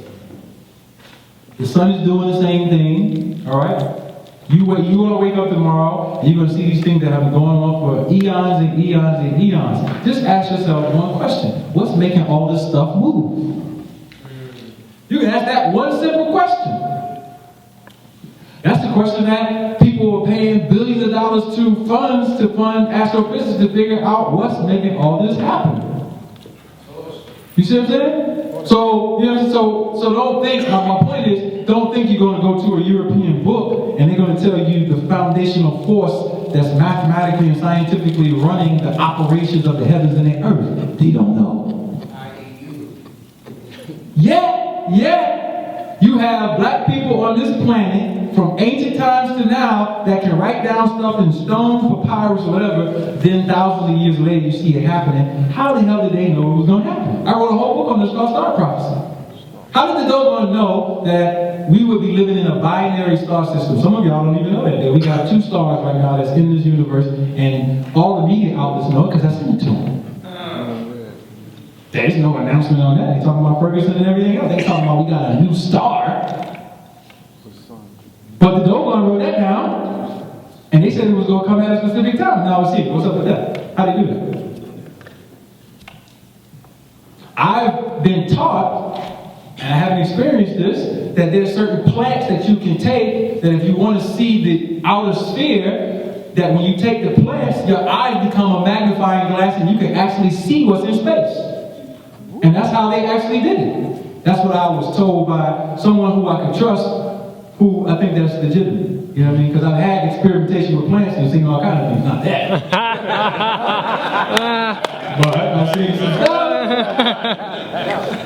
The sun is doing the same thing, all right? You want to wake up tomorrow, and you're going to see these things that have been going on for eons and eons and eons. Just ask yourself one question. What's making all this stuff move? You can ask that one simple question. That's the question that people are paying billions of dollars to funds to fund astrophysics to figure out what's making all this happen. You see what I'm saying? So, so don't think, my point is, don't think you're going to go to a European book and they're going to tell you the foundational force that's mathematically and scientifically running the operations of the heavens and the earth. They don't know. Yet, you have black people on this planet from ancient times to now that can write down stuff in stone, papyrus, or whatever. Then thousands of years later, you see it happening. How the hell did they know it was going to happen? I wrote a whole book on this called Star Prophecy. How did the doggone know that we would be living in a binary star system? Some of y'all don't even know that we got 2 stars right now that's in this universe, and all the media outlets know because I sent it to them. There's no announcement on that. They're talking about Ferguson and everything else. They're talking about we got a new star. But the doggone wrote that down, and they said it was going to come at a specific time. Now let's see. What's up with that? How do you do that? I've been taught, and I haven't experienced this, that there's certain plants that you can take that if you want to see the outer sphere, that when you take the plants, your eyes become a magnifying glass and you can actually see what's in space. And that's how they actually did it. That's what I was told by someone who I can trust, who I think that's legitimate. You know what I mean? Because I've had experimentation with plants and seen all kinds of things. Not that. But I've seen some stuff.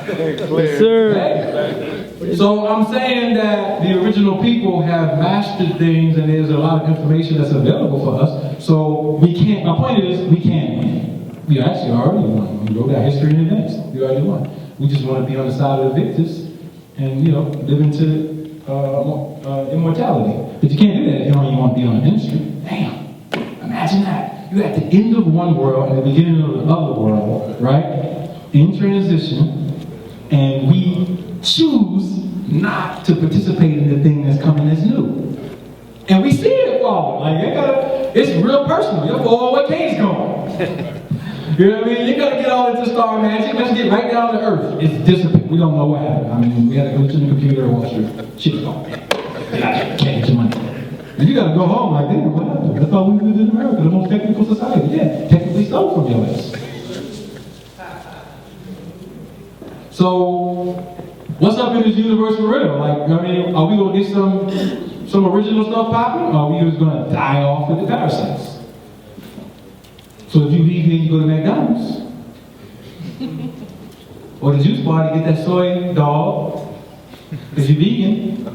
Yes, sir. So I'm saying that the original people have mastered things and there's a lot of information that's available for us. So we can't, my point is, we can't win. We actually already won. We wrote our history in advance. We already won. We just want to be on the side of the victors and, you know, live into immortality. But you can't do that if you don't even want to be on the ministry. Damn. Imagine that. You're at the end of one world and the beginning of the other world, right? In transition, and we choose not to participate in the thing that's coming as new. And we see it fall. Like, it's real personal. Your 401k's going. You know what I mean? You gotta get all into star magic. Let's get right down to earth. It's discipline. We don't know what happened. I mean, we had to go to the computer and watch your shit gone. Can't get your money. And you gotta go home like, damn, what happened? That's all we lived in America, the most technical society. Yeah, technically stole from your ass. So, what's up in this universe for real? Like, I mean, are we gonna get some original stuff popping, or are we just gonna die off with the parasites? So if you leave here and you go to McDonald's, or the juice bar to get that soy dog, because you're vegan.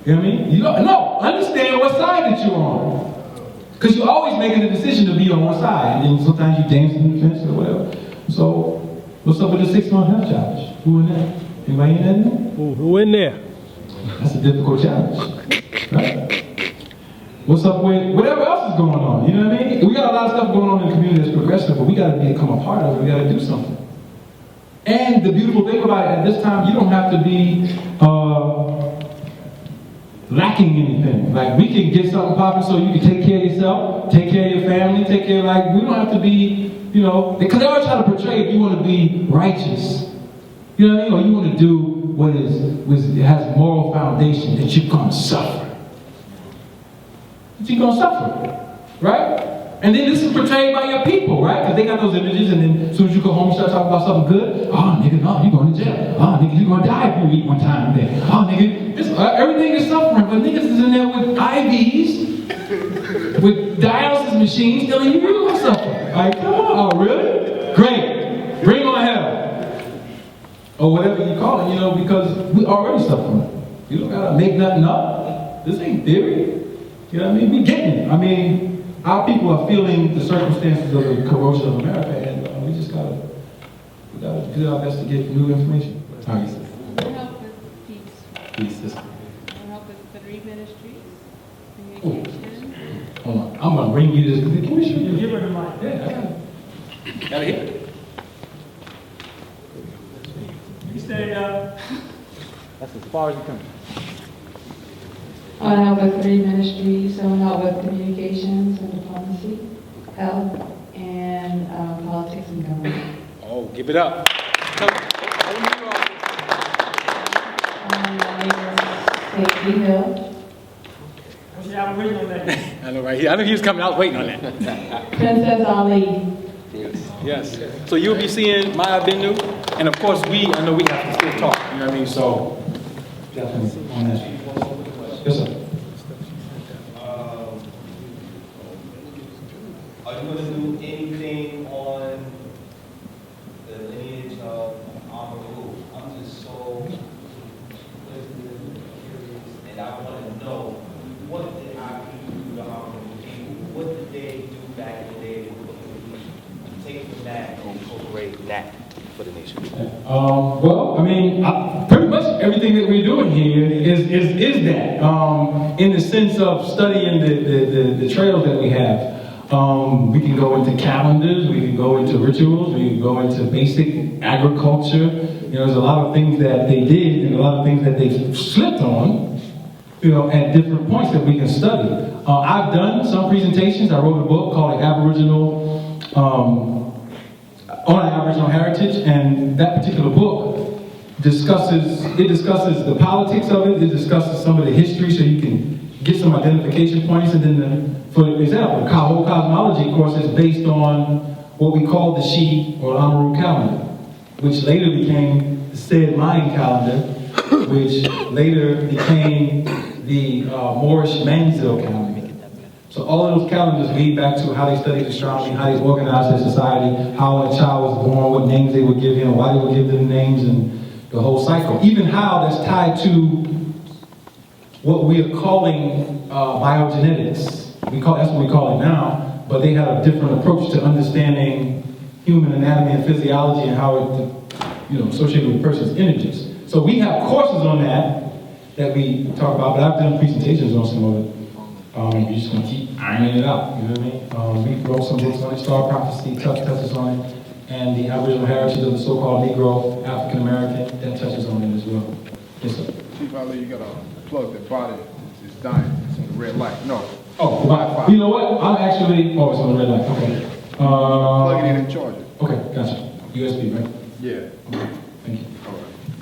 You know what I mean? You don't, no, understand what side that you're on. Because you're always making a decision to be on one side, and then sometimes you dance in the fence or whatever. So, what's up with the 6-month health challenge? Who in there? Anybody in there? Who in there? That's a difficult challenge, right? What's up with whatever else is going on? You know what I mean? We got a lot of stuff going on in the community that's progressive, but we got to become a part of it. We got to do something. And the beautiful thing about it, at this time, you don't have to be lacking anything. Like, we can get something popping so you can take care of yourself, take care of your family, take care of, like, we don't have to be, you know, because they always try to portray if you want to be righteous. You know what I mean? Or you want to do what has moral foundation, that you're going to suffer. You're gonna suffer, right? And then this is portrayed by your people, right? Because they got those images, and then as soon as you go home, you start talking about something good. Oh, nigga, no, you're going to jail. Oh, nigga, you're gonna die if you eat one time a day. Oh, nigga, everything is suffering, but niggas is in there with IVs, with dialysis machines, telling you you're gonna suffer. Like, come on, oh, really? Great, bring on hell, or whatever you call it, you know, because we already suffering. You don't gotta make nothing up. This ain't theory. You know what I mean? We getting it. I mean, our people are feeling the circumstances of the corrosion of America, and we gotta do our best to get new information. All right. We'll help with peace. Peace, sister. We'll help with the three ministries, communication. Hold on. I'm gonna bring you this. Can we show you? Give her the mic. Yeah, I got it. Got it here. You stay up. That's as far as you come. I want to help with three ministries. I want to help with communications and diplomacy, health, and politics and government. Oh, give it up. Safety Hill. What's the Aboriginal name? I know, right here. I knew he was coming. I was waiting on that. Princess Ali. Yes. So you'll be seeing Maya Binu, and of course I know we have to still talk. You know what I mean? So definitely on that. Yes, sir. Are you going to do anything on the lineage of ARNA? I'm just so curious, and I want to know, what did our people do to ARNA people? What did they do back in the day? Take from that and incorporate that for the nation. Well, I mean, pretty much everything that we're doing here is that, in the sense of studying the trails that we have. We can go into calendars, we can go into rituals, we can go into basic agriculture. You know, there's a lot of things that they did and a lot of things that they slipped on, you know, at different points that we can study. I've done some presentations. I wrote a book called on Aboriginal heritage, and that particular book discusses the politics of it, it discusses some of the history so you can get some identification points, and then, for example, the whole cosmology course is based on what we call the Shi or Amaru calendar, which later became the Said Mayan calendar, which later became the Moorish Manzil calendar. So all of those calendars lead back to how they studied astronomy, how they organized their society, how when a child was born, what names they would give him, why they would give them names, and the whole cycle. Even how that's tied to what we are calling biogenetics. That's what we call it now, but they had a different approach to understanding human anatomy and physiology and how it, associated with a person's images. So we have courses on that we talk about, but I've done presentations on some of it. We're just going to keep ironing it out, you know what I mean? We wrote some books on it, Star Prophecy, touches on it, and the Aboriginal heritage of the so-called Negro, African American, that touches on it as well. Yes, sir. Chief Ali, you got to plug that body. It's dying. It's on the red light. No. Oh, you know what? I'm actually, it's on the red light. Okay. Plug it in and charge it. Okay, gotcha. USB, right? Yeah. Okay, thank you.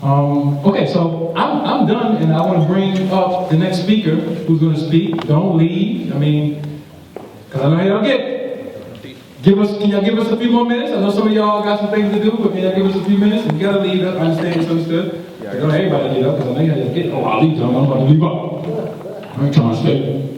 Okay, so I'm done, and I want to bring up the next speaker who's going to speak. Don't leave. Because I know how y'all get. Can y'all give us a few more minutes? I know some of y'all got some things to do, but can y'all give us a few minutes? If you got to leave, I understand it's understood. I don't know everybody to leave up, because I know y'all get. I'll leave. I'm about to leave up. I ain't trying to stay.